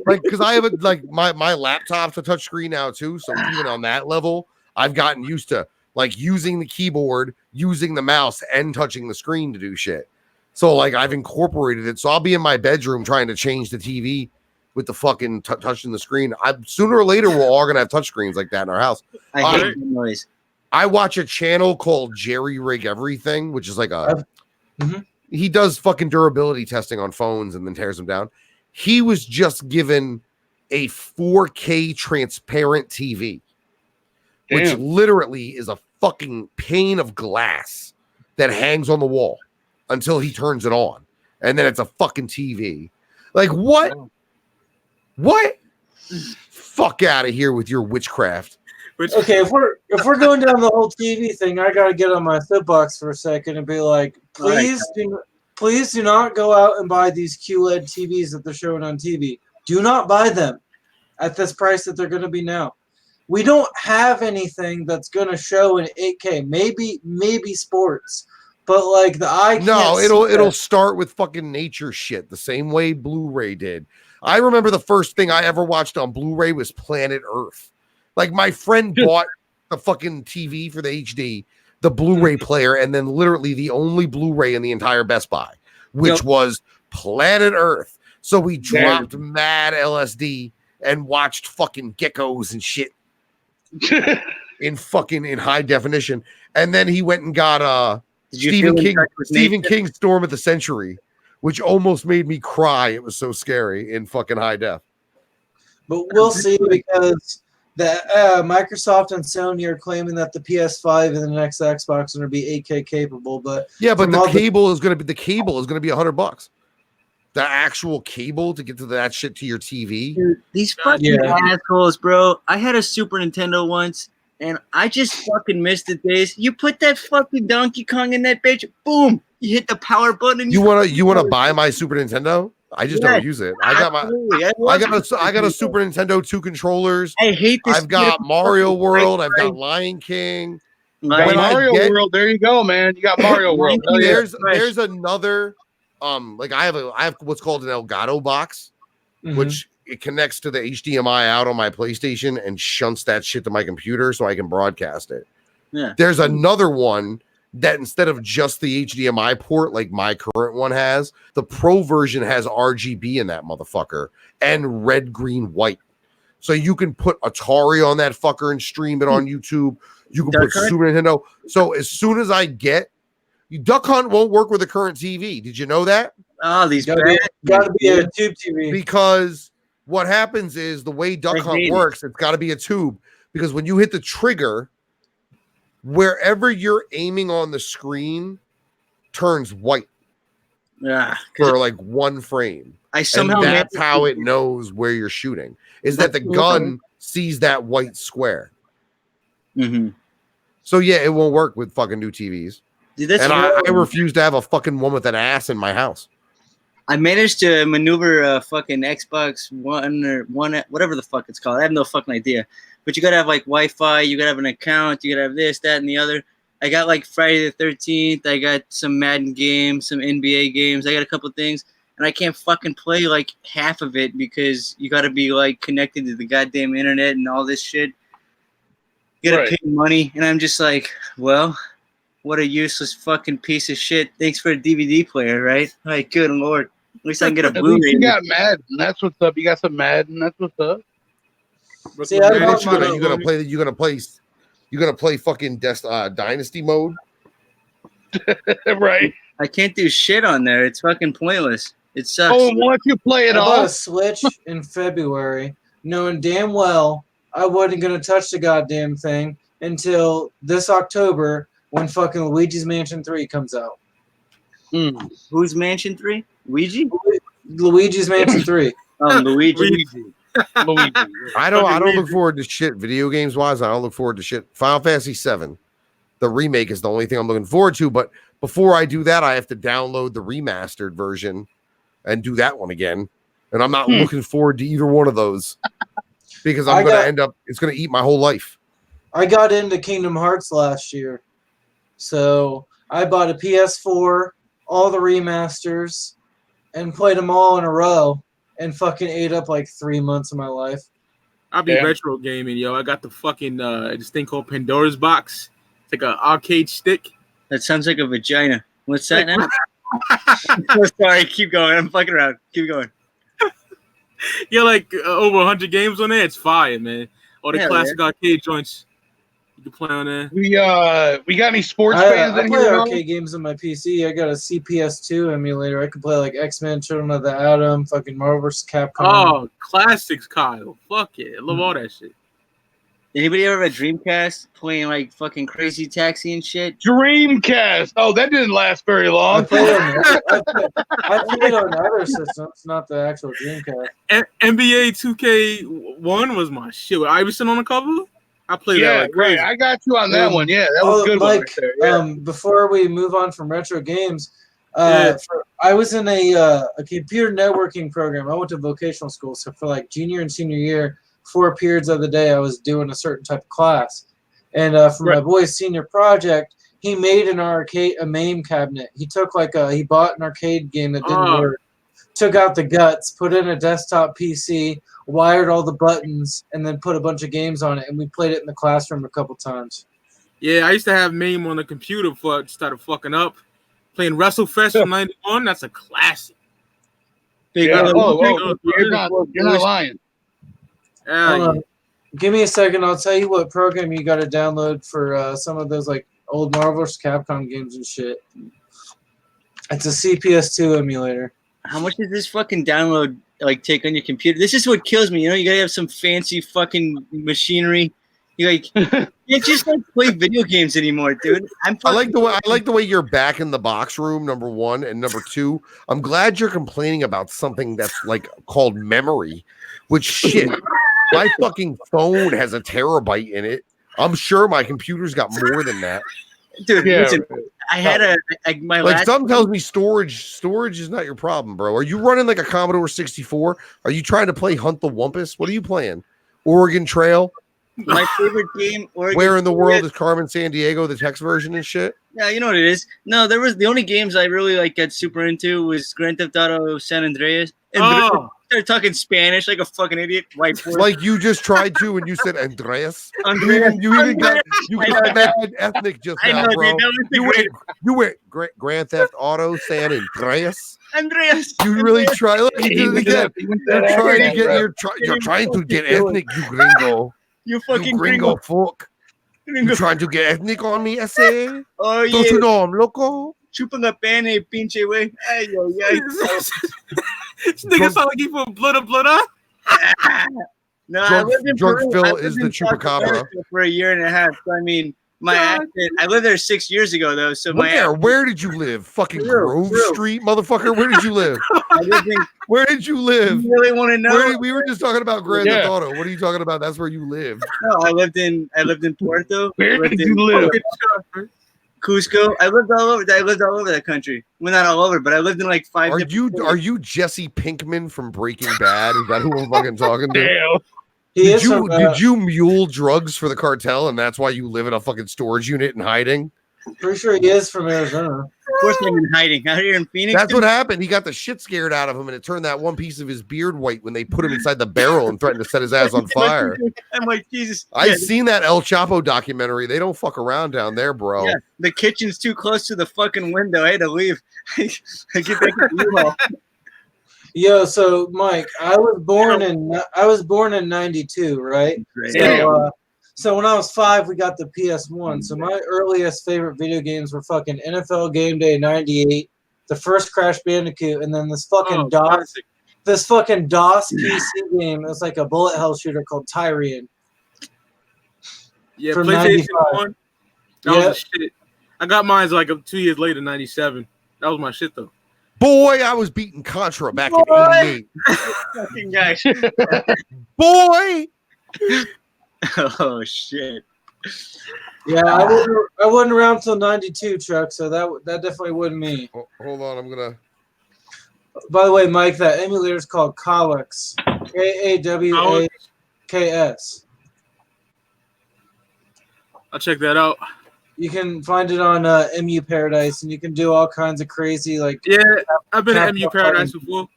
Like, because I have my laptop's a touchscreen now too. So even on that level, I've gotten used to like using the keyboard, using the mouse, and touching the screen to do shit. So like I've incorporated it. So I'll be in my bedroom trying to change the TV with the fucking touching the screen. Sooner or later we're all gonna have touchscreens like that in our house. I hate the noise. I watch a channel called Jerry Rig Everything, which is like he does fucking durability testing on phones and then tears them down. He was just given a 4K transparent TV, which literally is a fucking pane of glass that hangs on the wall until he turns it on. And then it's a fucking TV. Like what? What? Fuck out of here with your witchcraft. Okay, if we're going down the whole TV thing, I gotta get on my soapbox for a second and be like, please do not go out and buy these QLED TVs that they're showing on TV. Do not buy them at this price that they're going to be now. We don't have anything that's going to show in 8K. Maybe sports, but like the eye. No, it'll start with fucking nature shit the same way Blu-ray did. I remember the first thing I ever watched on Blu-ray was Planet Earth. Like my friend bought the fucking TV for the HD, the Blu-ray player, and then literally the only Blu-ray in the entire Best Buy, which was Planet Earth. So we dropped mad LSD and watched fucking geckos and shit in high definition. And then he went and got Stephen King's Storm of the Century, which almost made me cry. It was so scary in fucking high def. But we'll see, because Microsoft and Sony are claiming that the PS5 and the next Xbox are going to be 8K capable. But yeah, but the cable is going to be $100. The actual cable to get to that shit to your TV. Dude, these fucking assholes, bro. I had a Super Nintendo once, and I just fucking missed the days. You put that fucking Donkey Kong in that bitch, boom! You hit the power button. And you wanna buy my Super Nintendo? I just don't use it. I got a Super Nintendo, 2 controllers. I hate this. I've got Mario World. I've got Lion King. Mario World. There you go, man. You got Mario World. There's another. Like I have what's called an Elgato box, which it connects to the HDMI out on my PlayStation and shunts that shit to my computer so I can broadcast it. Yeah. There's another one that instead of just the HDMI port like my current one has, the Pro version has RGB in that motherfucker and red, green, white. So you can put Atari on that fucker and stream it on YouTube. You can Duck put Hunt? Super Nintendo. So as soon as I get Duck Hunt won't work with the current TV. Did you know that? Oh, these Gotta be a tube TV. Because what happens is the way Duck I Hunt hate it. works, it's got to be a tube. Because when you hit the trigger, wherever you're aiming on the screen turns white Yeah. for like one frame. I somehow And that's managed how to- it knows where you're shooting. Is that the That's gun sees that white square. Mhm. So yeah, it won't work with fucking new TVs. Dude, that's And I horrible. refuse to have a fucking one with an ass in my house. I managed to maneuver a fucking Xbox One or one, whatever the fuck it's called. I have no fucking idea. But you gotta have like Wi-Fi. You gotta have an account. You gotta have this, that, and the other. I got like Friday the 13th. I got some Madden games, some NBA games. I got a couple things, and I can't fucking play like half of it because you gotta be like connected to the goddamn internet and all this shit. You gotta pay money, and I'm just like, well, what a useless fucking piece of shit. Thanks for a DVD player, right? Like, good lord. At least I can get a At least Blu-ray. you got Madden. That's what's up. You got some Madden. That's what's up. See, I Man, bought you're mine. gonna play fucking Dynasty mode. Right. I can't do shit on there. It's fucking pointless. It sucks. Oh, and once you play it I bought a off, Switch in February, knowing damn well I wasn't gonna touch the goddamn thing until this October when fucking Luigi's Mansion 3 comes out. Who's Mansion 3? Ouija? Luigi's Mansion 3. Luigi. Luigi. I don't look forward to shit video games wise. I don't look forward to shit. Final Fantasy 7. The remake is the only thing I'm looking forward to. But before I do that, I have to download the remastered version and do that one again. And I'm not looking forward to either one of those because I'm going to end up, it's going to eat my whole life. I got into Kingdom Hearts last year. So I bought a PS4, all the remasters, and played them all in a row and fucking ate up like 3 months of my life. I'll be retro gaming, yo. I got the fucking this thing called Pandora's Box. It's like an arcade stick. That sounds like a vagina. What's that now? Oh, sorry, keep going. I'm fucking around. Keep going. Yeah, like over 100 games on there. It's fire, man. All the Hell classic arcade joints you can play on there. We got any sports fans I in play here? arcade games on my PC. I got a CPS2 emulator. I can play like X-Men, Children of the Atom, fucking Marvel vs. Capcom. Oh, classics, Kyle. Fuck it. I love all that shit. Anybody ever have a Dreamcast playing like fucking Crazy Taxi and shit? Dreamcast. Oh, that didn't last very I long. played on other systems, not the actual Dreamcast. NBA 2K1 was my shit. With Iverson on the cover? I played that like crazy. I got you on that one. Yeah, that was a good Mike, one right there. Yeah. Before we move on from retro games, I was in a computer networking program. I went to vocational school, so for like junior and senior year, 4 periods of the day, I was doing a certain type of class. And for my boy's senior project, he made a MAME cabinet. He took he bought an arcade game that didn't work, took out the guts, put in a desktop PC, wired all the buttons, and then put a bunch of games on it. And we played it in the classroom a couple times. Yeah, I used to have MAME on the computer before it started fucking up. Playing WrestleFest from '91, that's a classic. You're not lying. Give me a second. I'll tell you what program you got to download for some of those like old Marvel vs. Capcom games and shit. It's a CPS2 emulator. How much does this fucking download like take on your computer? This is what kills me. You know, you gotta have some fancy fucking machinery. You like you just like play video games anymore, dude. I like the way you're back in the box room. Number one, and number two, I'm glad you're complaining about something that's like called memory. Which shit, my fucking phone has a terabyte in it. I'm sure my computer's got more than that. Dude, listen, I had my last something tells me storage is not your problem, bro. Are you running like a Commodore 64? Are you trying to play Hunt the Wumpus? What are you playing? Oregon Trail? My favorite game. Where in the world is Carmen Sandiego, the text version and shit? Yeah, you know what it is. No, there was the only games I really like got super into was Grand Theft Auto San Andreas. started talking Spanish like a fucking idiot. White boy. Like you just tried to when you said Andreas. Andreas. You even got I know, mad ethnic just I now, know, bro. dude. That was the You went Grand Theft Auto saying Andreas. Andreas. You really try. Look, you He did it went again. that You're trying to accent, get bro. you're trying to get ethnic, you gringo. You You fucking gringo fuck. gringo. You trying to get ethnic on me, ese? Oh, Don't yeah. you know I'm loco? Chupan a pene, pinche way. Ay, ay, This nigga sound like he put blood on. No, I Drunk, lived in drunk Peru. Phil I lived is in the South chupacabra. America for a year and a half. So, I mean, my accent, I lived there 6 years ago, though. So my accent, Where did you live? Fucking Peru, Grove Peru. Street, motherfucker. Where did you live? I lived in, Where did you live? you really want to know? We were just talking about Grand Yeah. Theft Auto. What are you talking about? That's where you lived. No, I lived in Puerto. Where lived did in you live? Cusco. I lived all over that country. Well, not all over, but I lived in like 5 Are different you Jesse Pinkman from Breaking Bad? Is that who I'm fucking talking to? Damn. He is from, Did you mule drugs for the cartel and that's why you live in a fucking storage unit in hiding? pretty sure he is from Arizona. Of course, I'm in hiding out here in Phoenix. That's what happened. He got the shit scared out of him and it turned that one piece of his beard white when they put him inside the barrel and threatened to set his ass on fire. I'm like, Jesus. I seen that El Chapo documentary. They don't fuck around down there, bro. Yeah, the kitchen's too close to the fucking window. I had to leave. I get back to U-Haul. Yo, so Mike, I was born in '92, right? Damn. So when I was 5, we got the PS1. So my earliest favorite video games were fucking NFL Game Day '98, the first Crash Bandicoot, and then this fucking DOS PC game. It was like a bullet hell shooter called Tyrian. Yeah, From PlayStation 95. 1. That was the shit. I got mine like 2 years later, 97. That was my shit though. Boy, I was beating Contra back in '88. Fucking guy. Boy. Oh shit. Yeah, I wasn't around till '92, Chuck. So that definitely wasn't me. Hold on, I'm gonna. By the way, Mike, that emulator is called Kawaks. KAWAKS. I'll check that out. You can find it on MU Paradise, and you can do all kinds of crazy like. Yeah, I've been at MU Paradise before.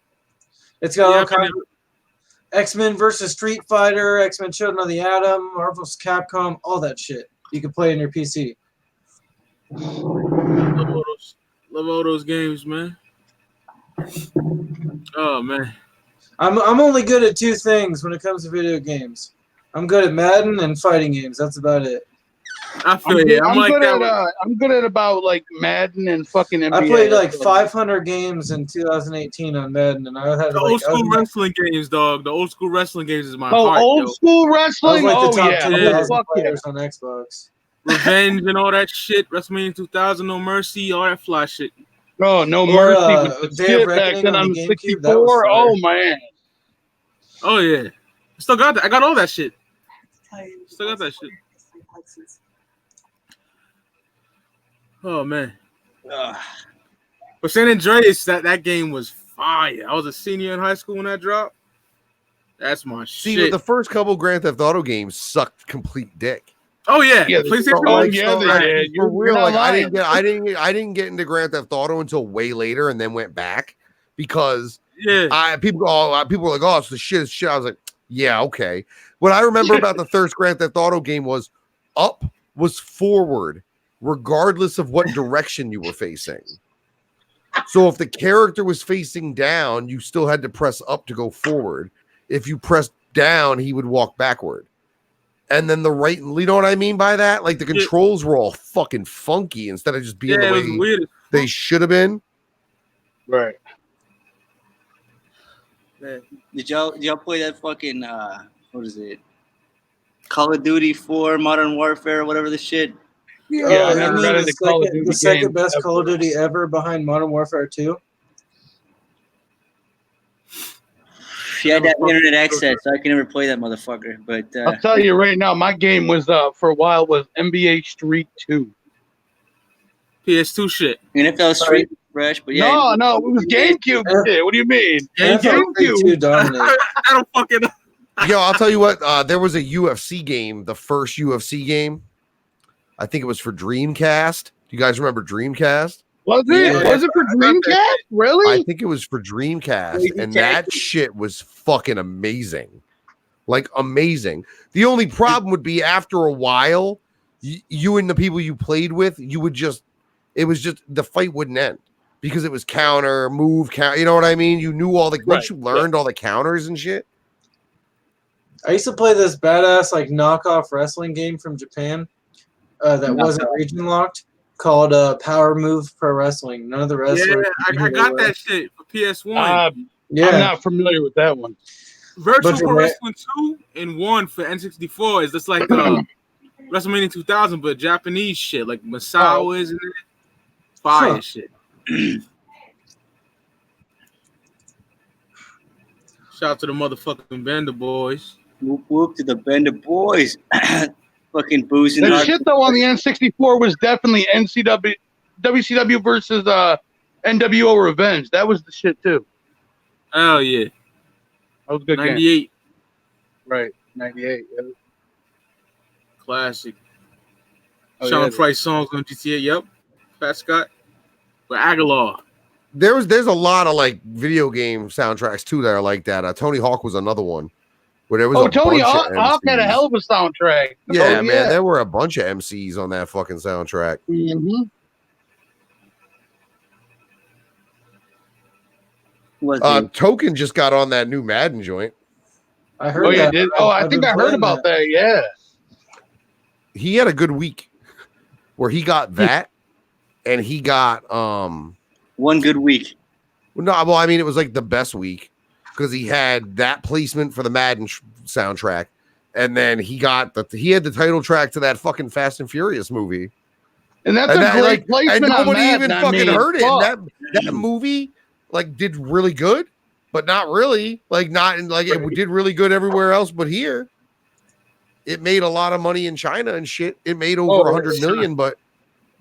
It's got all kinds of X-Men versus Street Fighter, X-Men Children of the Atom, Marvel's Capcom, all that shit. You can play on your PC. Love all those games, man. Oh man. I'm only good at 2 things when it comes to video games. I'm good at Madden and fighting games. That's about it. I feel you. I'm like good that. at I'm good at about like Madden and fucking NBA. I played like 500 games in 2018 on Madden, and I had The like, old school wrestling games, dog. The old school wrestling games is my Oh, heart. old yo. school I was wrestling. like Oh the top yeah, 10,000 fuck yeah. players on Xbox. Revenge and all that shit. WrestleMania 2000, No Mercy, all that fly shit. Oh, no Or, mercy with the Day of shit back Reckoning then on on the the GameCube, that was 64. fire. Oh man. Oh yeah. I still got that. I got all that shit. Still got that shit. Oh man. But San Andreas, that game was fire. I was a senior in high school when that dropped. That's my See, shit. the first couple Grand Theft Auto games sucked complete dick. Oh yeah, Yeah, PlayStation oh, One. yeah, they like, did. for real, not like, lying. I didn't get into Grand Theft Auto until way later, and then went back because Yeah. people were like, "Oh, it's the shit, it's shit." I was like, "Yeah, okay." What I remember about the third Grand Theft Auto game was up was forward, regardless of what direction you were facing. So if the character was facing down, you still had to press up to go forward. If you pressed down, he would walk backward. And then the right, you know what I mean by that? Like the controls were all fucking funky instead of just being the way they should have been. Right. Did y'all play that fucking what is it? Call of Duty 4 Modern Warfare, whatever the shit. Yeah, I you never mean got into Call of Duty the second games best ever. Call of Duty ever behind Modern Warfare 2? She had that internet access, so I can never play that motherfucker. But I'll tell you right now, my game was for a while was NBA Street 2. PS2 shit. NFL Street was fresh, but yeah. No, it was GameCube shit. What do you mean? GameCube dominated. I don't fucking know. Yo, I'll tell you what. There was a UFC game, the first UFC game. I think it was for Dreamcast. Do you guys remember Dreamcast? Was it? Yeah. Was it for Dreamcast? Really? I think it was for Dreamcast, Crazy and Taxi. that shit was fucking amazing. Like amazing. The only problem would be after a while, you and the people you played with, it was just the fight wouldn't end because it was counter, move, count. You know what I mean? You knew all the once you learned all the counters and shit. I used to play this badass like knockoff wrestling game from Japan that wasn't region locked called Power Move Pro Wrestling. None of the wrestlers. Yeah, I got that shit for PS1. Yeah. I'm not familiar with that one. Virtual Pro Wrestling 2 and 1 for N64 is just like WrestleMania 2000, but Japanese shit, like Masao is in it. Fire shit. Shout out to the motherfucking Bender boys. Whoop whoop to the Bender boys. Fucking boozing. That shit though on the N64 was definitely WCW versus NWO Revenge. That was the shit too. Oh yeah. That was a good 98. game. Right. 98. Yeah. Classic. Oh, Sean yeah, Price songs on GTA. Yep. Pat Scott. But Aguilar. There's a lot of like video game soundtracks too that are like that. Tony Hawk was another one where there was Tony bunch Hawk of had a MCs. hell of a soundtrack. Yeah, man, there were a bunch of MCs on that fucking soundtrack. Mm-hmm. Token just got on that new Madden joint. I heard. Oh yeah, that. did. Oh, I think I heard about that. Yeah. He had a good week where he got that and he got one good week. No, well, I mean it was like the best week because he had that placement for the Madden soundtrack, and then he had the title track to that fucking Fast and Furious movie. And that's a great placement. And nobody on even Madden. fucking heard it. Fuck. That movie like did really good, but not really. Like not in like it did really good everywhere else, but here. It made a lot of money in China and shit. It made over 100 million, but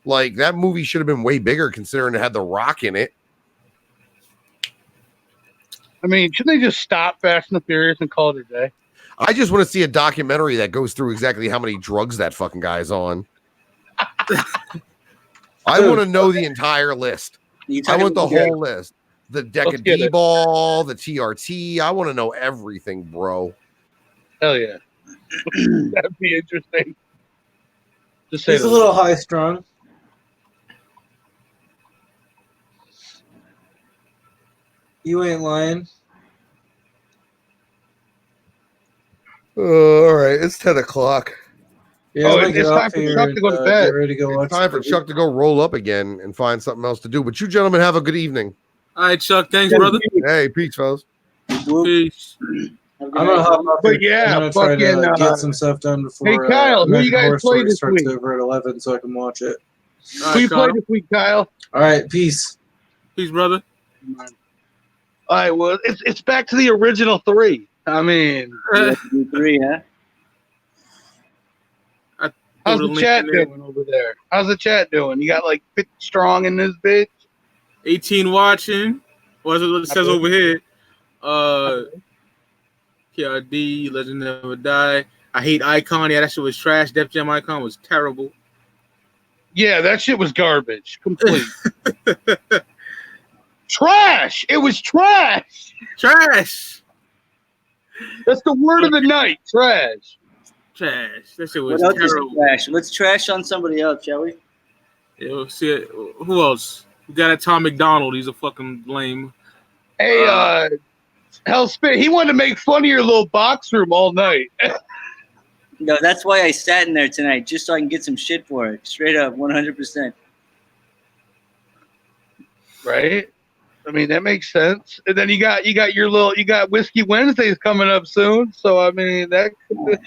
like that movie should have been way bigger considering it had The Rock in it. I mean, shouldn't they just stop Fast and the Furious and call it a day? I just want to see a documentary that goes through exactly how many drugs that fucking guy's on. I want to know the entire list. I want the whole list. The Deca D-ball, the TRT. I want to know everything, bro. Hell yeah. That'd be interesting. Just he's a little high strung. You ain't lying. All right, it's 10 o'clock. Yeah, it's time for Chuck to go to bed. Get ready to go watch. It's time for Chuck to go roll up again and find something else to do. But you gentlemen have a good evening. All right, Chuck. Thanks, brother. Hey, peace, fellas. Peace. I'm gonna hop up. But yeah, I'm gonna try to get some stuff done before. Hey, Kyle, who you guys play this starts week? over at 11, so I can watch it. Who you play this week, Kyle? All right, peace. Peace, brother. All right, well, it's back to the original three. I mean, three, huh? How's the chat doing over there? How's the chat doing? You got like 50 strong in this bitch? 18 watching. What it says over here? KRD, Legend Never Die. I hate Icon. Yeah, that shit was trash. Def Jam Icon was terrible. Yeah, that shit was garbage. Complete. Trash. It was trash. Trash. That's the word of the night. Trash. Trash. That shit was what else terrible. is trash? Let's trash on somebody else, shall we? Yeah, we'll see it. Who else? We got a Tom McDonald. He's a fucking lame. Hey, Hell Spit, he wanted to make fun of your little box room all night. No, that's why I sat in there tonight, just so I can get some shit for it. Straight up, 100%. Right? I mean, that makes sense. And then you got Whiskey Wednesdays coming up soon. So I mean, that could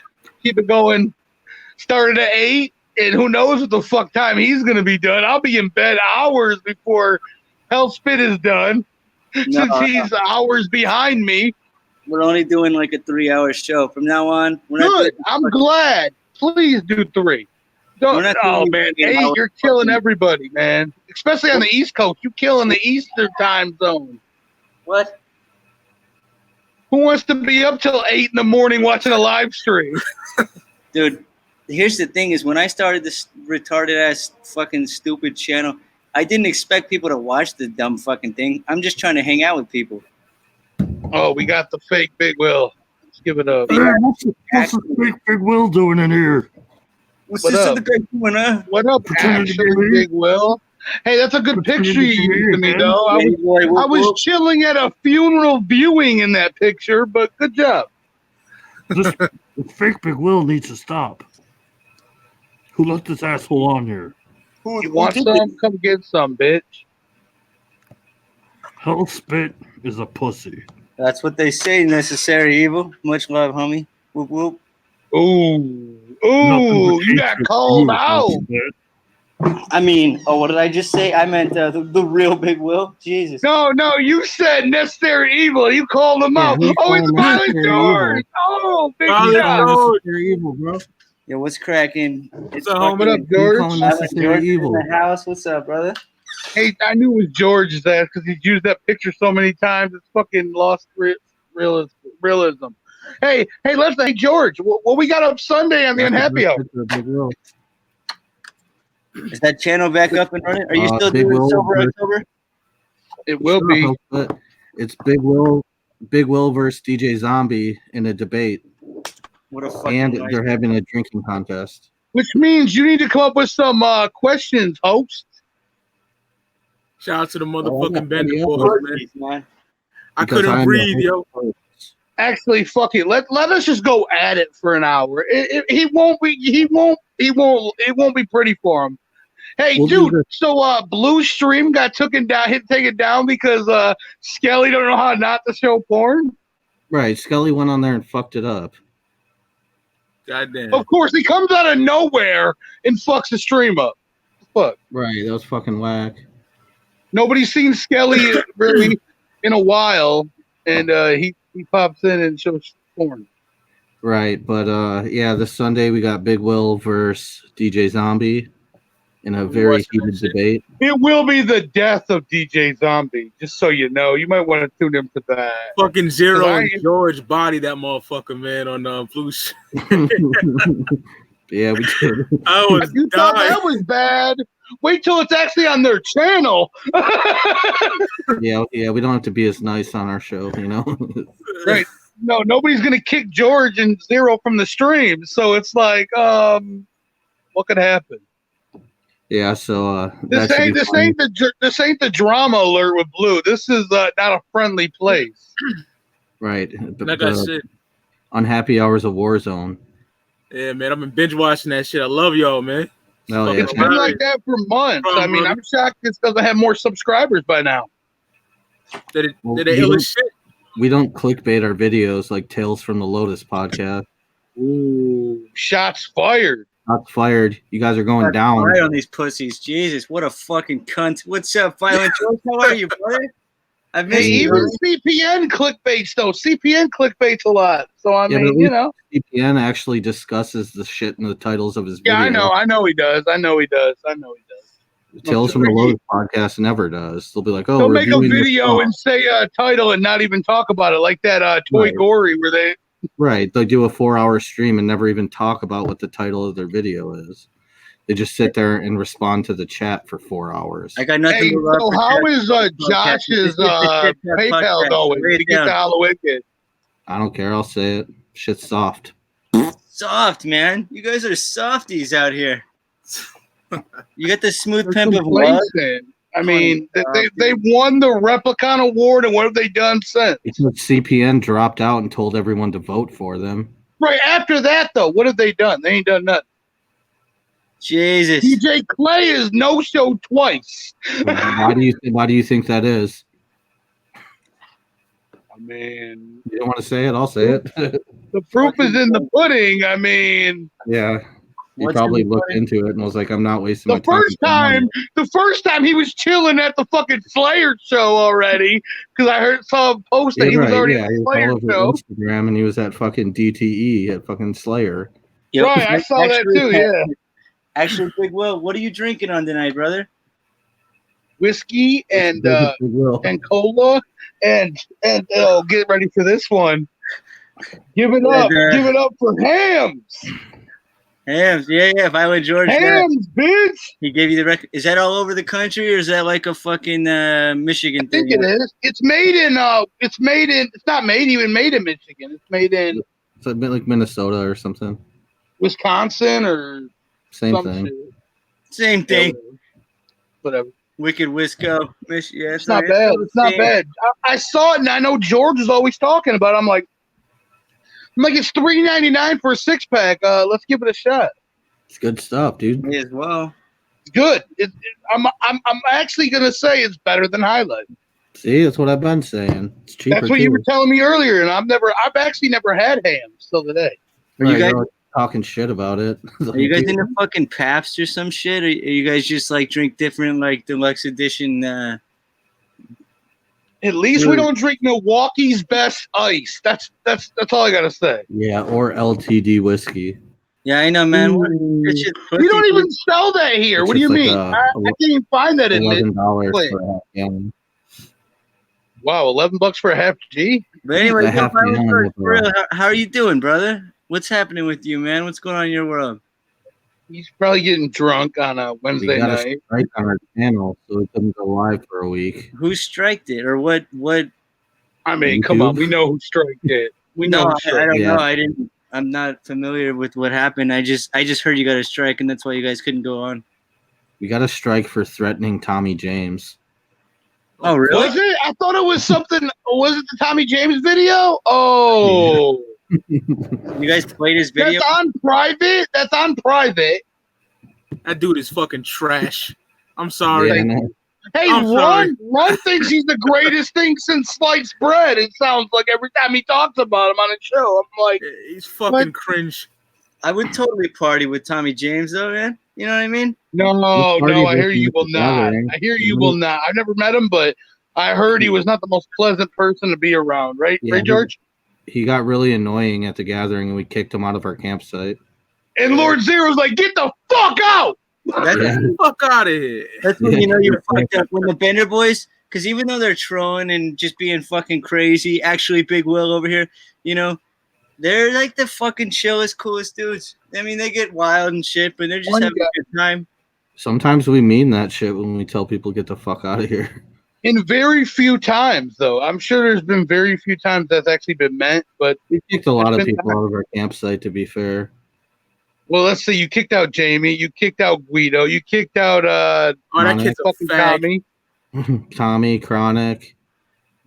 keep it going. Started at 8, and who knows what the fuck time he's gonna be done. I'll be in bed hours before Hell Spit is done. Since he's hours behind me. We're only doing like a 3-hour show. From now on, we're not good. I'm glad. Please do 3. Don't. Oh man, 8. You're killing everybody, man. Especially on the East Coast. You're killing the Eastern time zone. What? Who wants to be up till 8 in the morning watching a live stream? Dude, here's the thing: is when I started this retarded ass fucking stupid channel, I didn't expect people to watch the dumb fucking thing. I'm just trying to hang out with people. Oh, we got the fake Big Will. Let's give it up. Hey, what's the fake Big Will doing in here? What's What this up? other guy doing, huh? What up, Pretending to be actually, me? Big Will? Hey, that's a good Pretending picture to you be me, used to me, man. though. Hey, boy, I whoop, was whoop. chilling at a funeral viewing in that picture, but good job. This fake Big Will needs to stop. Who let this asshole on here? You want some? Come get some, bitch. Hell Spit is a pussy. That's what they say, necessary evil. Much love, homie. Whoop, whoop. Ooh, Nothing but you got hatred for called you, out. Hell Spit. I mean, oh, what did I just say? I meant the real Big Will. Jesus. No, you said necessary evil. You called him out. he's Oh, it's calling Violent necessary George. evil. Oh, big Violent He's shot. calling George. necessary evil, bro. Yo, what's cracking? It's up, fucking What up, He's George? calling Violent necessary George in evil. the house. What's up, brother? Hey, I knew it was George's ass because he's used that picture so many times. It's fucking lost realism. Hey, listen, hey, George, what we got up Sunday on the That's Unhappy the Hour? picture of Big Will. Is that channel back up and running? Are you still Big doing Will Sober versus- October? It will Shut be. up, but it's Big Will versus DJ Zombie in a debate, What a fucking and life. they're having a drinking contest. Which means you need to come up with some questions, host. Shout out to the Oh, motherfucking Bender yeah. boys, man. Jeez, man. I Because couldn't I'm the breathe, yo. host. Actually, fuck it. Let us just go at it for an hour. He won't be. It won't be pretty for him. Hey, We'll do dude. this. So, Blue Stream got taken down because Skelly don't know how not to show porn. Right, Scully went on there and fucked it up. Goddamn. Of course, he comes out of nowhere and fucks the stream up. Fuck. Right, that was fucking whack. Nobody's seen Skelly really in a while, and he pops in and shows porn. Right, but yeah, this Sunday we got Big Will versus DJ Zombie in a very heated debate. It will be the death of DJ Zombie, just so you know. You might want to tune in for that. Fucking Zero 'Cause I and ain't- George body that motherfucker, man, on Blue Sh- Yeah, we did. I was You thought dying. that was bad? Wait till it's actually on their channel. Yeah, we don't have to be as nice on our show, you know. Right. No, nobody's gonna kick George and Zero from the stream. So it's like, what could happen? Yeah, so This ain't the drama alert with Blue. This is not a friendly place. right. Like I said, Unhappy Hours of Warzone. yeah, man, I've been binge watching that shit. I love y'all, man. Oh, yeah. It's been like that for months. I mean, I'm shocked this doesn't have more subscribers by now. They're Well, the illest shit. We don't clickbait our videos like Tales from the Lotus podcast. Ooh, shots fired. Shots fired. You guys are going down. Right on these pussies. Jesus, what a fucking cunt. What's up, Violent George? How are you, brother? I've Hey, missed you. even CPN clickbaits though. CPN clickbaits a lot. So I Yeah, mean, but you know. CPN actually discusses the shit in the titles of his Yeah, video. I know he does. Tales from the Lotus podcast never does. They'll be like, "Oh, They'll make a reviewing this video song." and say a title and not even talk about it, like that Toy Right. Gory, where they. Right. They do a 4-hour stream and never even talk about what the title of their video is. They just sit there and respond to the chat for 4 hours. I got nothing Hey, to love so for how Jack. is Josh's Podcast. PayPal Podcast. going? Lay Did it he get down. to Hollow Wicked? I don't care. I'll say it. Shit's soft. Soft, man. You guys are softies out here. You got the smooth pimp of love. Complacent. I mean, they won the Replicon Award, and what have they done since? Because CPN dropped out and told everyone to vote for them. Right after that, though, what have they done? They ain't done nothing. Jesus. DJ Clay is no-show twice. Why do you think that is? I mean, You don't want to say it? I'll say it. the proof is in the pudding. I mean, Yeah. He What's probably in the looked pudding? into it and was like, I'm not wasting my the time. first time he was chilling at the fucking Slayer show already, because I saw him post that Yeah, he was right, already yeah, at he the was Slayer all over show. Instagram and he was at fucking DTE at fucking Slayer. Yep. Right, I saw that too, yeah. Actually, Big Will, what are you drinking on tonight, brother? Whiskey and Big Will. cola and get ready for this one. Give it up for Hams. Hams, yeah. Violent George. Hams, bitch. He gave you the record. Is that all over the country, or is that like a fucking Michigan I think thing? it is. It's made in. It's not made even made in Michigan. It's made in. So it's like Minnesota or something. Wisconsin or Same some thing. shit. Same thing. Whatever. Wicked Wisco. Yeah, It's not bad. It's not bad. I saw it, and I know George is always talking about it. I'm like, it's $3.99 for a 6-pack. Let's give it a shot. It's good stuff, dude. Me as well. It's good. I'm actually gonna say it's better than Highlight. See, that's what I've been saying. It's cheaper. That's what you were telling me earlier, and I've actually never had Hams till today. Are you guys talking shit about it? Are you guys into fucking Pabst or some shit? Or are you guys just like drink different like deluxe edition? At least we don't drink Milwaukee's Best Ice. That's all I gotta say. Yeah, or LTD whiskey. Yeah, I know, man. We don't even sell that here. What do you mean? I can't even find that in $11 for a half gallon. Wow, $11 for a half G. But anyway, how are you doing, brother? What's happening with you, man? What's going on in your world? He's probably getting drunk on a Wednesday we got night. A strike on our channel, so it couldn't go live for a week. Who striked it, or what? I mean, come on, we know who striked it. We know. I don't know. I'm not familiar with what happened. I just heard you got a strike, and that's why you guys couldn't go on. We got a strike for threatening Tommy James. Oh, really? Was it? I thought it was something. Was it the Tommy James video? Oh. You guys played his video? That's on private. That dude is fucking trash. I'm sorry. Yeah, hey, Ron thinks he's the greatest thing since sliced bread. It sounds like every time he talks about him on a show. I'm like, he's fucking cringe. I would totally party with Tommy James, though, man. You know what I mean? No, I hear you will not. I've never met him, but I heard he was not the most pleasant person to be around, right? Yeah, right, George? He got really annoying at the gathering, and we kicked him out of our campsite. And Lord Zero's like, get the fuck out! Fuck out of here. That's when you know you're fucked up. When the Bender boys, because even though they're trolling and just being fucking crazy, actually Big Will over here, you know, they're like the fucking chillest, coolest dudes. I mean, they get wild and shit, but they're just having a good time. Sometimes we mean that shit when we tell people get the fuck out of here. In very few times, though. I'm sure there's been very few times that's actually been meant, but we kicked a lot of people out of our campsite, to be fair. Well, let's see. You kicked out Jamie. You kicked out Guido. You kicked out that kid's fucking Tommy. Tommy, Chronic.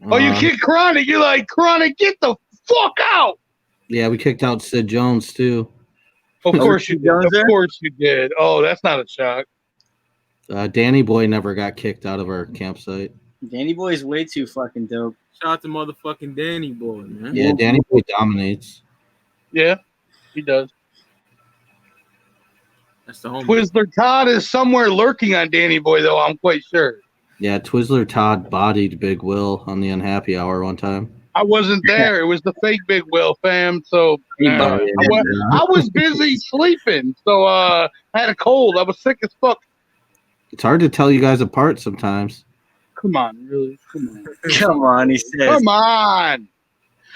You kicked Chronic. You're like, Chronic, get the fuck out. Yeah, we kicked out Sid Jones too. Of course you did. Of course you did. Oh, that's not a shock. Danny Boy never got kicked out of our campsite. Danny Boy is way too fucking dope. Shout out to motherfucking Danny Boy, man. Yeah, Danny Boy dominates. Yeah, he does. That's the homie. Twizzler Todd is somewhere lurking on Danny Boy, though, I'm quite sure. Yeah, Twizzler Todd bodied Big Will on the Unhappy Hour one time. I wasn't there. It was the fake Big Will, fam. So I was busy sleeping. So I had a cold. I was sick as fuck. It's hard to tell you guys apart sometimes. Come on, really? Come on. Come on, he says. Come on.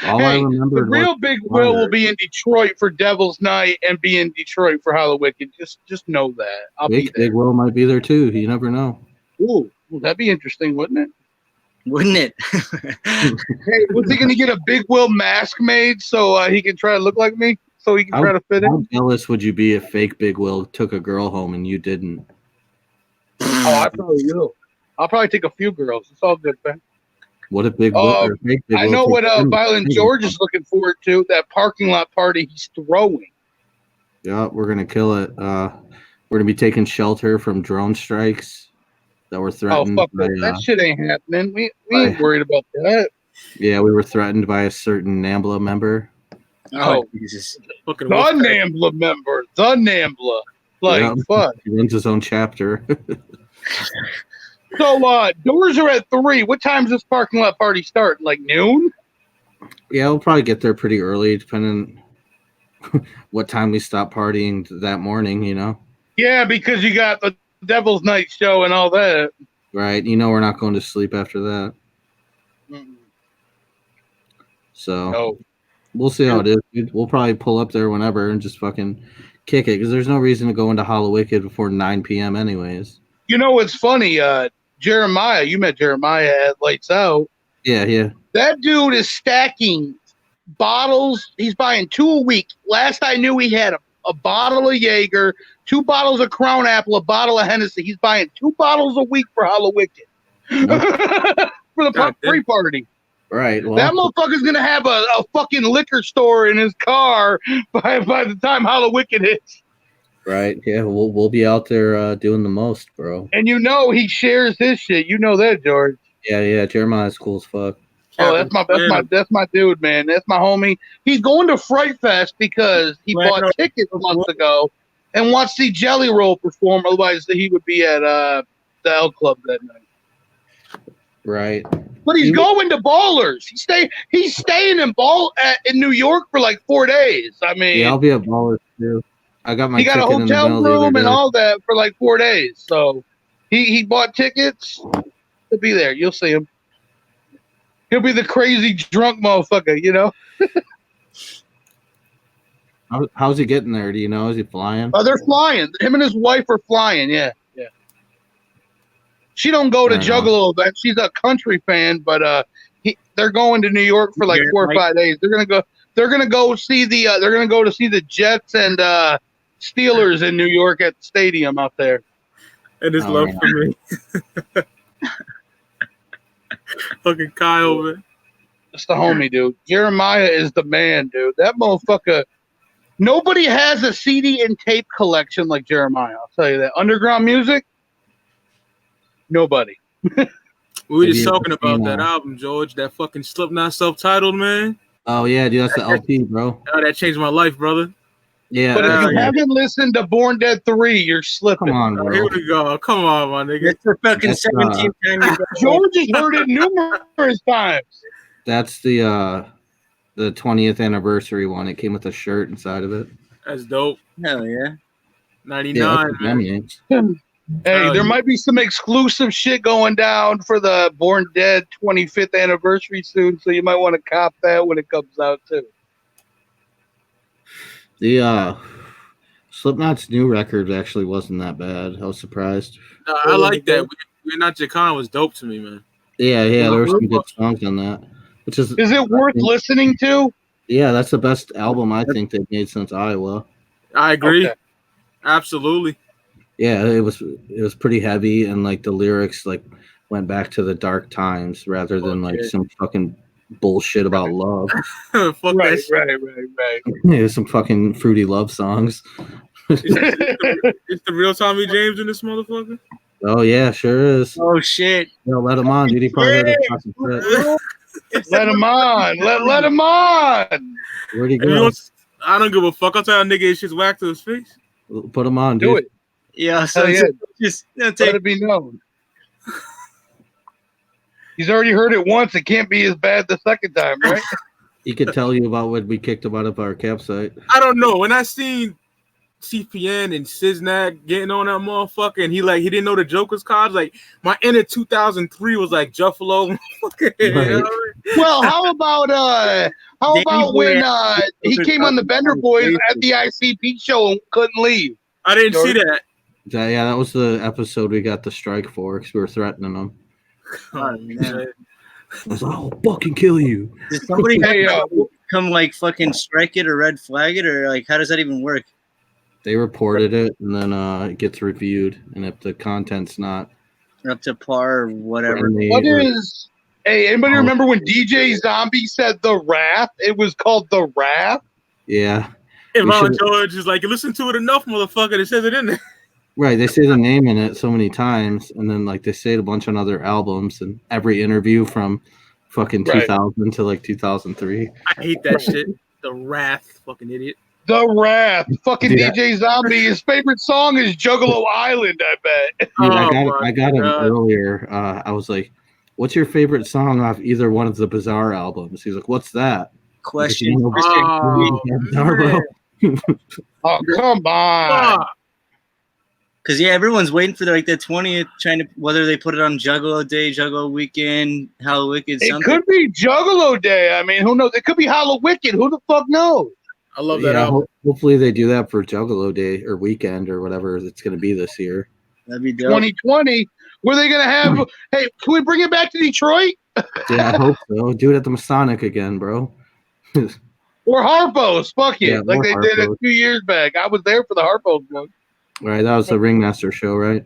All I remember the real Big Will will be in Detroit for Devil's Night and be in Detroit for Hallowicked. Just know that. Big Will might be there too. You never know. Ooh, well, that'd be interesting, wouldn't it? Wouldn't it? Hey, was he going to get a Big Will mask made so he can try to look like me? So he can try to fit in? How jealous would you be if fake Big Will took a girl home and you didn't? Oh, I probably will. I'll probably take a few girls. It's all good, man. What if Big Will or fake Big Will? I know what Violent George is looking forward to, that parking lot party he's throwing. Yeah, we're going to kill it. We're going to be taking shelter from drone strikes that were threatened. Oh, fuck that shit ain't happening. We ain't worried about that. Yeah, we were threatened by a certain NAMBLA member. Oh, Jesus. The NAMBLA member. The NAMBLA. Like, fuck. He runs his own chapter. So, doors are at 3. What time does this parking lot party start? Like noon? Yeah, we'll probably get there pretty early, depending what time we stop partying that morning, you know? Yeah, because you got the Devil's Night show and all that. Right. You know we're not going to sleep after that. Mm-mm. So we'll see how it is, dude. We'll probably pull up there whenever and just fucking kick it because there's no reason to go into Hollow Wicked before 9 p.m. anyways. You know what's funny? Jeremiah, you met Jeremiah at Lights Out. Yeah. That dude is stacking bottles. He's buying 2 a week. Last I knew, he had a bottle of Jaeger, 2 bottles of Crown Apple, a bottle of Hennessy. He's buying 2 bottles a week for Hollow Wicked. For the pre-party. Right. Well, that motherfucker's gonna have a fucking liquor store in his car by the time Hollow Wicked hits. Right. Yeah. We'll be out there doing the most, bro. And you know he shares his shit. You know that, George. Yeah. Jeremiah's cool as fuck. Oh, that's my dude, man. That's my homie. He's going to Fright Fest because he bought tickets months ago and wants to see Jelly Roll perform. Otherwise, he would be at the L Club that night. Right. But he's going to Ballers. He's staying in New York for like 4 days. I mean, yeah, I'll be at Ballers too. I got my. He got a hotel room and all that for like 4 days. So he bought tickets to be there. You'll see him. He'll be the crazy drunk motherfucker, you know. How's he getting there? Do you know? Is he flying? Oh, they're flying. Him and his wife are flying. Yeah. She don't go to Juggalo events. She's a country fan, but they're going to New York for like 4 or 5 days. They're gonna go see the Jets and Steelers in New York at the stadium out there. And his love for me. Fucking Kyle, man. That's the homie, dude. Jeremiah is the man, dude. That motherfucker. Nobody has a CD and tape collection like Jeremiah. I'll tell you that. Underground music. Nobody. We were just talking about that album, George. That fucking Slipknot self-titled, man. Oh yeah, dude, that's the LP, bro. Oh, that changed my life, brother. Yeah. But if you haven't listened to Born Dead 3, you're slipping. Come on, bro. Here we go. Come on, my nigga. It's the fucking 17th time. George has heard it numerous times. That's the 20th anniversary one. It came with a shirt inside of it. That's dope. Hell yeah. 99, man. Hey, there might be some exclusive shit going down for the Born Dead 25th anniversary soon, so you might want to cop that when it comes out too. The Slipknot's new record actually wasn't that bad. I was surprised. I like that. We're Not Jakan was dope to me, man. Yeah, there were some good songs on that. Is it worth listening to? Yeah, that's the best album I think they've made since Iowa. I agree. Okay. Absolutely. Yeah, it was pretty heavy, and like the lyrics like went back to the dark times rather than like some fucking bullshit about love. Right. Yeah, some fucking fruity love songs. It's the real Tommy James in this motherfucker. Oh yeah, sure is. Oh shit! Yo, let him on, dude. He probably had a fucking fit. Let him on. Let him on. Where'd he go? I don't give a fuck. I'll tell that nigga his shit's whack to his face. Put him on, dude. Do it. Yeah, so just let it be known. He's already heard it once. It can't be as bad the second time, right? He could tell you about what we kicked him out of our campsite. I don't know. When I seen CPN and Siznak getting on that motherfucker, and he didn't know the Joker's cards. Like my inner 2003 was like Juffalo. Right. Well, how about when he came on the Bender Boys at the ICP show and couldn't leave? I didn't see that. Yeah, that was the episode we got the strike for because we were threatening them. Oh, man. I was like, I'll fucking kill you. Did somebody come like fucking strike it or red flag it, or like how does that even work? They reported it, and then it gets reviewed, and if the content's not up to par or whatever. Anybody remember when DJ Zombie said The Wrath? It was called The Wrath? Yeah. And Ron George is like, you listen to it enough, motherfucker, it says it in there. Right, they say the name in it so many times, and then like they say it a bunch on other albums and every interview from fucking 2000 to like 2003. I hate that shit. The Wrath, fucking idiot. The Wrath, fucking DJ Zombie. His favorite song is Juggalo Island. I bet. Dude, I got him earlier. I was like, "What's your favorite song off either one of the Bizarre albums?" He's like, "What's that?" Question. Oh, come on. Because everyone's waiting for the 20th, trying to whether they put it on Juggalo Day, Juggalo Weekend, Hollow Wicked. It could be Juggalo Day. I mean, who knows? It could be Hollow Wicked. Who the fuck knows? I love that album. Hopefully they do that for Juggalo Day or weekend or whatever it's going to be this year. That'd be dope. 2020. Were they gonna have? Hey, can we bring it back to Detroit? Yeah, I hope so. Do it at the Masonic again, bro. Or Harpo's. Fuck it, Yeah, like they did a Harpo's. few years back. I was there for the Harpo's one. Right, that was the Ringmaster show, right?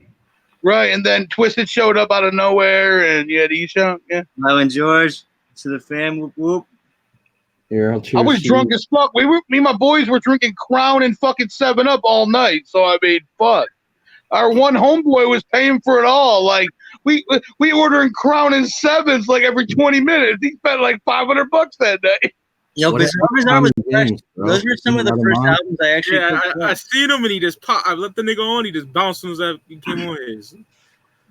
Right, and then Twisted showed up out of nowhere, and you had Isha. Yeah. Milo and George to the fam. Whoop whoop. Here, I'll cheers I was to drunk you. as fuck. Me and my boys were drinking Crown and fucking 7-Up all night. So I mean, fuck. Our one homeboy was paying for it all. Like we ordering Crown and 7s like every 20 minutes. He spent like $500 that day. Yo, What Bizarre Bizarre was fresh. James, bro? Those were some of the Let him first on. albums I actually Yeah, picked I up. seen him and he just popped. I let the nigga on. He just bounced as soon as he came on his.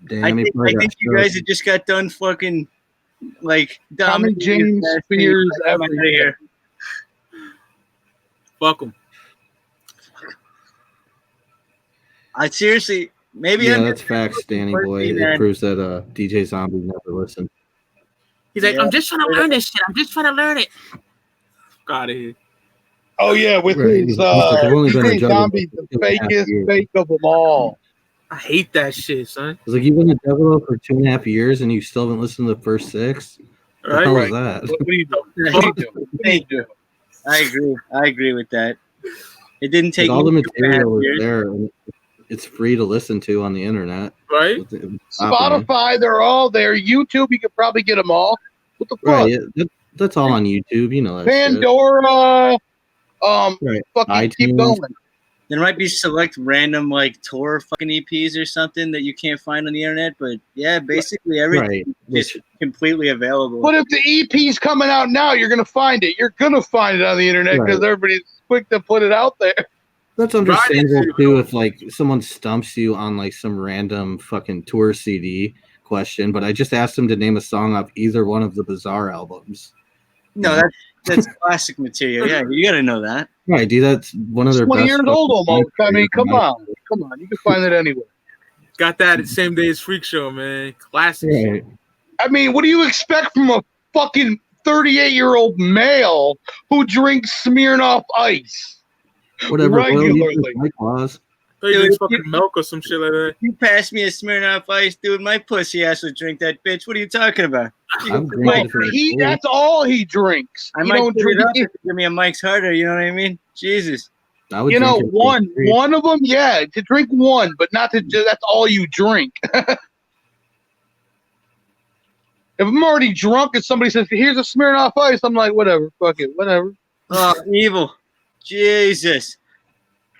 Damn, I he think probably got you guys had just got done fucking like Tommy James, Spears, everything. here. Fuck him. I seriously, maybe Yeah, I'm that's facts, Danny First boy. thing, It man. proves that DJ Zombie never listened. He's like, Yeah. I'm just trying to learn this shit. I'm just trying to learn it. Fuck out of here. Oh yeah, with Right, his he's like, I've only been a DJ juggler Zombie, for the 2.5 fakest years. fake of them all. I hate that shit, son. It's like you've been a Juggalo for 2.5 years and you still haven't listened to the first 6. What the Right? hell Right. is that? What are you doing? What are you doing? What are you doing? I agree with that. It didn't take Like, all the me 2.5 material is years. there and it's free to listen to on the internet. Right? Spotify, they're all there. YouTube, you could probably get them all. What the fuck? Right, yeah, that's all on YouTube. You know that shit. Pandora, Right. fucking keep iTunes. going. There might be select random like tour fucking EPs or something that you can't find on the internet, but yeah, basically everything Right. is completely available. But if the EP's coming out now, you're gonna find it. You're gonna find it on the internet because Right. everybody's quick to put it out there. That's understandable too if like someone stumps you on like some random fucking tour CD question, but I just asked him to name a song off either one of the Bizarre albums. No, that's classic material. Yeah, you gotta know that. Right, dude, that's one of their 20 best years fucking old almost. I mean, songs. come on. You can find it anywhere. Got that same day as Freak Show, man. Classic. Right. I mean, what do you expect from a fucking 38-year-old male who drinks Smirnoff Ice Whatever. regularly? Likewise. They Dude, drink fucking milk or some shit like that. You pass me a Smirnoff Ice, dude. My pussy ass would drink that bitch. What are you talking about? I've Well, drank it for that's all he drinks. I He might don't put drink it up it. if you give me a Mike's Harder. You know what I mean? Jesus. I would You know, drink it for free. one of them, yeah, to drink one, but not to. That's all you drink. If I'm already drunk and somebody says, "Here's a Smirnoff Ice," I'm like, whatever, fuck it, whatever. Oh, evil. Jesus.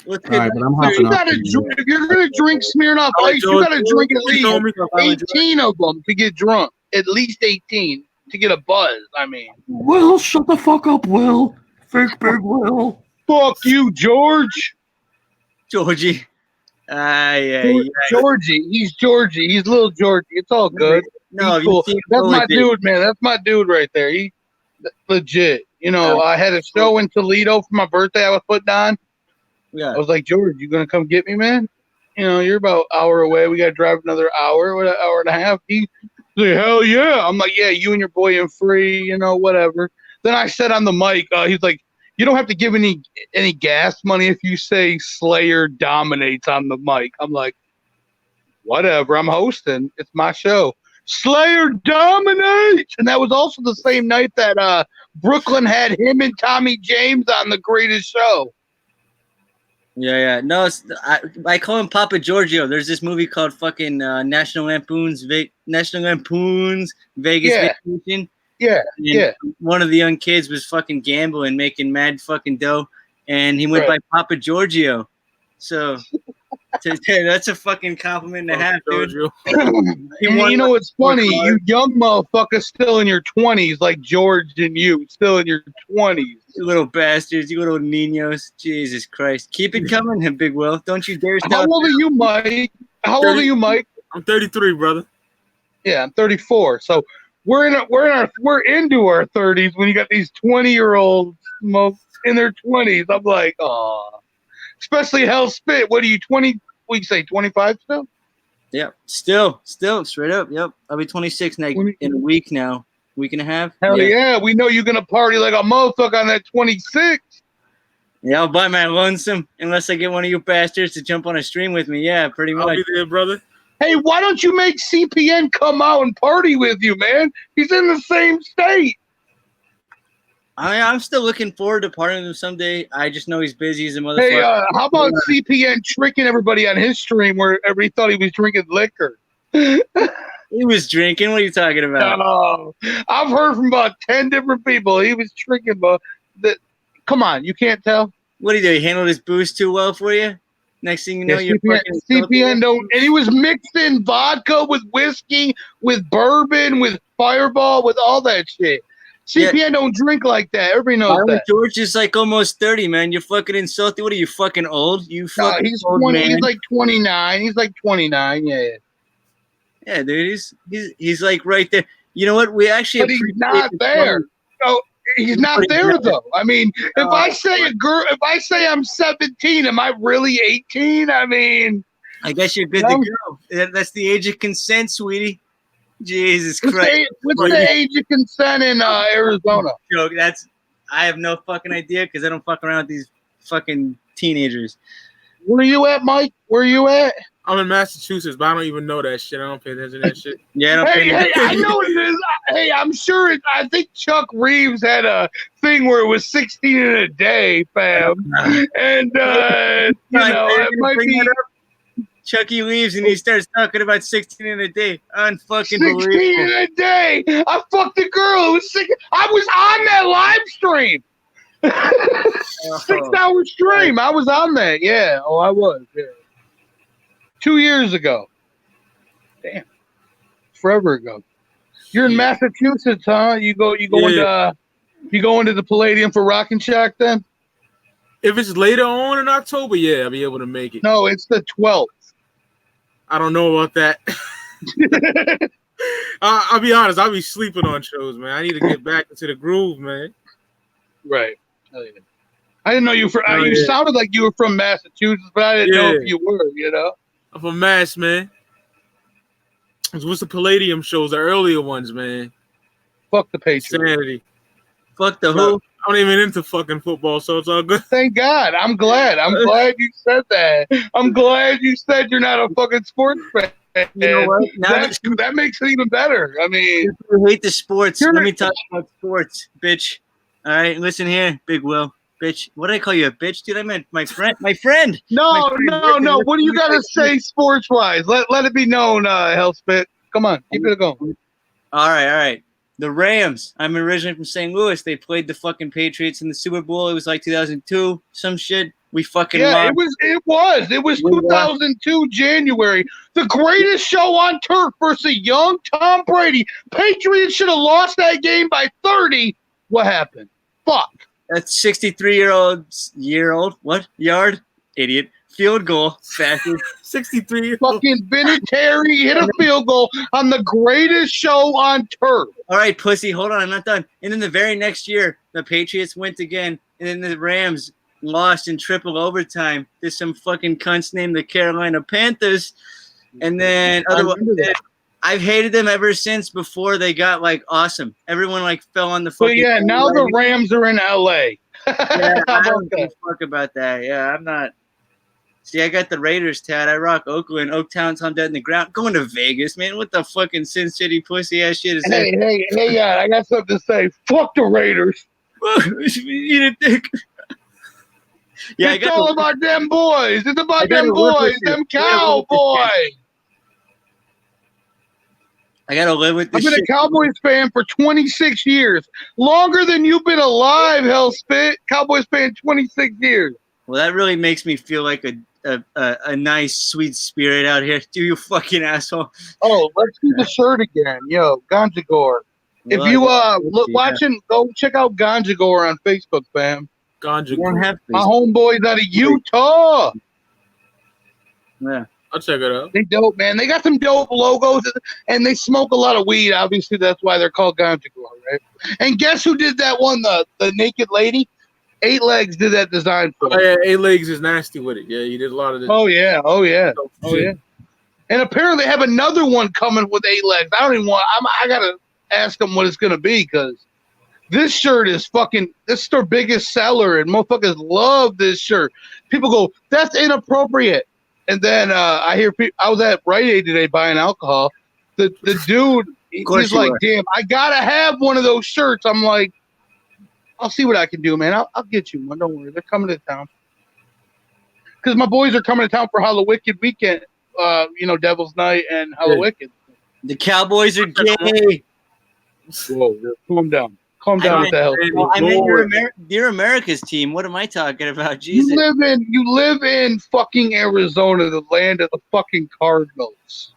Let's All right, but I'm But hopping you off. gotta drink, if you're gonna drink Smirnoff Oh, Ice, you George, gotta drink at you told me- least 18 of them to get drunk. At least 18 to get a buzz. I mean, Will, shut the fuck up, Will. Fake big Will. fuck you, George. Georgie. Yeah. Georgie. He's Georgie. He's little Georgie. It's all good. No, He's cool. you see, That's my dude. dude, man. That's my dude right there. He legit. You know, I had a show in Toledo for my birthday I was putting on. Yeah. I was like, George, you gonna come get me, man? You know, you're about an hour away. We gotta drive another hour, an hour and a half. He's like, hell yeah. I'm like, yeah, you and your boy in free, you know, whatever. Then I said on the mic, he's like, you don't have to give any gas money if you say Slayer dominates on the mic. I'm like, whatever. I'm hosting. It's my show. Slayer dominates, and that was also the same night that Brooklyn had him and Tommy James on The Greatest Show. Yeah. No, I call him Papa Giorgio. There's this movie called fucking National Lampoon's Vegas Yeah. Vacation. Yeah, And yeah. one of the young kids was fucking gambling, making mad fucking dough, and he went by Papa Giorgio. So that's a fucking compliment and a half, dude. And you know what's funny? You young motherfuckers still in your 20s, like George and you, still in your 20s. You little bastards, you little niños. Jesus Christ. Keep it coming, Big Will. Don't you dare stop. How old are you, Mike? How old are you, Mike? I'm 33, brother. Yeah, I'm 34. So we're into our 30s when you got these 20-year-olds in their 20s. I'm like, oh, especially Hell Spit. What are you, 20? What do you say, 25 still? Yeah, still, straight up. Yep, I'll be 26 in a week now, week and a half. Hell yeah, we know you're gonna party like a motherfucker on that 26. Yeah, I'll buy my lonesome unless I get one of you bastards to jump on a stream with me. Yeah, pretty much. I'll be there, brother. Hey, why don't you make CPN come out and party with you, man? He's in the same state. I'm still looking forward to partying with him someday. I just know he's busy as a motherfucker. Hey, how about CPN tricking everybody on his stream where everybody thought he was drinking liquor? He was drinking. What are you talking about? Oh, I've heard from about 10 different people. He was drinking, but come on, you can't tell. What did he do? He handled his booze too well for you? Next thing you know, you're fucking CPN don't, and he was mixing vodka with whiskey, with bourbon, with Fireball, with all that shit. CPN don't drink like that. Everybody knows that. George is like almost 30, man. You're fucking insulting. What are you, fucking old? You fucking he's old 20. man. He's like 29. He's like 29. Yeah. Yeah, dude. He's like right there. You know what? We actually. But he's not there. No, he's not there though. I mean, if I say I'm 17, am I really 18? I mean, I guess you're good to go. That's the age of consent, sweetie. Jesus Christ. What's the age of consent in Arizona? Joke. I have no fucking idea because I don't fuck around with these fucking teenagers. Where are you at, Mike? Where are you at? I'm in Massachusetts, but I don't even know that shit. I don't pay attention to that shit. Yeah, I know it is. Hey, I'm sure I think Chuck Reeves had a thing where it was 16 in a day, fam. And it might be. Chucky leaves and he starts talking about 16 in a day. Unfucking believable. 16 in a day. I fucked a girl who was sick. I was on that live stream. 6-hour stream. I was on that. Yeah. Oh, I was. Yeah. 2 years ago. Damn. Forever ago. You're in Massachusetts, huh? You go into the Palladium for Rock and Shack then? If it's later on in October, yeah, I'll be able to make it. No, it's the 12th. I don't know about that. I'll be honest. I'll be sleeping on shows, man. I need to get back into the groove, man. Right. I didn't know you were from. You sounded like you were from Massachusetts, but I didn't know if you were. You know. I'm from Mass, man. What's the Palladium shows? The earlier ones, man. Fuck the Patriots. Sanity. Fuck the who? I'm not even into fucking football, so it's all good. Thank God. I'm glad. I'm glad you said that. I'm glad you said you're not a fucking sports fan. You know what? That makes it even better. I mean, I hate the sports. Let me talk about sports, bitch. All right, listen here, Big Will. Bitch. What did I call you, a bitch, dude? I meant my friend. My friend. No. What do you got to say sports-wise? Let it be known, Hellspit. Come on. Keep it going. All right. The Rams. I'm originally from St. Louis. They played the fucking Patriots in the Super Bowl. It was like 2002. Some shit. We fucking lost. It was 2002 January. The greatest show on turf versus young Tom Brady. Patriots should have lost that game by 30. What happened? Fuck. That's 63-year-old. What? Yard? Idiot. Field goal. Bastard. 63. Fucking Vinatieri hit a field goal on the greatest show on turf. All right, pussy. Hold on. I'm not done. And then the very next year, the Patriots went again. And then the Rams lost in triple overtime. There's some fucking cunts named the Carolina Panthers. And then I've hated them ever since before they got like awesome. Everyone like fell on the fucking. But yeah, now the Rams are in LA. Yeah, I don't give a fuck about that. Yeah, I'm not. See, I got the Raiders tat. I rock Oakland, Oaktown, Tom Dead in the ground. Going to Vegas, man. What the fucking Sin City pussy ass shit is that? Hey, I got something to say. Fuck the Raiders. Eat a dick. Yeah, it's all about them boys. It's about them boys, them Cowboys. I gotta live with this. I've been a Cowboys fan for 26 years. Longer than you've been alive, Hellspit. Cowboys fan 26 years. Well, that really makes me feel like a nice, sweet spirit out here. Do you fucking asshole? Oh, let's see the shirt again. Yo, Ganja Gore. If you watching, go check out Ganja Gore on Facebook, fam. Ganja Gore. My homeboys out of Utah. Yeah. I'll check it out. They dope, man. They got some dope logos, and they smoke a lot of weed. Obviously, that's why they're called Ganja Gore, right? And guess who did that one? The naked lady? 8 Legs did that design for them. Oh, yeah, 8 Legs is nasty with it. Yeah, he did a lot of this. Oh yeah. And apparently they have another one coming with 8 Legs. I don't even want. I gotta ask them what it's gonna be because This shirt is fucking. This is their biggest seller, and motherfuckers love this shirt. People go, that's inappropriate. And then I hear people. I was at Rite Aid today buying alcohol. The dude, he's like, damn, I gotta have one of those shirts. I'm like, I'll see what I can do, man. I'll get you one. Don't worry, they're coming to town. Because my boys are coming to town for Hallowicked weekend. Devil's Night and Hallowicked. The Cowboys are gay. Whoa, calm down. Calm down with the hell. Well, I mean, you're America's team. What am I talking about? Jesus. You live in fucking Arizona, the land of the fucking Cardinals.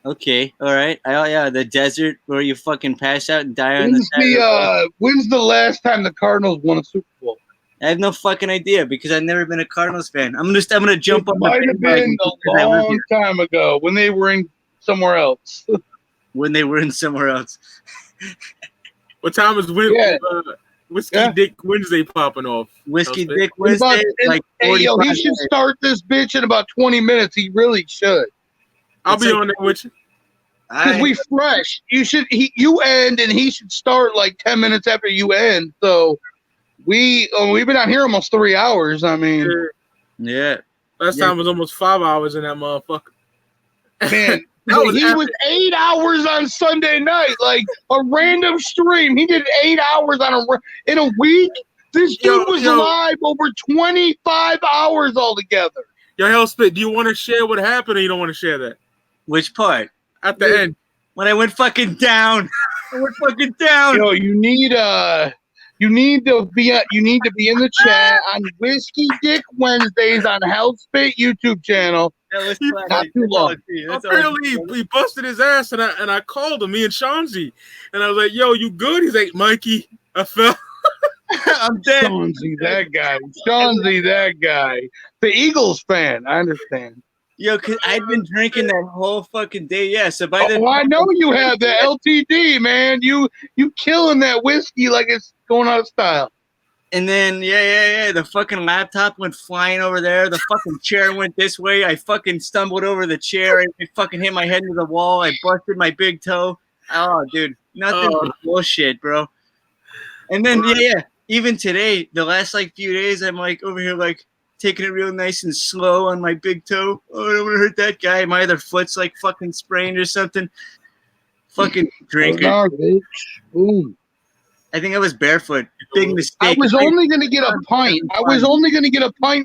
Okay, all right. The desert where you fucking pass out and die on the side. When's the last time the Cardinals won a Super Bowl? I have no fucking idea because I've never been a Cardinals fan. I'm gonna jump on. Might have been a long time ago when they were in somewhere else. When they were in somewhere else. What time is Whiskey Dick Wednesday popping off? Whiskey Dick Wednesday. He should start this bitch in about 20 minutes. He really should. I'll be on there with you. Because we fresh. You end and he should start like 10 minutes after you end. So we've been out here almost 3 hours. I mean, yeah. Last time was almost 5 hours in that motherfucker. Man, he was 8 hours on Sunday night, like a random stream. He did 8 hours in a week. This dude was live over 25 hours altogether. Yo, Hellspit, do you want to share what happened, or you don't want to share that? Which part? At the end, when I went fucking down. I went fucking down. Yo, you need to be in the chat on Whiskey Dick Wednesdays on Hellspit YouTube channel. Not too long. Apparently, he busted his ass, and I called him, me and Shanzi, and I was like, "Yo, you good?" He's like, "Mikey, I fell." I'm dead. Shanzi, that guy. The Eagles fan. I understand. Yo, cause I've been drinking that whole fucking day. Yeah, so by the I know you have the LTD, man. You killing that whiskey like it's going out of style. And then the fucking laptop went flying over there. The fucking chair went this way. I fucking stumbled over the chair. I fucking hit my head into the wall. I busted my big toe. Oh, dude, nothing but bullshit, bro. And then even today, the last like few days, I'm like over here like taking it real nice and slow on my big toe. Oh, I don't want to hurt that guy. My other foot's like fucking sprained or something. Fucking drinking. Boom. I think I was barefoot. Big mistake. I was only going to get a pint.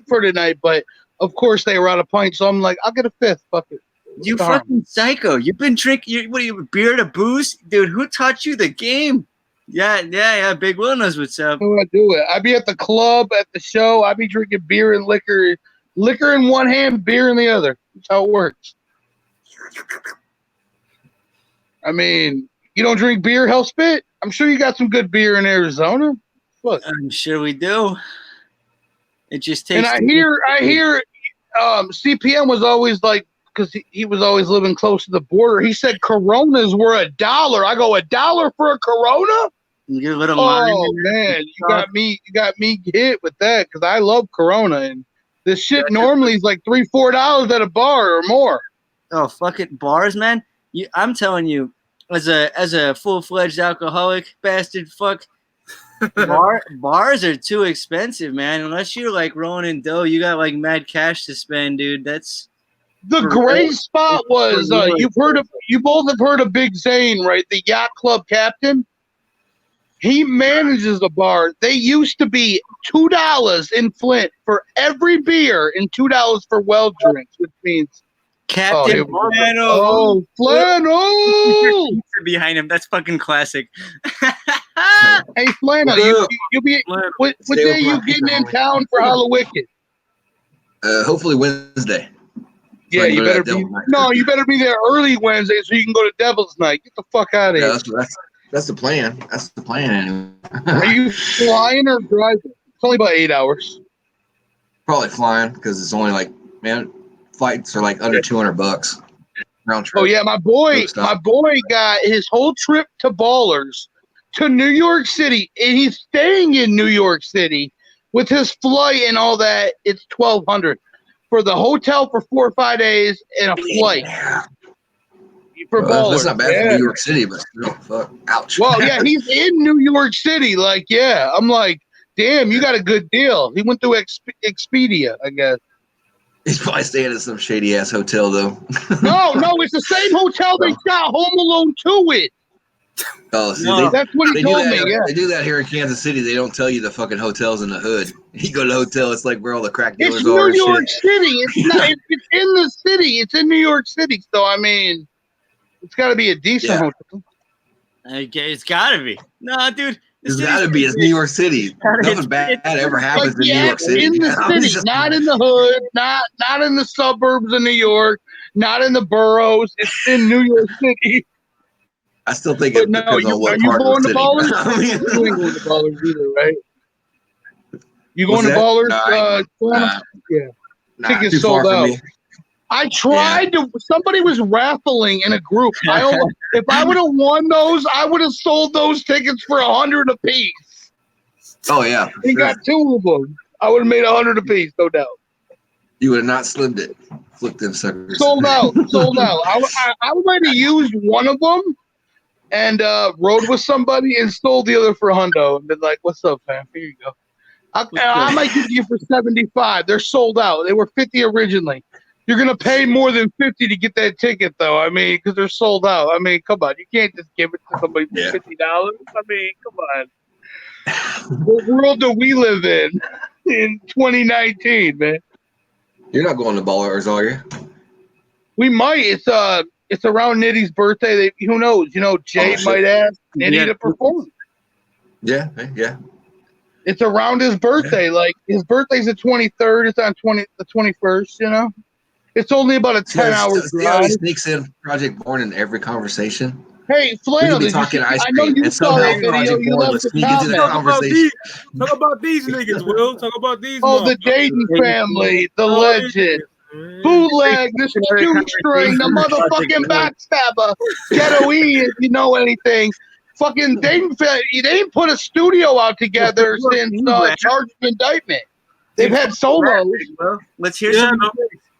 For tonight, but of course they were out of pints. So I'm like, I'll get a fifth. Fuck it. You fucking psycho. You've been drinking. What are you, beer to booze? Dude, who taught you the game? Yeah. Big Will knows what's up. How do I do it? I be at the club, at the show. I be drinking beer and liquor. Liquor in one hand, beer in the other. That's how it works. I mean, you don't drink beer, Hellspit? I'm sure you got some good beer in Arizona. Look, I'm sure we do. It just takes. And I hear, CPM was always like, because he was always living close to the border. He said Coronas were $1. I go, $1 for a Corona? You get a little. Oh man, you got me hit with that because I love Corona, and this shit normally is like $3-4 at a bar or more. Oh fuck it, bars, man. I'm telling you, as a full-fledged alcoholic bastard, fuck. Bars are too expensive, man. Unless you're like rolling in dough, you got like mad cash to spend, dude. That's the great spot was you both have heard of Big Zane, right? The yacht club captain. He manages the bar. They used to be $2 in Flint for every beer and $2 for well drinks, which means Captain Flannel. Oh, Flannel! Behind him. That's fucking classic. Hey, Flannel, you be what day you getting in town for Hallowicked? Hopefully Wednesday. Yeah, you better be. No, you better be there early Wednesday so you can go to Devil's Night. Get the fuck out of here. That's the plan. That's the plan. Are you flying or driving? It's only about 8 hours. Probably flying because it's only like, man, flights are like under $200 round trip. Oh yeah, my boy got his whole trip to Ballers to New York City, and he's staying in New York City with his flight and all that. It's $1,200 for the hotel for 4 or 5 days and a flight. For ballers. That's not bad for New York City, but no, fuck. Ouch. Well, yeah, he's in New York City. Like, yeah. I'm like, damn, you got a good deal. He went through Expedia, I guess. He's probably staying at some shady ass hotel though. No, it's the same hotel they shot Home Alone 2 with. Oh, see, that's what he told me. Yeah, they do that here in Kansas City. They don't tell you the fucking hotels in the hood. You go to the hotel, it's like where all the crack dealers it's are. New York City. It's not. It's in the city. It's in New York City. So I mean, it's got to be a decent hotel. Okay, it's got to be. No, dude. It's got to be. It's New York City. Nothing bad ever happens in New York City. In the city, not in the hood, not in the suburbs of New York, not in the boroughs. It's in New York City. I still think it depends on what are you part going of the to city. Ballers? You ain't going to Ballers either, right? You going to Ballers? Tickets sold out. I tried to. Somebody was raffling in a group. If I would have won those, I would have sold those tickets for $100 a piece. Oh yeah, we got 2 of them. I would have made $100 a piece, no doubt. You would have not slimmed it. Flipped them suckers. Sold out. I might have used one of them and rode with somebody and sold the other for $100 and been like, "What's up, fam? Here you go." I might give you for $75. They're sold out. They were $50 originally. You're gonna pay more than $50 to get that ticket, though. I mean, because they're sold out. I mean, come on, you can't just give it to somebody for $50. I mean, come on. What world do we live in 2019, man? You're not going to Ballers, are you? We might. It's around Nitty's birthday. Who knows? You know, Jay might ask Nitty to perform. Yeah. It's around his birthday. Like his birthday's the 23rd. It's on the 21st. You know, it's only about a 10-hour drive. He sneaks in Project Born in every conversation. Hey, Flannel, we could be talking ice I know cream, you and saw somehow that video. Project You Born left would the sneak into the comment. conversation. Talk about these niggas, Will. Talk about these. Oh, the Dayton family, the legend. Bootleg, the shoestring, the motherfucking backstabber, Ghetto E, if you know anything. Fucking Dayton, they ain't put a studio out together since Charged Indictment. They've had solos. Let's hear some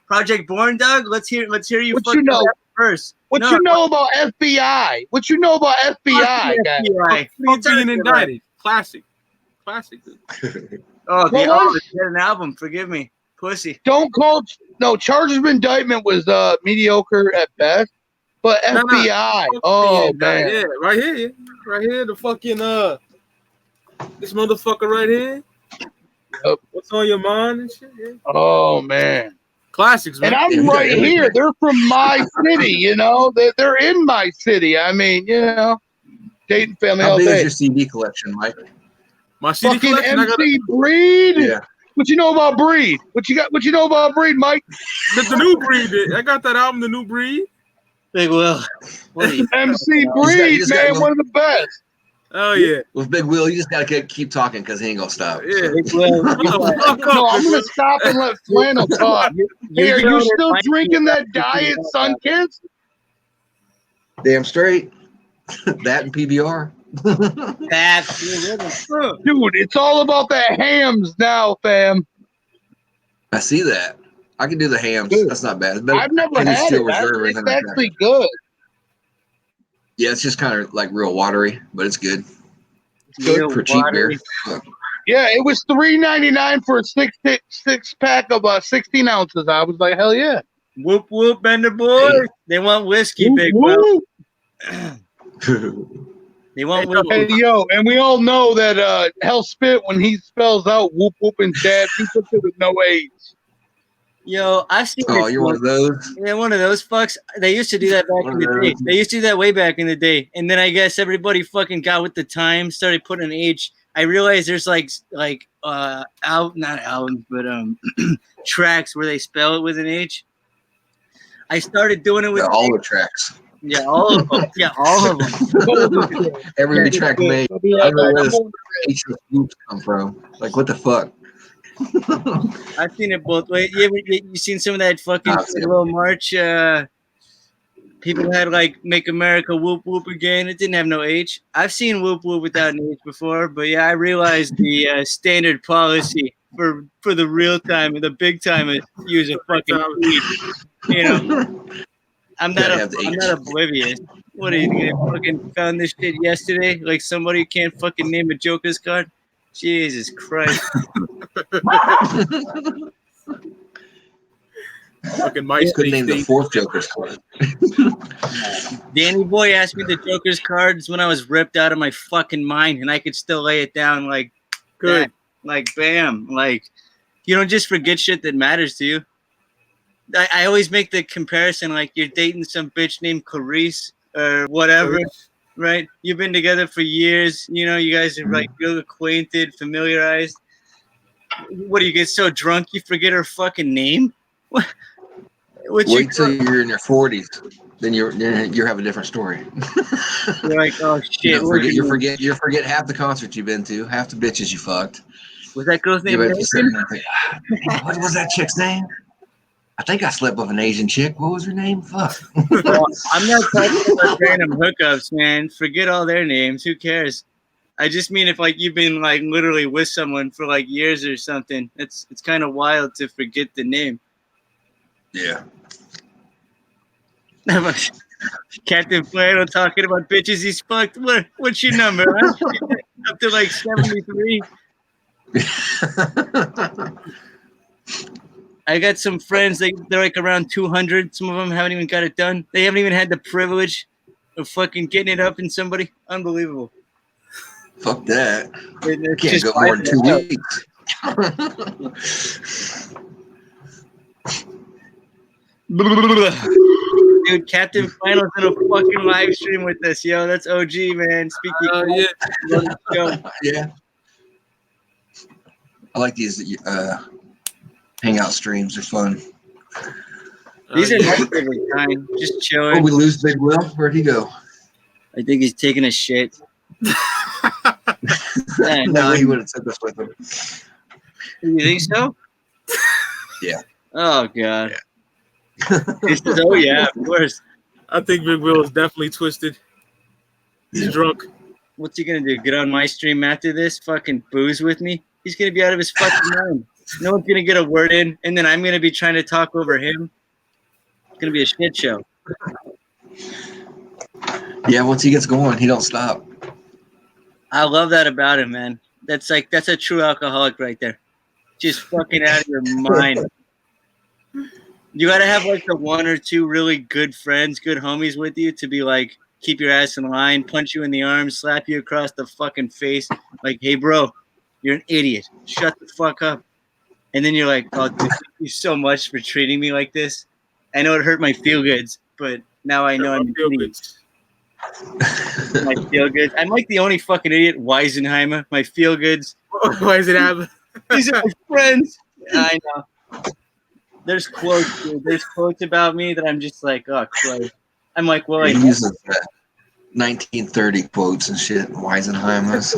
Project Born, Doug. Let's hear you. What you know first? What you know about FBI? What you know about FBI, guys? Being indicted. Classic. Oh, they had an album. Forgive me, pussy. Charges of Indictment was mediocre at best, but FBI. Oh man, yeah, right here, the fucking this motherfucker right here. Yep. What's on your mind and shit? Yeah. Oh man, classics, man. And I'm right here. They're from my city, you know. They're in my city. I mean, you know, Dayton family all day. How big is your CD collection, Mike? My CD fucking collection. MC Breed. Yeah. What you know about Breed? What you know about Breed, Mike? The new Breed. I got that album, The New Breed. Big Will. MC Breed, man, one of the best. Oh yeah. With Big Will, you just gotta keep talking because he ain't gonna stop. Yeah. No, I'm gonna stop and let Flannel talk. Hey, are you still drinking that Diet Sunkiss? Damn straight. That and PBR. Dude, it's all about that hams now, fam. I see that. I can do the hams. Good. That's not bad. I've never had it. It's actually good. Yeah, it's just kind of like real watery, but it's good. It's good for cheap beer. Yeah, it was $3.99 for a six pack of 16 ounces. I was like, hell yeah. Whoop whoop, Bender boy. They want whiskey, whoop, Big whoop. They want whiskey. Hey, yo, and we all know that Hell Spit, when he spells out whoop whoop and dad, he puts it with no H. Yo, I've seen. Oh, you're one of those. Yeah, one of those fucks. They used to do that back in the day. They used to do that way back in the day, and then I guess everybody fucking got with the time, started putting an H. I realized there's not albums, but tracks where they spell it with an H. I started doing it with all the tracks. Yeah, all of them. Yeah, all of them. Every track made. I don't know where this H come from. Like, what the fuck? I've seen it both ways. You seen some of that fucking little march? People had like "Make America Whoop Whoop Again." It didn't have no H. I've seen "Whoop Whoop" without an H before, but yeah, I realized the standard policy for the real time and the big time is use a fucking P. You know. I'm not oblivious. What are you gonna fucking found this shit yesterday? Like somebody can't fucking name a Joker's card? Jesus Christ. Fucking Mike could name the fourth Joker's card. Danny Boy asked me the Joker's cards when I was ripped out of my fucking mind, and I could still lay it down like good. That. Like bam. Like you don't just forget shit that matters to you. I always make the comparison like you're dating some bitch named Clarice or whatever, right? You've been together for years. You know, you guys are like real acquainted, familiarized. What do you get so drunk you forget her fucking name? What? Wait till you're in your 40s, then you have a different story. You're like, oh shit! You forget half the concerts you've been to, half the bitches you fucked. Was that girl's name? What was that chick's name? I think I slept with an Asian chick. What was her name? Fuck. Well, I'm not talking about random hookups, man. Forget all their names. Who cares? I just mean if like you've been like literally with someone for like years or something. It's kind of wild to forget the name. Yeah. Captain Flannel talking about bitches he's fucked. What's your number? Huh? Up to like 73. I got some friends. They're like around 200. Some of them haven't even got it done. They haven't even had the privilege of fucking getting it up in somebody. Unbelievable. Fuck that. Can't go more than 2 weeks. Dude, Captain Flannel's in a fucking live stream with us, yo. That's OG, man. Speaking Yeah. I like these hangout streams. They're fun. These are my favorite time. Just chilling. Oh, we lose Big Will. Where'd he go? I think he's taking a shit. No, he would have took us with him. You think so? Yeah. Oh god. Yeah. Oh yeah, of course. I think Big Will is definitely twisted. He's drunk. What's he gonna do? Get on my stream after this? Fucking booze with me? He's gonna be out of his fucking mind. No one's gonna get a word in, and then I'm gonna be trying to talk over him. It's gonna be a shit show. Yeah, once he gets going, he don't stop. I love that about him, man. That's a true alcoholic right there. Just fucking out of your mind. You gotta have like the one or two really good friends, good homies with you to be like, keep your ass in line, punch you in the arm, slap you across the fucking face, like, hey bro, you're an idiot. Shut the fuck up. And then you're like, oh, dude, thank you so much for treating me like this. I know it hurt my feel goods, but now I know I'm an idiot. My feel goods. I'm like the only fucking idiot, Weisenheimer. My feel goods. Weisenheimer. These are my friends. I know. There's quotes, dude. There's quotes about me that I'm just like, oh Christ. I'm like, well, he uses 1930 quotes and shit. Weisenheimer's.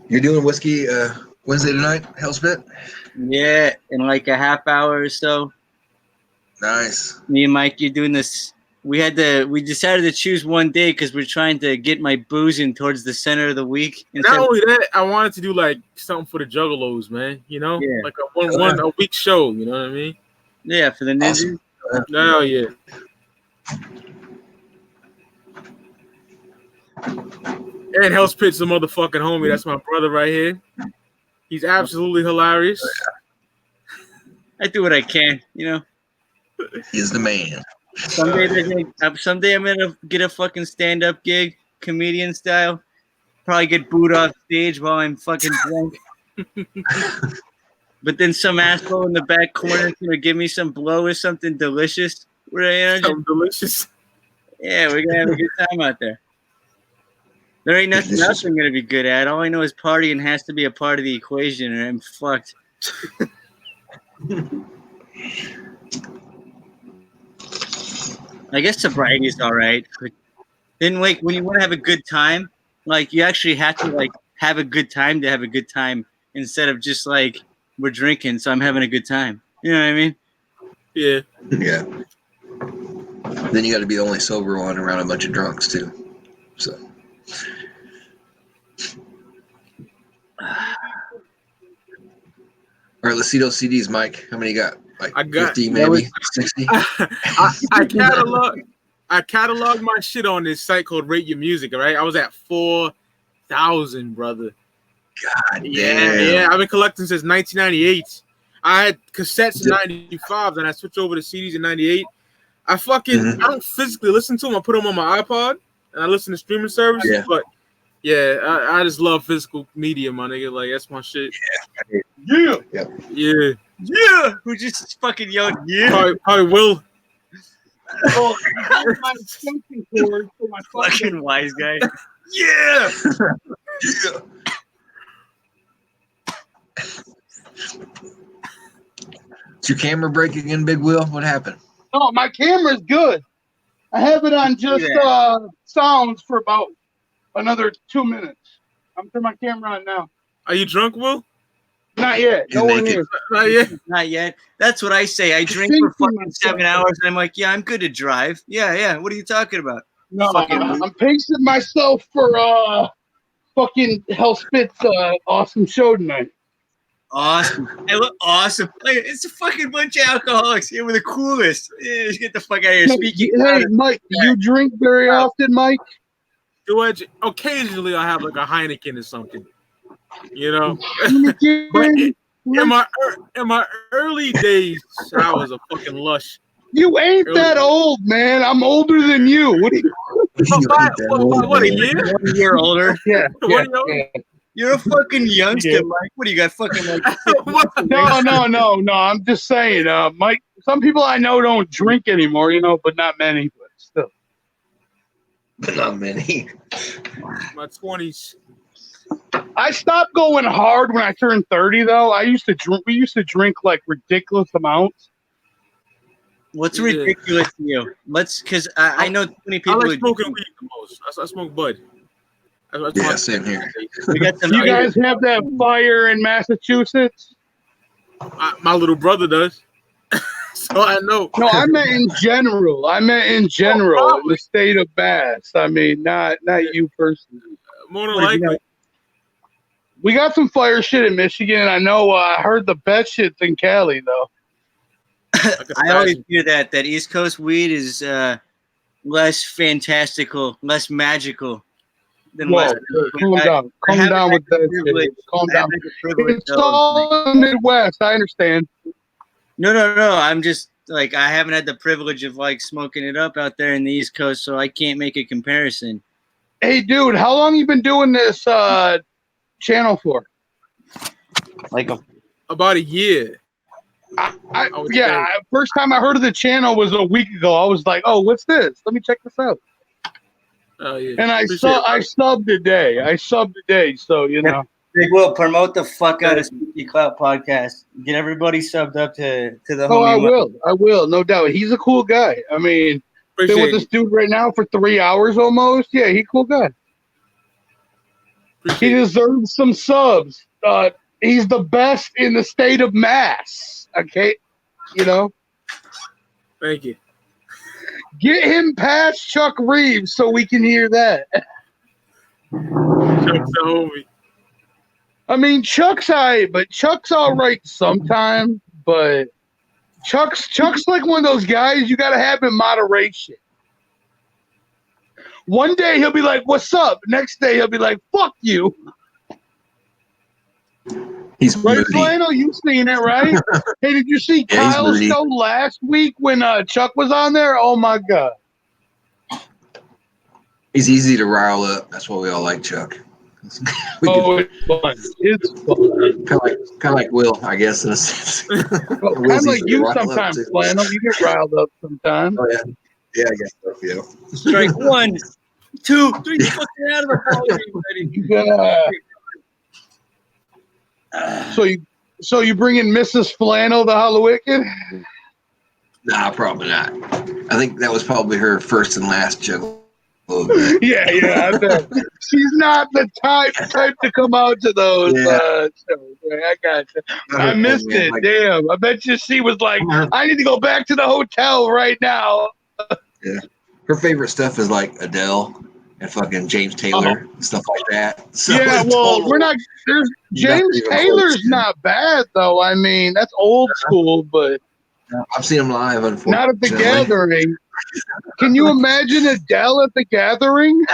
You're doing whiskey Wednesday tonight, Hellspit? Yeah, in like a half hour or so. Nice. Me and Mike, you're doing this. We decided to choose one day because we're trying to get my booze in towards the center of the week. Not only that, I wanted to do like something for the Juggalos, man. You know, yeah. like a week show. You know what I mean? Yeah, for the ninjas. Awesome. No, yeah. And Hellspit's a motherfucking homie. That's my brother right here. He's absolutely hilarious. I do what I can, you know. He's the man. Someday I'm gonna get a fucking stand-up gig, comedian style. Probably get booed off stage while I'm fucking drunk. But then some asshole in the back corner is gonna give me some blow or something delicious. Something delicious. Yeah, we're gonna have a good time out there. There ain't nothing else I'm gonna be good at. All I know is partying has to be a part of the equation, or I'm fucked. I guess sobriety is all right. But then, like, when you want to have a good time, like, you actually have to, like, have a good time to have a good time instead of just, like, we're drinking, so I'm having a good time. You know what I mean? Yeah. Yeah. Then you got to be the only sober one around a bunch of drunks, too. So. right, let's see those CDs, Mike. How many you got? Like I got 50, maybe 60. I cataloged my shit on this site called Rate Your Music. All right, I was at 4,000, brother. God Yeah, damn. yeah. I've been collecting since 1998. I had cassettes in 95, and I switched over to CDs in 98. I don't physically listen to them. I put them on my iPod, and I listen to streaming services. Yeah. But yeah, I just love physical media, my nigga. Like that's my shit. Yeah. Yeah. Yeah. Who just fucking yelled? Yeah. Probably will. Oh, my extension cord for my Fucking wise guy. Yeah. Yeah. Is your camera break again, Big Will? What happened? No, my camera's good. I have it on just sounds for about another 2 minutes. I'm turning my camera on now. Are you drunk, Will? Not yet. No one here. Not yet. Not yet. That's what I say. I drink for fucking 7 hours, and I'm like, yeah, I'm good to drive. Yeah. What are you talking about? No, Fucking I'm pacing myself for fucking Hell Spit's awesome show tonight. Awesome. I look awesome. It's a fucking bunch of alcoholics. Yeah, we're the coolest. Yeah, just get the fuck out of here. Speaking. Hey, Mike, you drink very often, Mike? Occasionally, I have like a Heineken or something. You know. But in my early days, I was a fucking lush. You ain't that old, man. I'm older than you. What do you? What a year? 1 year older. Yeah. You're a fucking youngster, Mike. What do you got? Fucking like? No. I'm just saying, Mike. Some people I know don't drink anymore, but not many. But still, But not many. My 20s. I stopped going hard when I turned 30. Though I used to drink. We used to drink like ridiculous amounts. What's ridiculous to you? Because I know 20 people. I like smoking weed the most. I smoke bud. Yeah, same here. We got some. You guys have that fire in Massachusetts? My little brother does. So I know. No, I meant in general. In the state of Mass. I mean, not you personally. More than likely. We got some fire shit in Michigan. I know. I heard the best shit's in Cali, though. I always hear that East Coast weed is less fantastical, less magical than West. Calm down with that shit. Calm down. It's all in the Midwest. I understand. No. I'm just like I haven't had the privilege of like smoking it up out there in the East Coast, so I can't make a comparison. Hey, dude, how long you been doing this channel for? Like about a year. First time I heard of the channel was a week ago. I was like, "Oh, what's this? Let me check this out." Oh yeah. And I subbed today. So Big Will, promote the fuck out of Clout podcast. Get everybody subbed up to the. Oh, I will, no doubt. He's a cool guy. I mean, been with this dude right now for 3 hours almost. Yeah, he's a cool guy. He deserves some subs. He's the best in the state of Mass. Okay, Thank you. Get him past Chuck Reeves so we can hear that. Chuck's the homie. I mean, Chuck's all right sometimes, but Chuck's like one of those guys you gotta have in moderation. One day he'll be like, "What's up?" Next day he'll be like, "Fuck you." He's right, moody. Flannel. You've seen it, right? Hey, did you see Kyle's show last week when Chuck was on there? Oh my god. He's easy to rile up. That's why we all like Chuck. It's fun. It's fun. Kind of like Will, I guess. In a sense. Kind of like you sometimes, Flannel. You get riled up sometimes. Oh, yeah, I guess so, yeah. Strike 1, 2, 3. Fucking out of the ball. So you bring in Mrs. Flannel, the Hollowicked? Nah, probably not. I think that was probably her first and last joke. Yeah, I bet. She's not the type to come out to those shows. I got you. I missed it. Damn. I bet you she was like, I need to go back to the hotel right now. Yeah. Her favorite stuff is like Adele and fucking James Taylor and stuff like that. So yeah, it's well, total, we're not. There's James even Taylor's close. not bad though. I mean, that's old school, but I've seen him live, unfortunately. not at the Gathering. Can you imagine Adele at the Gathering?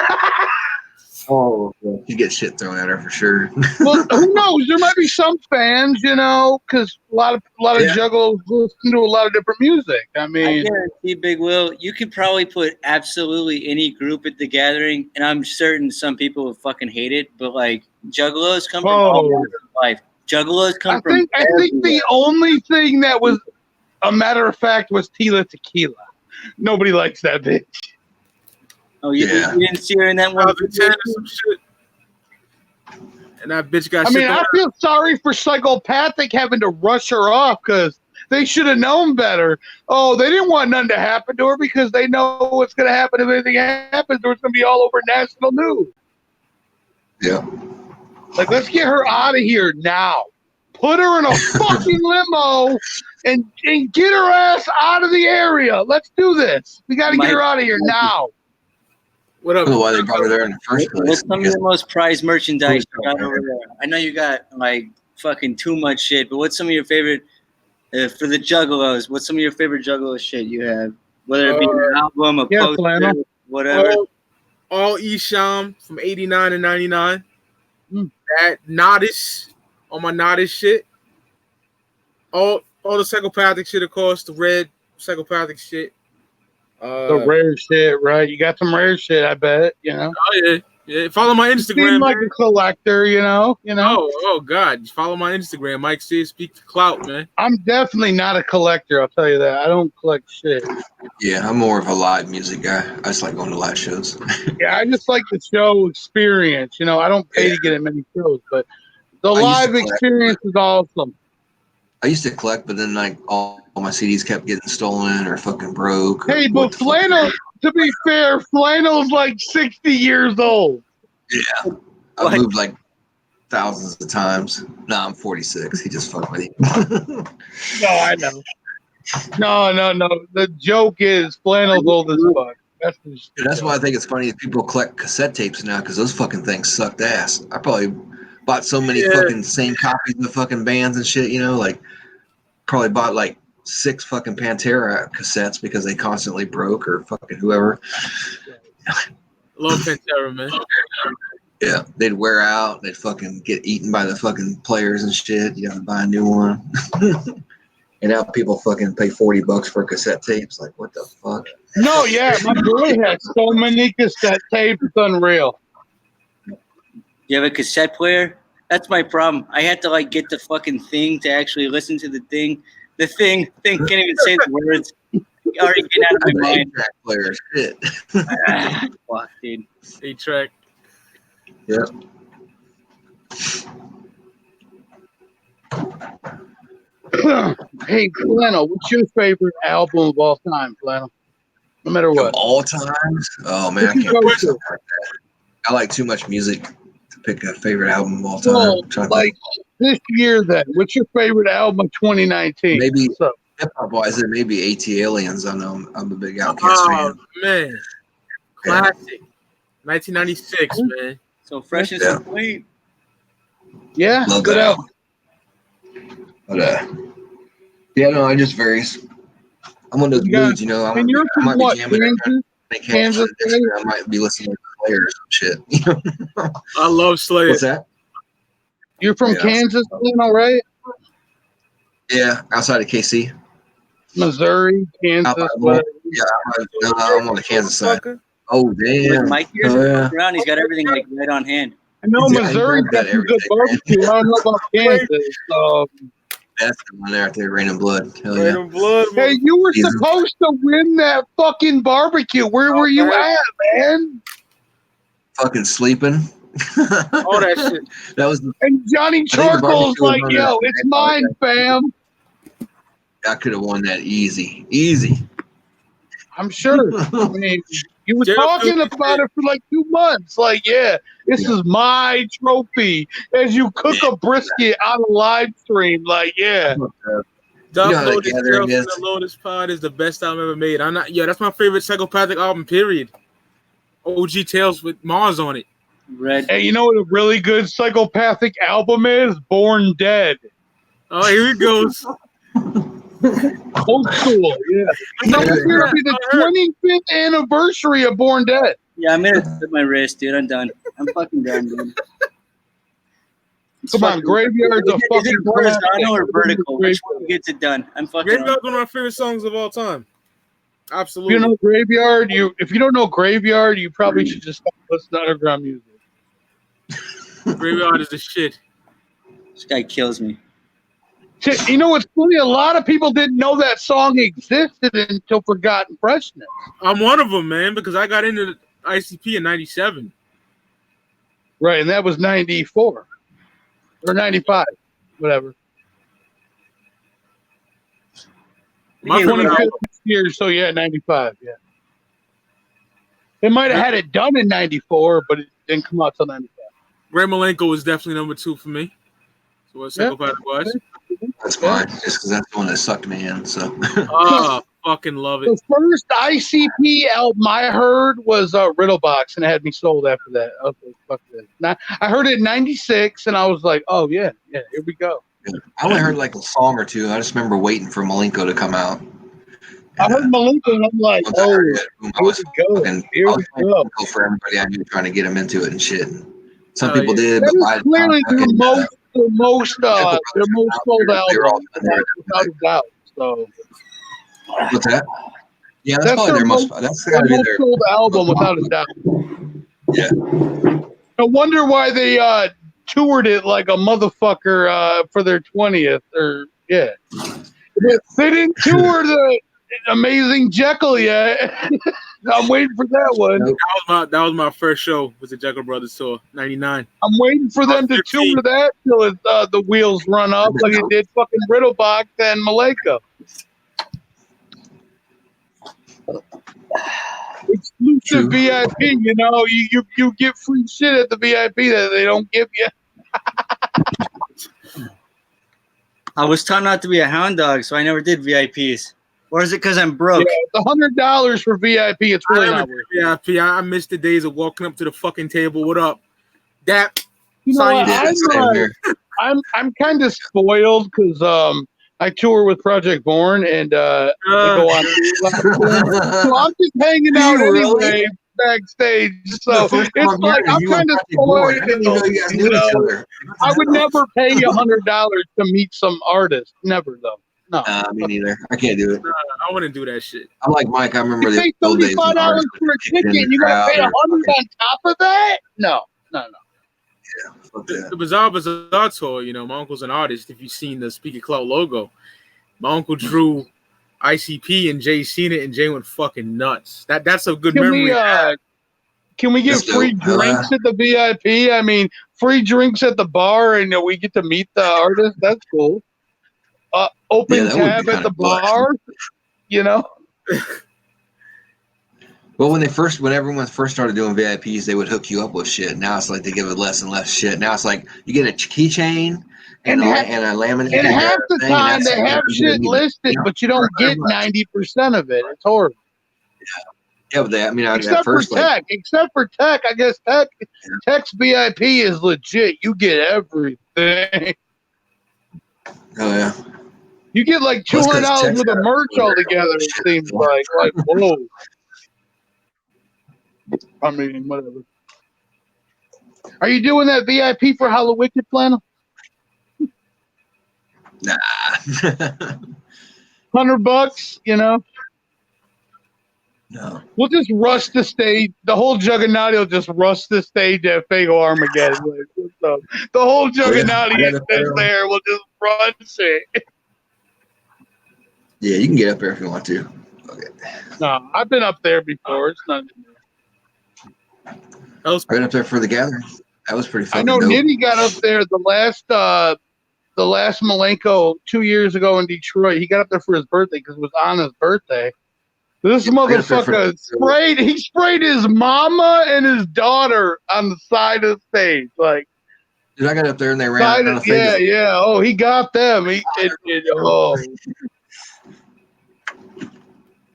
Oh, you get shit thrown at her for sure. Well, who knows? There might be some fans, you know, because a lot of juggalos listen to a lot of different music. I mean, I guarantee, Big Will, you could probably put absolutely any group at the Gathering, and I'm certain some people would fucking hate it. But like, juggalos come from all walks of life. Juggalos come from. I think the only thing that was a matter of fact was Tila Tequila. Nobody likes that bitch. Oh, you didn't see her in that one? Some shit. And that bitch got. I mean, I feel sorry for Psychopathic having to rush her off because they should have known better. Oh, they didn't want nothing to happen to her because they know what's going to happen if anything happens, or it's going to be all over national news. Yeah. Like, let's get her out of here now. Put her in a fucking limo and get her ass out of the area. Let's do this. We got to get her out of here now. What up? Why they brought her there in the first place? What's some of the most prized merchandise you got over there? I know you got like fucking too much shit, but what's some of your favorite for the Juggalos? What's some of your favorite Juggalo shit you have? Whether it be an album, a poster, whatever. All Esham from '89 and '99. That Noddish, all my Noddish shit. All the Psychopathic shit, of course. The red Psychopathic shit. The rare shit, right? You got some rare shit, I bet. You know. Oh yeah. Follow my Instagram. You seem like a collector, you know. Oh God! Follow my Instagram, Mike Sears. Speak to Clout, man. I'm definitely not a collector. I'll tell you that. I don't collect shit. Yeah, I'm more of a live music guy. I just like going to live shows. Yeah, I just like the show experience. You know, I don't pay to get at many shows, but the live experience is awesome. I used to collect, but then like all my CDs kept getting stolen or fucking broke. Hey, but Flannel, to be fair, Flannel's like 60 years old. Yeah. I've moved like thousands of times. No, I'm 46. He just fucked with you. No, I know. No. The joke is Flannel's old as fuck. That's why I think it's funny that people collect cassette tapes now because those fucking things sucked ass. I probably bought so many fucking same copies of the fucking bands and shit, you know, like probably bought like 6 fucking Pantera cassettes because they constantly broke or fucking whoever. Love Pantera, man. Yeah, they'd wear out. They'd fucking get eaten by the fucking players and shit. You have to buy a new one. And now people fucking pay $40 for cassette tapes. Like, what the fuck? No, yeah, my boy has so many cassette tapes. It's unreal. You have a cassette player? That's my problem. I had to like get the fucking thing to actually listen to the thing. The thing can't even say the words. Already get out of my mind. Player shit. Fuck, dude. 8-track. Yep. Hey, Flannel, what's your favorite album of all time, Flannel? No matter what. Of all times? Oh, man, I can't pick something like that. I like too much music to pick a favorite album of all time. Well, like this year, then, what's your favorite album of 2019? Maybe hip-hop wise, it may be AT Aliens. I know I'm a big Outkast fan. Man. Classic. 1996, man. So fresh and complete. Yeah, love good that album. But yeah, no, it just varies. I'm one of those moods, you know. I might be jamming Kansas. I might be listening to Slayer or some shit. You know? I love Slayer. What's that? You're from Kansas, Flannel, right? Yeah, outside of KC. Missouri, Kansas. I'm on the Kansas side. Oh damn! Mike here's around. He's got everything like right on hand. I know Missouri's got some good barbecue. I don't know about Kansas. That's the one there, Rain and Blood. Hell Rain and Blood. Hey, you were supposed to win that fucking barbecue. Where were you at, man? Fucking sleeping. All that shit. That was. And Johnny Charcoal's like, "Yo, it's mine, fam." I could have won that easy. I'm sure. I mean, you were talking about it for like 2 months. Like, yeah, this is my trophy. As you cook a brisket on a live stream, like, yeah. Doug Lotus Girl from the Lotus Pod is the best album ever made. That's my favorite Psychopathic album, period. OG Tales with Mars on it. Red. Hey, you know what a really good psychopathic album is? Born Dead. Oh, here it goes. Old school, yeah. Next year will be the 25th anniversary of Born Dead. Yeah, I'm gonna cut my wrist, dude. I'm done. I'm fucking done, dude. Come on, Graveyard's a fucking Is it horizontal or classic. vertical? Which one gets it done? I'm fucking. Graveyard's one of my favorite songs of all time. If Absolutely. you know Graveyard, if you don't know Graveyard, you probably should just listen to underground music. Graveyard is the shit. This guy kills me. You know what's funny? A lot of people didn't know that song existed until Forgotten Freshness. I'm one of them, man, because I got into ICP in '97. Right, and that was 94 or 95, whatever. My 25th year, so yeah, 95, yeah. They might have had it done in 94, but it didn't come out till 95. Ray Malenko was definitely number 2 for me. So what Psychopathic was. That's fine, just because that's the one that sucked me in. So. Oh, fucking love it. The first ICP album I heard was Riddlebox, and it had me sold after that. Okay, fuck this. Now, I heard it in 96, and I was like, oh, yeah, here we go. I only heard like a song or two. I just remember waiting for Malenko to come out. I heard Malenko, and I'm like, oh, here we go. Here we go. For everybody I knew, trying to get them into it and shit. Some people did, That but is clearly their most sold album, without a doubt. So. What's that? Yeah, that's probably their most. That's gotta be their sold album, without a doubt. Yeah. No wonder why they toured it like a motherfucker for their 20th. Or yeah, they didn't tour the Amazing Jekyll yet. I'm waiting for that one. That was my first show. Was the Jekyll Brothers tour, '99. I'm waiting for them to tour that till the wheels run up like it did fucking Riddlebox and Malenko. Exclusive VIP, you know, you get free shit at the VIP that they don't give you. I was taught not to be a hound dog, so I never did VIPs. Or is it because I'm broke? Yeah, it's $100 for VIP. It's really not worth it. VIP. I miss the days of walking up to the fucking table. What up? That. You know what, I'm kind of spoiled because I tour with Project Born and they go on. So I'm just hanging out anyway backstage. So it's like I'm kind of spoiled. I would never pay you $100 to meet some artist. Never though. No, me neither. I can't do it. I wouldn't do that shit. I'm like Mike. I remember you pay $75 for a ticket. You gotta pay $100 on top of that? No. Yeah, the Bazaar tour, you know, my uncle's an artist. If you've seen the Speaker Clout logo, my uncle drew ICP and Jay seen it, and Jay went fucking nuts. That's a good memory. Can we get free drinks at the VIP? I mean, free drinks at the bar, and we get to meet the artist. That's cool. Open tab at the bar, you know. Well, when everyone first started doing VIPs, they would hook you up with shit. Now it's like they give it less and less shit. Now it's like you get a keychain and a laminate. And half the time they have shit listed, but you don't get 90% of it. It's horrible. Yeah, but except for tech, I guess tech's VIP is legit. You get everything. Oh yeah. You get like $200 worth of merch altogether. It seems like whoa. I mean, whatever. Are you doing that VIP for Halloween Flannel? Nah. $100, you know? No. We'll just rush the stage. The whole Juggernaut will just rush the stage at Fago Armageddon. The whole Juggernaut is there. We'll just run it. Yeah, you can get up there if you want to. Okay. No, I've been up there before. It's not. I've been up there for the gathering. That was pretty fun. I know Nitty got up there the last Malenko 2 years ago in Detroit. He got up there for his birthday because it was on his birthday. This motherfucker sprayed his mama and his daughter on the side of the stage. Like, dude, I got up there and they ran out of the yeah. Oh, he got them.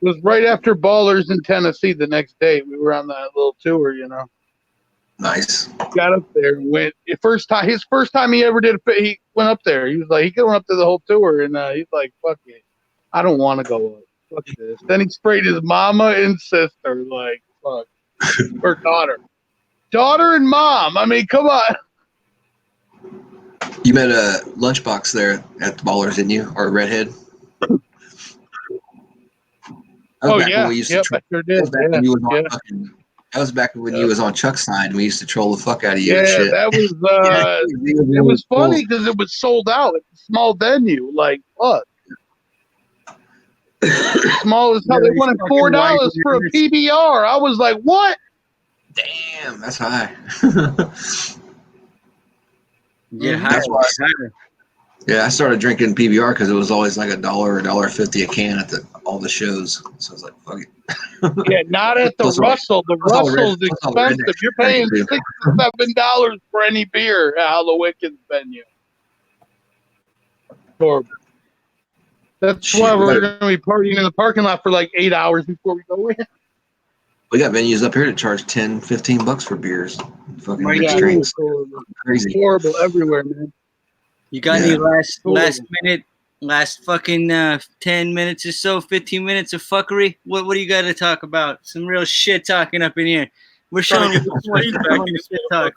was right after Ballers in Tennessee. The next day, we were on that little tour. You know. Nice. Got up there and went. His first time he ever did. He went up there. He was like, he went up to the whole tour, and he's like, "Fuck it, I don't want to go up. Fuck this." Then he sprayed his mama and sister, like, fuck, or daughter and mom. I mean, come on. You met a Lunchbox there at the Ballers, didn't you? Or Redhead? Oh yeah, yep, I sure did. That was back when you was on Chuck's side, and we used to troll the fuck out of you. Yeah, and shit. that was. It was funny because it was sold out. It's a small venue, like fuck. Small as hell. They wanted $4 for a PBR. I was like, what? Damn, that's high. Yeah, that's why. Yeah, I started drinking PBR because it was always like $1 or $1.50 a can at all the shows. So I was like, fuck it. Yeah, not at the Russell. The Russell's expensive. You're paying $6 to $7 for any beer at Halloween's venue. Horrible. That's why we're going to be partying in the parking lot for like 8 hours before we go in. We got venues up here that charge $10-15 for beers. Fucking mixed drinks. Crazy. Horrible everywhere, man. You got any last fucking 10 minutes or so, 15 minutes of fuckery? What do you got to talk about? Some real shit talking up in here. We're showing you the shit talk.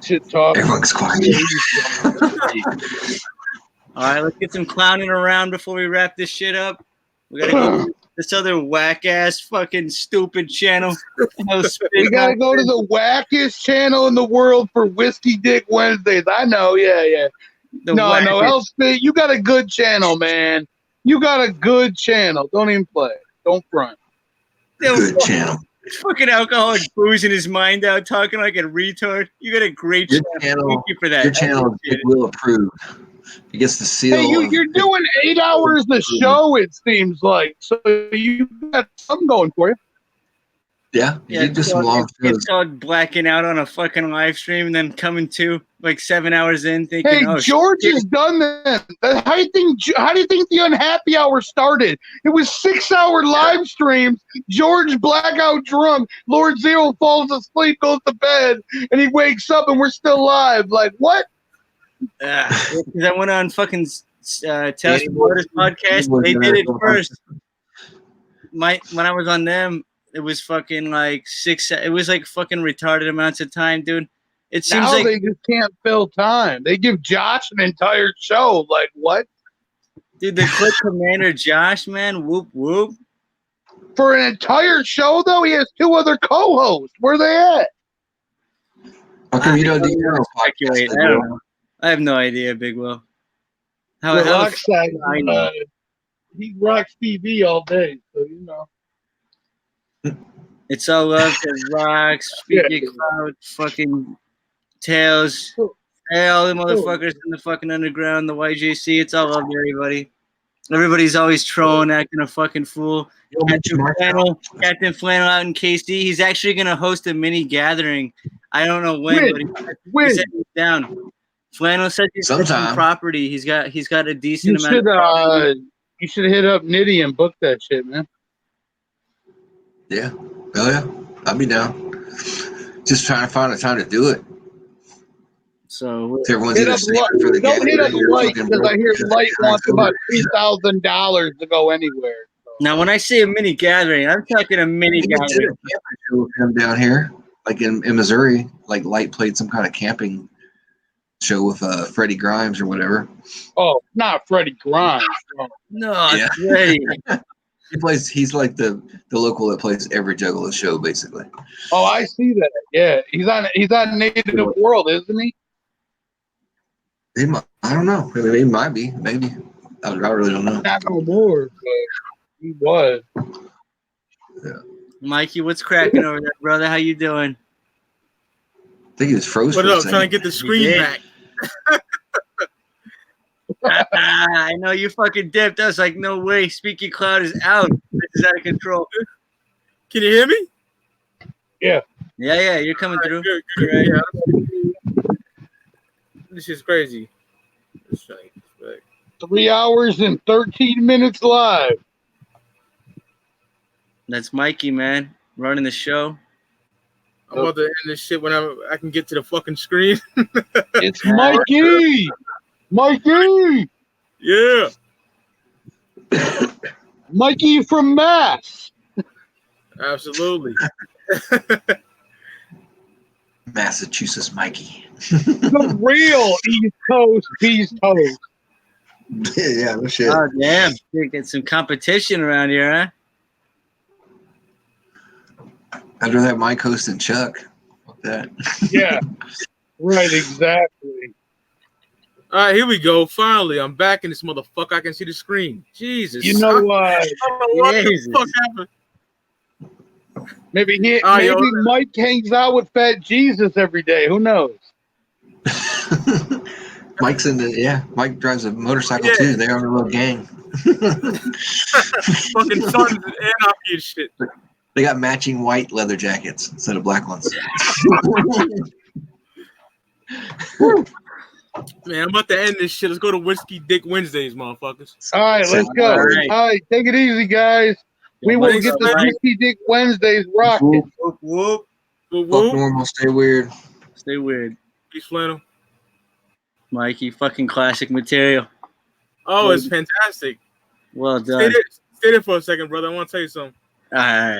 Shit talk. Everyone's quiet. All right, let's get some clowning around before we wrap this shit up. We gotta go to this other whack ass fucking stupid channel. We gotta go to the wackest channel in the world for Whiskey Dick Wednesdays. I know, yeah. No, Hellspit, you got a good channel, man. You got a good channel. Don't even play. Don't front. Good channel. Fucking alcoholic boozing his mind out, talking like a retard. You got a great channel. Thank you for that. Your channel will approve. He gets the seal. Hey, you're doing 8 hours a show, it seems like. So you got something going for you. Yeah, you do some long shows. It's called blacking out on a fucking live stream and then coming to like 7 hours in thinking, hey, George has done that. How do you think the Unhappy Hour started? It was 6-hour live streams. George blackout drunk. Lord Zero falls asleep, goes to bed, and he wakes up and we're still live. Like, what? Because I went on fucking Test Waters podcast. They did it first. When I was on them, it was fucking like 6. It was like fucking retarded amounts of time, dude. It seems now like they just can't fill time. They give Josh an entire show. Like what? Dude, the Clip Commander Josh, man, whoop whoop. For an entire show, though, he has 2 other co-hosts. Where are they at? How come you don't speculate? I don't know. I have no idea, Big Will. He rocks TV all day, so you know. It's all love to Rocks, Speaky Clout, fucking Tails. Hey, all the motherfuckers in the fucking underground, the YJC. It's all love to everybody. Everybody's always trolling, acting a fucking fool. Captain Flannel out in KC. He's actually going to host a mini gathering. I don't know when, but he said he's down. Flannel said he's got some property. He's got a decent amount of property. You should hit up Nitty and book that shit, man. Yeah. Oh, yeah. I'll be down. Just trying to find a time to do it. So everyone's either for the don't hit up Light because I hear Light wants about $2,000 to go anywhere. So. Now, when I say a mini gathering, I'm talking a mini gathering. With him down here, like in Missouri, like Light played some kind of camping show with Freddie Grimes or whatever. Oh, not Freddie Grimes. No, Freddie. He's like the local that plays every Juggalo show, basically. Oh, I see that. Yeah, he's on Native World, isn't he? I don't know. He might be. Maybe. I really don't know. Not no more, but he was. Yeah. Mikey, what's cracking over there, brother? How you doing? I think he was frozen. What up? Trying to get the screen back. I know you fucking dipped. I was like, no way. Speaky Cloud is out. This is out of control. Can you hear me? Yeah. Yeah. You're coming through. Good. Yeah. This is crazy. 3 hours and 13 minutes live. That's Mikey, man, running the show. I'm about to end this shit when I can get to the fucking screen. It's Mikey! Mikey! Yeah. Mikey from Mass. Absolutely. Massachusetts Mikey. The real East Coast Beast Toast. Yeah, no shit. Oh, damn. Get some competition around here, huh? I'd rather have Mike host than Chuck. Fuck that. Yeah. Right, exactly. All right, here we go. Finally, I'm back in this motherfucker. I can see the screen. Jesus. You know what? I don't know what the fuck happened. Maybe yo. Mike hangs out with Fat Jesus every day. Who knows? Mike's in the Mike drives a motorcycle too. They're on a little gang. Fucking sons and anarchy and shit. They got matching white leather jackets instead of black ones. Man, I'm about to end this shit. Let's go to Whiskey Dick Wednesdays, motherfuckers. All right, let's go. All right, take it easy, guys. We will get the Whiskey Dick Wednesdays rocking. Whoop, whoop. Whoop, Fuck whoop. normal, stay weird. Stay weird. Peace, Flannel. Mikey, fucking classic material. Oh, it's fantastic. Well done. Stay there for a second, brother. I want to tell you something. All right.